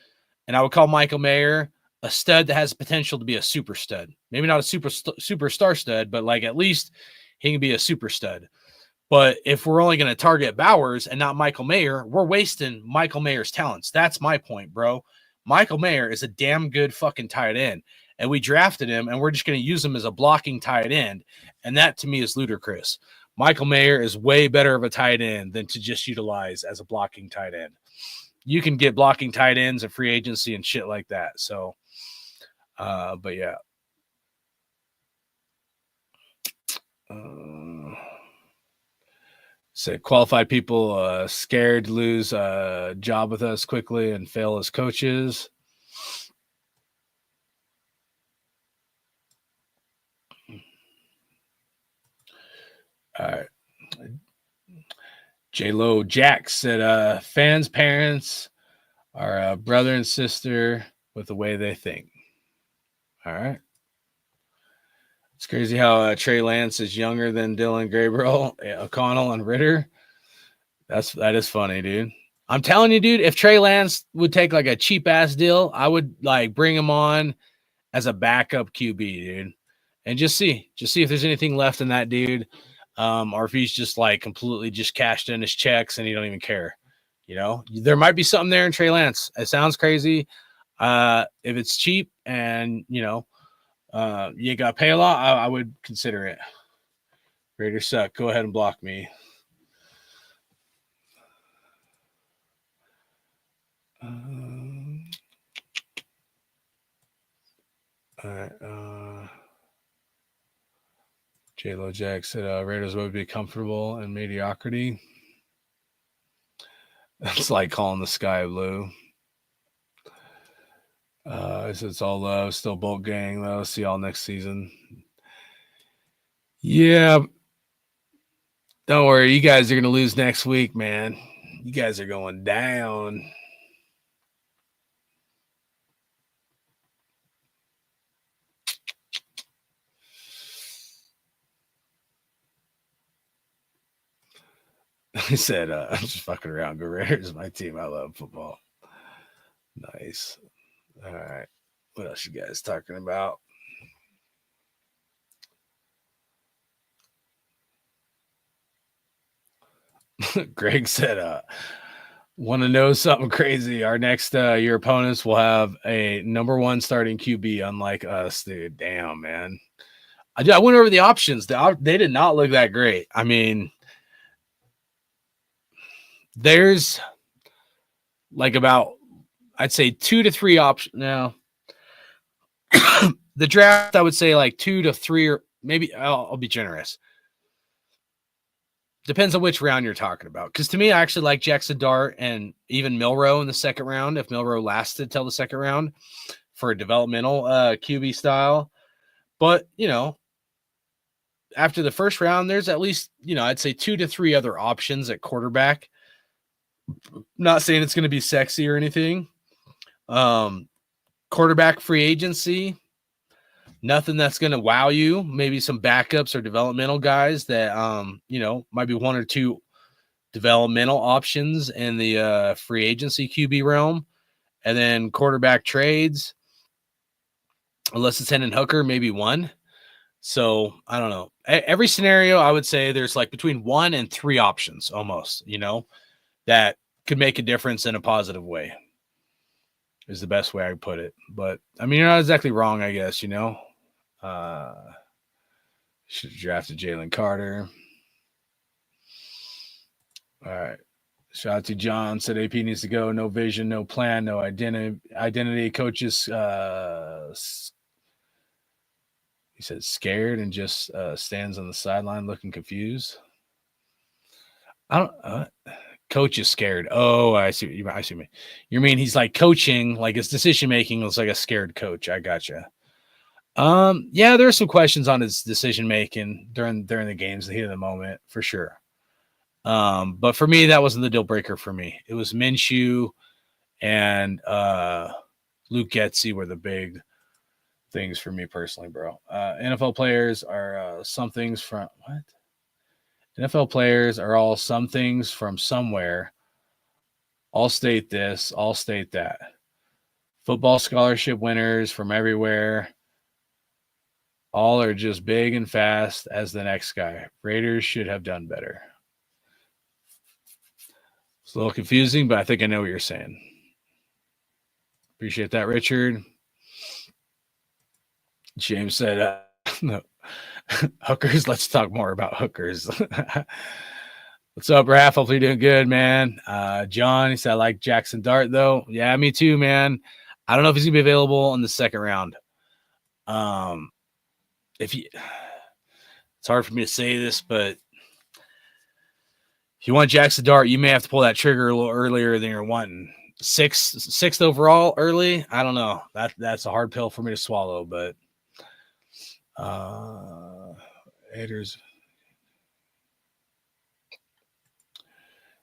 and I would call Michael Mayer a stud that has potential to be a super stud. Maybe not a superstar stud, but like at least he can be a super stud. But if we're only going to target Bowers and not Michael Mayer, we're wasting Michael Mayer's talents. That's my point, bro. Michael Mayer is a damn good fucking tight end, and we drafted him, and we're just going to use him as a blocking tight end, and that to me is ludicrous. Michael Mayer is way better of a tight end than to just utilize as a blocking tight end. You can get blocking tight ends and free agency and shit like that. So, but yeah. Said qualified people scared to lose a job with us quickly and fail as coaches. All right. J-Lo Jack said, fans' parents are a brother and sister with the way they think. All right. It's crazy how Trey Lance is younger than Dylan Gabriel, O'Connell, and Ritter. That is funny, dude. I'm telling you, dude, if Trey Lance would take like a cheap ass deal, I would like bring him on as a backup QB, dude, and just see if there's anything left in that dude, or if he's just like completely just cashed in his checks and he don't even care. You know, there might be something there in Trey Lance. It sounds crazy. If it's cheap and you got to pay a lot, I would consider it. Raiders suck. Go ahead and block me. All right. J-Lo Jack said Raiders would be comfortable in mediocrity. That's like calling the sky blue. It's all love, still Bolt gang though. See y'all next season. Yeah. Don't worry, you guys are gonna lose next week, man. You guys are going down. He said, I'm just fucking around. Go Raiders, my team. I love football. Nice. All right. What else you guys talking about? Greg said, want to know something crazy? Our next your opponents will have a number one starting QB, unlike us, dude. Damn, man. I went over the options. They did not look that great. I mean, there's like about, I'd say 2 to 3 options. Now, the draft, I would say like 2 to 3, or maybe I'll be generous. Depends on which round you're talking about. Because to me, I actually like Jackson Dart and even Milroe in the second round, if Milroe lasted till the second round for a developmental QB style. But, after the first round, there's at least, I'd say 2 to 3 other options at quarterback. Not saying it's going to be sexy or anything. Quarterback free agency, nothing that's going to wow you. Maybe some backups or developmental guys that, might be 1 or 2 developmental options in the free agency QB realm. And then quarterback trades, unless it's Hendon Hooker, maybe 1. So I don't know. Every scenario, I would say there's like between 1 and 3 options almost, that could make a difference in a positive way is the best way I would put it. But I mean, you're not exactly wrong, I guess, should have drafted Jalen Carter. All right. Shout out to John, said AP needs to go. No vision, no plan, no identity. Coaches, he He said scared and just stands on the sideline looking confused. I don't. Coach is scared. Oh, I see. I see. You mean he's like coaching, like his decision making was like a scared coach. I gotcha. Yeah, there are some questions on his decision making during the games, the heat of the moment, for sure. But for me, that wasn't the deal breaker for me. It was Minshew and Luke Getsy were the big things for me personally, bro. NFL players are some things from what? NFL players are all some things from somewhere. All state this, all state that. Football scholarship winners from everywhere. All are just big and fast as the next guy. Raiders should have done better. It's a little confusing, but I think I know what you're saying. Appreciate that, Richard. James said, no. Hookers, let's talk more about hookers. What's up, Raph? Hopefully you're doing good, man. John, he said, I like Jackson Dart, though. Yeah, me too, man. I don't know if he's going to be available in the second round. It's hard for me to say this, but if you want Jackson Dart, you may have to pull that trigger a little earlier than you're wanting. Sixth overall early? I don't know. That's a hard pill for me to swallow, but Raiders.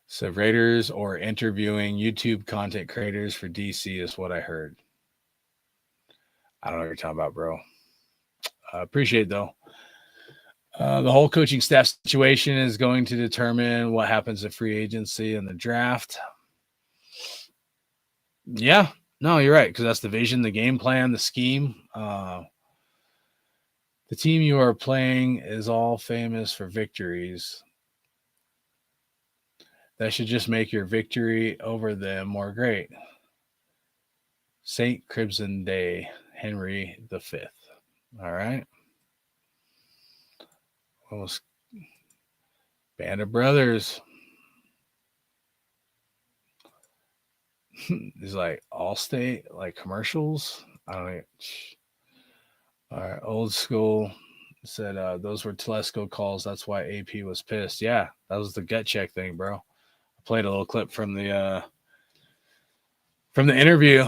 So Raiders or interviewing YouTube content creators for DC is what I heard. I don't know what you're talking about, bro. Appreciate it, though. The whole coaching staff situation is going to determine what happens at free agency and the draft. Yeah, no, you're right, because that's the vision, the game plan, the scheme. The team you are playing is all famous for victories. That should just make your victory over them more great. St. Crimson Day, Henry V. All right. Almost Band of Brothers. He's like Allstate, like commercials. I don't know. All right, old school said those were Telesco calls. That's why AP was pissed. Yeah, that was the gut check thing, bro. I played a little clip from the interview.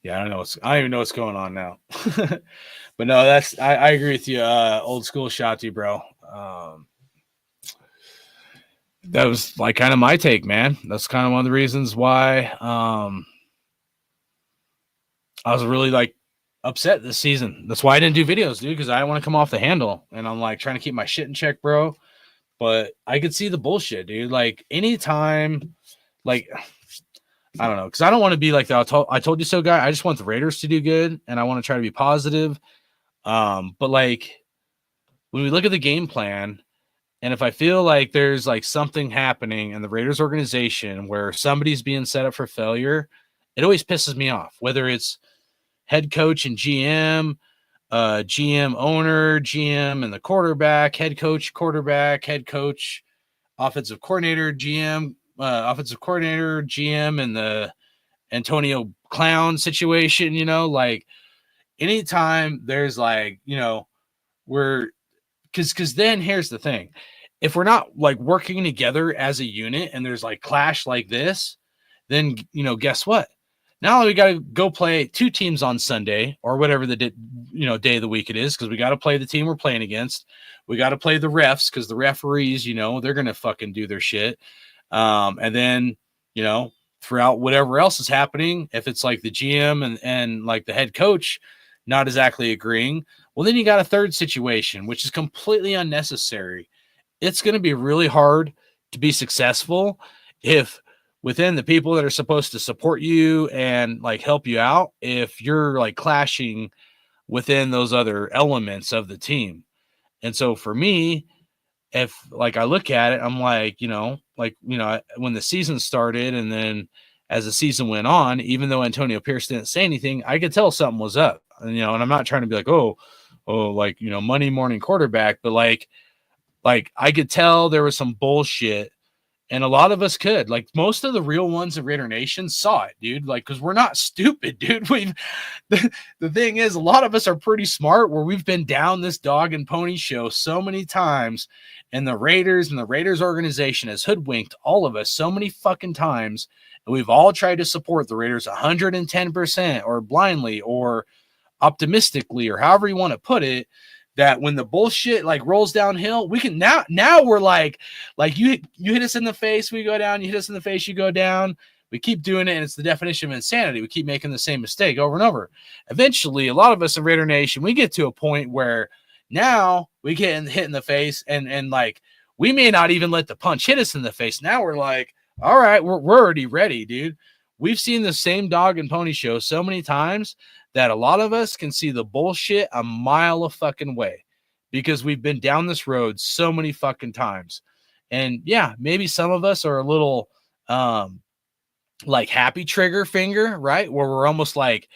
Yeah, I don't even know what's going on now. But no, I agree with you. Old school Shotty, bro. That was like kind of my take, man. That's kind of one of the reasons why I was really like upset this season. That's why I didn't do videos, dude, because I want to come off the handle. And I'm like trying to keep my shit in check, bro. But I could see the bullshit, dude. Like anytime, like, I don't know, because I don't want to be like the I told you so guy. I just want the Raiders to do good, and I want to try to be positive. But like when we look at the game plan, and if I feel like there's like something happening in the Raiders organization where somebody's being set up for failure, it always pisses me off, whether it's head coach and GM, GM owner, GM and the quarterback, head coach, quarterback, head coach, offensive coordinator, GM, offensive coordinator, GM, and the Antonio Clown situation, you know, like anytime there's like, you know, because then here's the thing. If we're not like working together as a unit and there's like clash like this, then, you know, guess what? Now we got to go play two teams on Sunday or whatever the day of the week it is, because we got to play the team we're playing against. We got to play the refs because the referees, you know, they're going to fucking do their shit. And then, you know, throughout whatever else is happening, if it's like the GM and like the head coach not exactly agreeing, well, then you got a third situation, which is completely unnecessary. It's going to be really hard to be successful if within the people that are supposed to support you and like help you out, if you're like clashing within those other elements of the team. And so for me, if like I look at it, I'm like, when the season started and then as the season went on, even though Antonio Pierce didn't say anything, I could tell something was up. And, and I'm not trying to be like, Monday morning quarterback, but like I could tell there was some bullshit And a lot of us could. Like, most of the real ones in Raider Nation saw it, dude. Like, because we're not stupid, dude. The thing is, a lot of us are pretty smart, where we've been down this dog and pony show so many times, and the Raiders organization has hoodwinked all of us so many fucking times, and we've all tried to support the Raiders 110% or blindly or optimistically or however you want to put it, that when the bullshit like rolls downhill, we can now we're like you hit us in the face, we go down, you hit us in the face, you go down. We keep doing it, and it's the definition of insanity. We keep making the same mistake over and over. Eventually, a lot of us in Raider Nation, we get to a point where now we get hit in the face, and like we may not even let the punch hit us in the face. Now we're like, all right, we're already ready, dude. We've seen the same dog and pony show so many times that a lot of us can see the bullshit a mile a fucking way, because we've been down this road so many fucking times. And yeah, maybe some of us are a little like happy trigger finger, right? Where we're almost like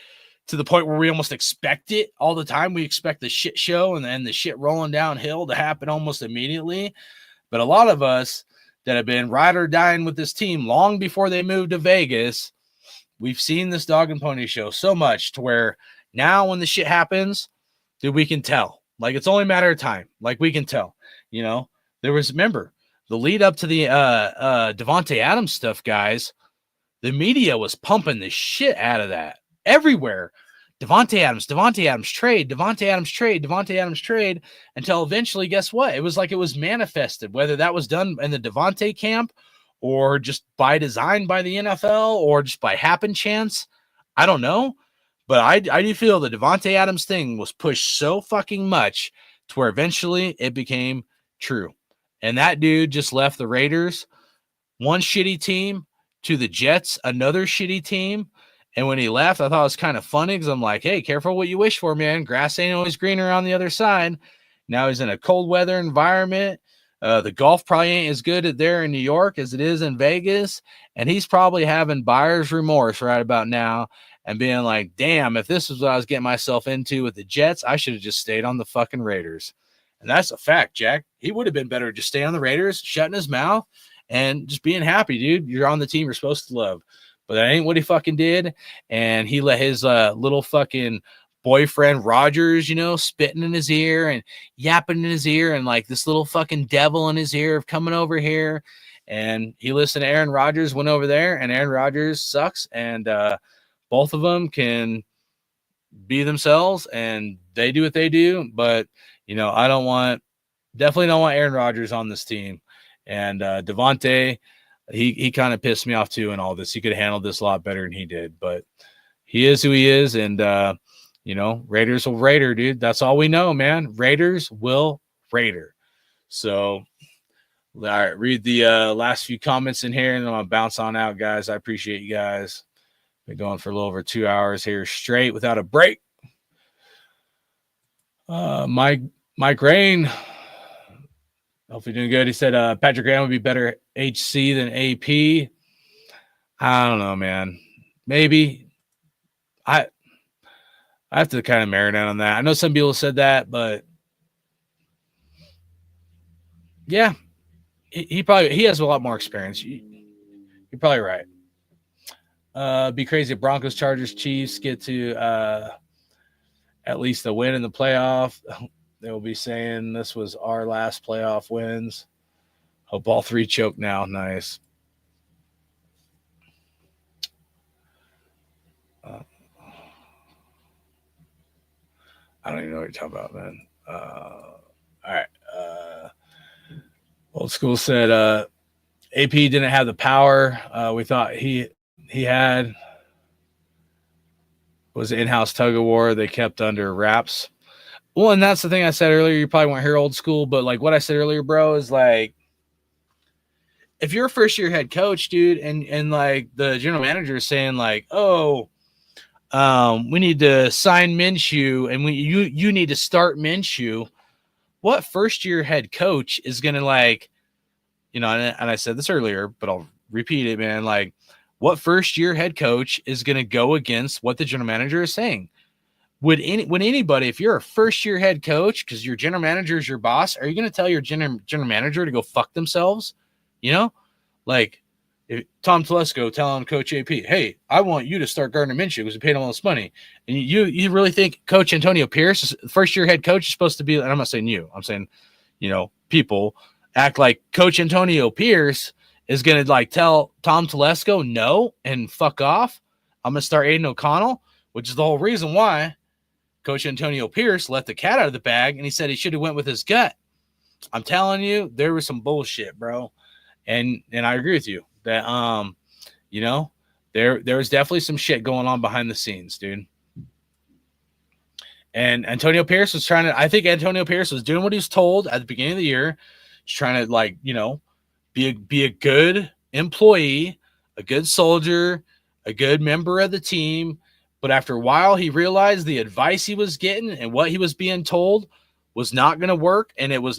to the point where we almost expect it all the time. We expect the shit show and then the shit rolling downhill to happen almost immediately. But a lot of us that have been ride or dying with this team long before they moved to Vegas, we've seen this dog and pony show so much to where now when the shit happens, dude, we can tell. Like, it's only a matter of time. Like, we can tell, you know. Remember, the lead up to the Davante Adams stuff, guys, the media was pumping the shit out of that everywhere. Davante Adams trade, Davante Adams trade, until eventually, guess what? It was like it was manifested, whether that was done in the Davante camp or just by design by the NFL or just by happen chance. I don't know. But I do feel the Davante Adams thing was pushed so fucking much to where eventually it became true. And that dude just left the Raiders, one shitty team, to the Jets, another shitty team. And when he left, I thought it was kind of funny because I'm like, hey, careful what you wish for, man. Grass ain't always greener on the other side. Now he's in a cold weather environment. The golf probably ain't as good there in New York as it is in Vegas. And he's probably having buyer's remorse right about now and being like, damn, if this is what I was getting myself into with the Jets, I should have just stayed on the fucking Raiders. And that's a fact, Jack. He would have been better to just stay on the Raiders, shutting his mouth, and just being happy, dude. You're on the team you're supposed to love. But that ain't what he fucking did. And he let his little fucking boyfriend Rodgers, you know, spitting in his ear and yapping in his ear, and like this little fucking devil in his ear of coming over here. And he listened to Aaron Rodgers, went over there, and Aaron Rodgers sucks. And both of them can be themselves, and they do what they do. But, you know, definitely don't want Aaron Rodgers on this team. And Davante, he kind of pissed me off too in all this. He could have handled this a lot better than he did, but he is who he is. And, you know, Raiders will Raider, dude. That's all we know, man. Raiders will Raider. So, all right, read the last few comments in here, and then I'm going to bounce on out, guys. I appreciate you guys. Been going for a little over 2 hours here straight without a break. Mike Rain, hopefully doing good. He said Patrick Graham would be better HC than AP. I don't know, man. Maybe. I have to kind of marinate on that. I know some people said that, but yeah, he has a lot more experience. You're probably right. Be crazy if Broncos, Chargers, Chiefs get to at least a win in the playoff. They will be saying this was our last playoff wins. Hope all three choke now. Nice. I don't even know what you're talking about, man. All right. Old School said AP didn't have the power we thought he had. Was in-house tug of war they kept under wraps. Well, and that's the thing I said earlier. You probably won't hear Old School, but like what I said earlier, bro, is like if you're a first-year head coach, dude, and like the general manager is saying like, oh, we need to sign Minshew and you need to start Minshew. What first-year head coach is gonna like, you know? And I said this earlier, but I'll repeat it, man. Like, what first-year head coach is gonna go against what the general manager is saying? Would anybody, if you're a first-year head coach, because your general manager is your boss, are you going to tell your general manager to go fuck themselves? You know, Like, if Tom Telesco telling Coach AP, hey, I want you to start Gardner Minshew because we paid him all this money. And you really think Coach Antonio Pierce, first year head coach, is supposed to be, and I'm not saying you, I'm saying, people act like Coach Antonio Pierce is going to like tell Tom Telesco no and fuck off. I'm going to start Aiden O'Connell, which is the whole reason why Coach Antonio Pierce let the cat out of the bag, and he said he should have went with his gut. I'm telling you, there was some bullshit, bro. And I agree with you that there was definitely some shit going on behind the scenes, dude. And Antonio Pierce was I think Antonio Pierce was doing what he was told at the beginning of the year. He's trying to be a good employee, a good soldier, a good member of the team. But after a while, he realized the advice he was getting and what he was being told was not going to work. And it was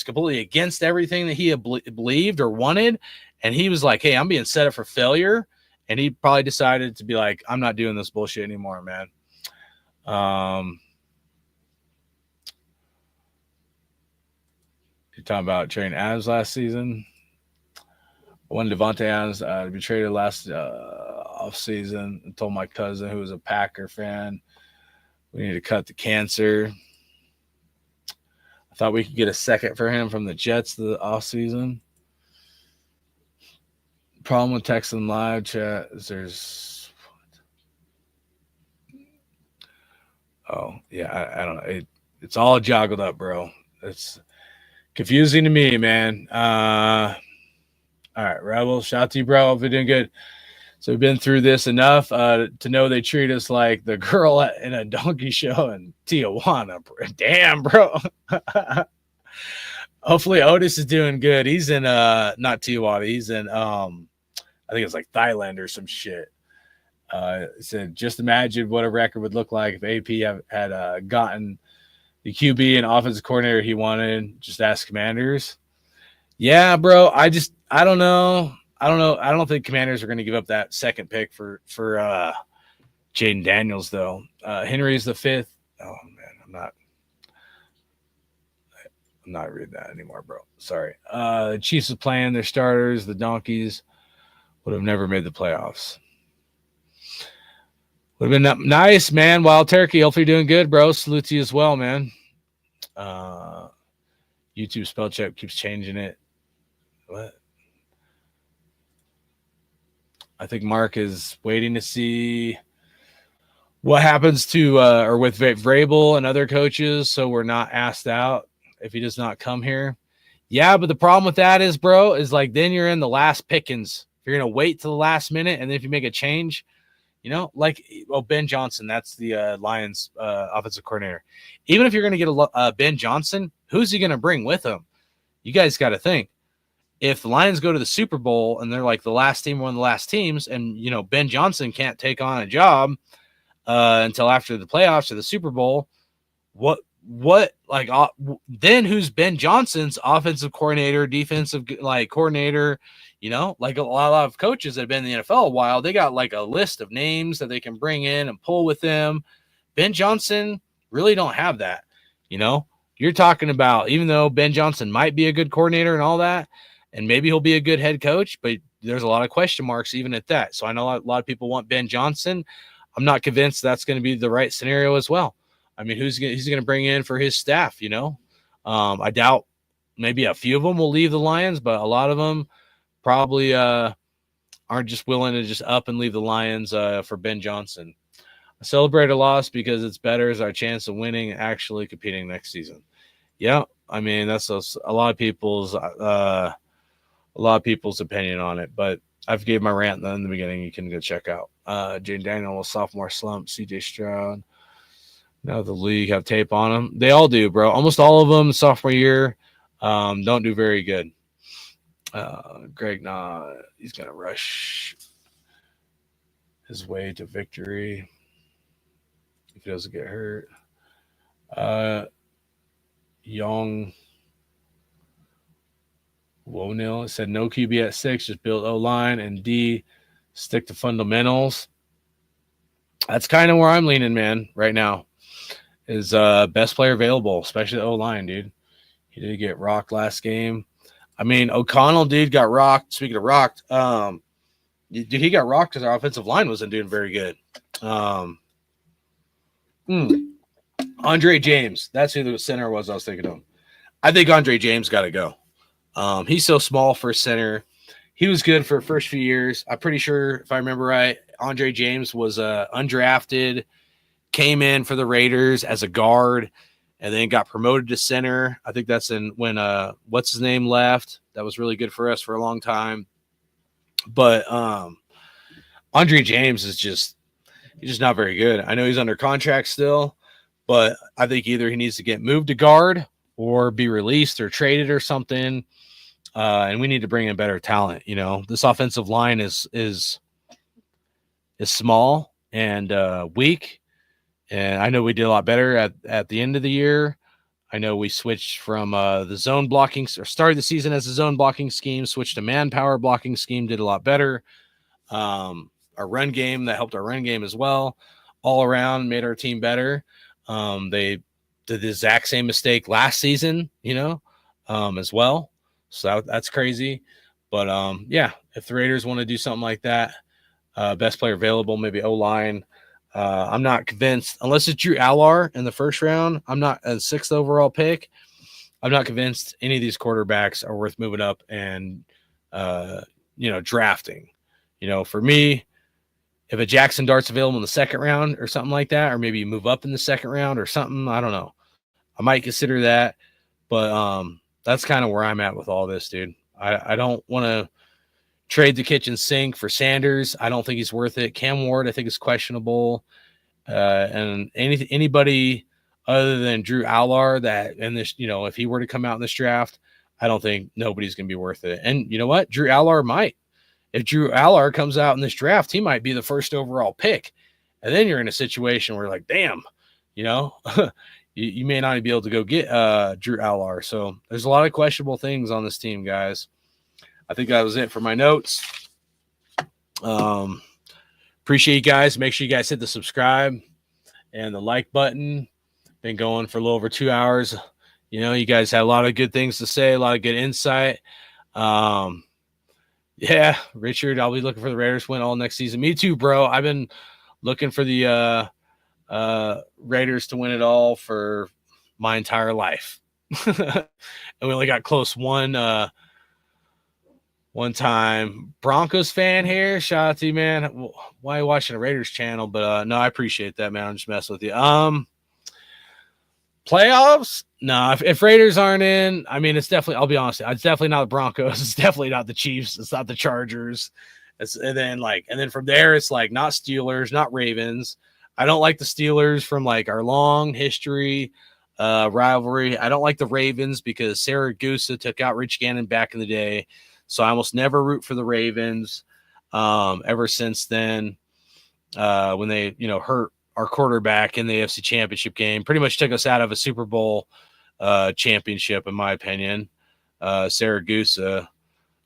completely against everything that he had believed or wanted. And he was like, hey, I'm being set up for failure. And he probably decided to be like, I'm not doing this bullshit anymore, man. You're talking about trading Adams last season. I wanted Devontae Adams to be traded last offseason. I told my cousin, who was a Packer fan, we need to cut the cancer. I thought we could get a second for him from the Jets the offseason. Problem with texting live chat is I don't know. It's all joggled up, bro. It's confusing to me, man. All right, Rebel, shout out to you, bro. Hope you're doing good. So we've been through this enough to know they treat us like the girl in a donkey show in Tijuana. Damn, bro. Hopefully Otis is doing good. He's in not Tijuana. He's in I think it's like Thailand or some shit. Said just imagine what a record would look like if AP had gotten the QB and offensive coordinator he wanted. Just ask Commanders. Yeah, bro. I don't know. I don't think Commanders are going to give up that second pick for Jaden Daniels, though. Henry's the fifth. Oh man, I'm not reading that anymore, bro. Sorry. The Chiefs is playing their starters. The Donkeys would have never made the playoffs. Would have been nice, man. Wild Turkey. Hopefully you're doing good, bro. Salute to you as well, man. YouTube spell check keeps changing it. What? I think Mark is waiting to see what happens to or with Vrabel and other coaches, so we're not asked out if he does not come here. Yeah, but the problem with that is, bro, is like then you're in the last pickings. If you're gonna wait till the last minute and then if you make a change, like Ben Johnson, that's the Lions offensive coordinator. Even if you're gonna get a Ben Johnson, who's he gonna bring with him? You guys got to think. If the Lions go to the Super Bowl and they're like the last team, one of the last teams, and Ben Johnson can't take on a job until after the playoffs or the Super Bowl, then who's Ben Johnson's offensive coordinator, defensive coordinator? Like a lot of coaches that have been in the NFL a while, they got like a list of names that they can bring in and pull with them. Ben Johnson really don't have that. You're talking about, even though Ben Johnson might be a good coordinator and all that, and maybe he'll be a good head coach, but there's a lot of question marks even at that. So I know a lot of people want Ben Johnson. I'm not convinced that's going to be the right scenario as well. I mean, he's going to bring in for his staff, I doubt maybe a few of them will leave the Lions, but a lot of them probably aren't just willing to just up and leave the Lions for Ben Johnson. I celebrate a loss because it's better as our chance of winning and actually competing next season. Yeah, I mean, that's a lot of people's opinion on it, but I've gave my rant in the beginning. You can go check out Jaden Daniels, sophomore slump, CJ Stroud. Now the league have tape on them. They all do, bro. Almost all of them sophomore year don't do very good. Greg, he's going to rush his way to victory if he doesn't get hurt. Young Wonil said no QB at 6, just build O-line, and D, stick to fundamentals. That's kind of where I'm leaning, man, right now. Is best player available, especially the O-line, dude. He did get rocked last game. I mean, O'Connell, dude, got rocked. Speaking of rocked, dude, he got rocked because our offensive line wasn't doing very good. Andre James, that's who the center was I was thinking of. I think Andre James got to go. He's so small for a center. He was good for the first few years. I'm pretty sure, if I remember right, Andre James was undrafted, came in for the Raiders as a guard, and then got promoted to center. I think that's when what's his name left. That was really good for us for a long time. But Andre James is he's just not very good. I know he's under contract still, but I think either he needs to get moved to guard or be released or traded or something. And we need to bring in better talent. You know, this offensive line is small and weak. And I know we did a lot better at the end of the year. I know we switched from the zone blocking, or started the season as a zone blocking scheme, switched to manpower blocking scheme, did a lot better. Our run game, that helped our run game as well. All around, made our team better. They did the exact same mistake last season, as well. So that's crazy. But yeah, if the Raiders want to do something like that, best player available, maybe O-line. I'm not convinced, unless it's Drew Allar in the first round. I'm not a 6th overall pick. I'm not convinced any of these quarterbacks are worth moving up and, drafting. For me, if a Jackson Dart's available in the 2nd round or something like that, or maybe you move up in the 2nd round or something, I don't know. I might consider that, but that's kind of where I'm at with all this, dude. I don't want to trade the kitchen sink for Sanders. I don't think he's worth it. Cam Ward, I think, is questionable. And anybody other than Drew Allar that in this, if he were to come out in this draft, I don't think nobody's going to be worth it. And you know what? Drew Allar might. If Drew Allar comes out in this draft, he might be the 1st overall pick. And then you're in a situation where like, damn, you may not be able to go get Drew Allar. So there's a lot of questionable things on this team, guys. I think that was it for my notes. Appreciate you guys. Make sure you guys hit the subscribe and the like button. Been going for a little over 2 hours. You guys had a lot of good things to say, a lot of good insight. Yeah, Richard, I'll be looking for the Raiders to win all next season. Me too, bro. I've been looking for the Raiders to win it all for my entire life. And we only got close one time. Broncos fan here. Shout out to you, man. Why are you watching a Raiders channel? But no, I appreciate that, man. I'm just messing with you. Playoffs? No, if Raiders aren't in, I mean, it's definitely, I'll be honest, it's definitely not the Broncos. It's definitely not the Chiefs. It's not the Chargers. And then from there, it's like not Steelers, not Ravens. I don't like the Steelers from like our long history rivalry. I don't like the Ravens because Saragusa took out Rich Gannon back in the day. So I almost never root for the Ravens ever since then when they, hurt our quarterback in the AFC Championship game. Pretty much took us out of a Super Bowl championship, in my opinion. Saragusa.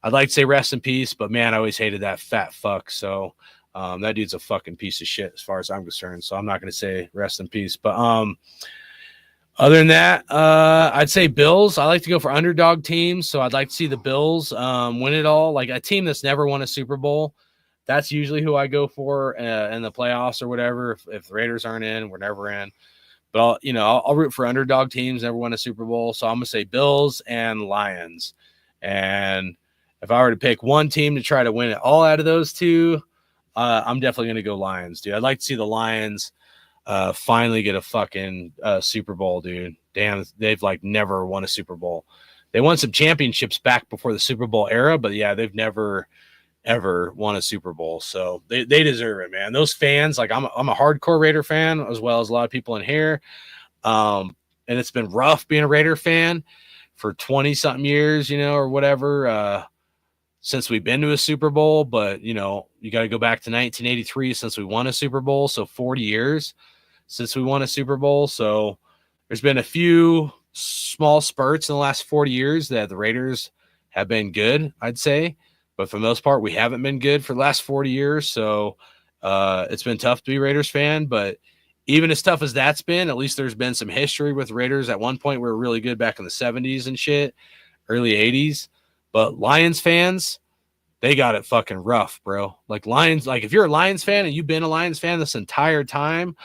I'd like to say rest in peace, but, man, I always hated that fat fuck. So that dude's a fucking piece of shit as far as I'm concerned. So I'm not going to say rest in peace. But other than that, I'd say Bills. I like to go for underdog teams, so I'd like to see the Bills win it all. Like a team that's never won a Super Bowl, that's usually who I go for in the playoffs or whatever. If the Raiders aren't in, we're never in. But I'll root for underdog teams, never won a Super Bowl. So I'm gonna say Bills and Lions. And if I were to pick one team to try to win it all out of those two, I'm definitely gonna go Lions, dude. I'd like to see the Lions finally get a fucking Super Bowl, dude. Damn, they've like never won a Super Bowl. They won some championships back before the Super Bowl era, but yeah, they've never ever won a Super Bowl. So they deserve it, man. Those fans, like I'm a hardcore Raider fan as well as a lot of people in here. And it's been rough being a Raider fan for 20 something years, or whatever, since we've been to a Super Bowl. But, you got to go back to 1983 since we won a Super Bowl. So 40 years since we won a Super Bowl. So there's been a few small spurts in the last 40 years that the Raiders have been good, I'd say. But for the most part, we haven't been good for the last 40 years. So it's been tough to be a Raiders fan. But even as tough as that's been, at least there's been some history with Raiders. At one point, we were really good back in the 70s and shit, early 80s. But Lions fans, they got it fucking rough, bro. Like Lions, like if you're a Lions fan and you've been a Lions fan this entire time,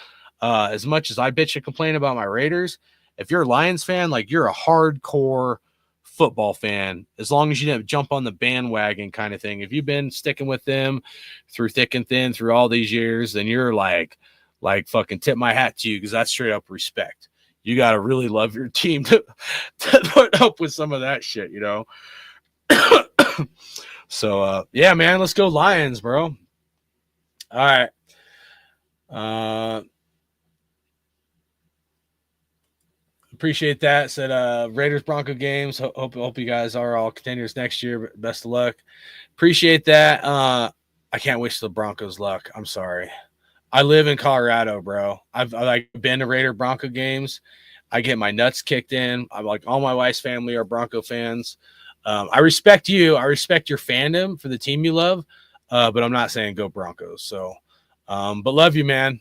as much as I bitch and complain about my Raiders, if you're a Lions fan, like you're a hardcore football fan, as long as you didn't jump on the bandwagon kind of thing. If you've been sticking with them through thick and thin through all these years, then you're like fucking tip my hat to you, because that's straight up respect. You got to really love your team to put up with some of that shit, you know? So, yeah, man, let's go Lions, bro. All right. Appreciate that. Said Raiders Bronco games. Hope you guys are all contenders next year. Best of luck. Appreciate that. I can't wish the Broncos luck. I'm sorry. I live in Colorado, bro. I've been to Raider Bronco games. I get my nuts kicked in. I'm like, all my wife's family are Bronco fans. I respect you. I respect your fandom for the team you love, but I'm not saying go Broncos. So, but love you, man.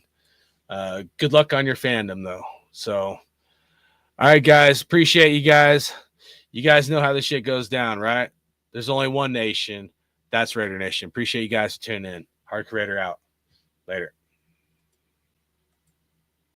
Good luck on your fandom, though. So, all right, guys. Appreciate you guys. You guys know how this shit goes down, right? There's only one nation. That's Raider Nation. Appreciate you guys for tuning in. Hardcore Raider out. Later.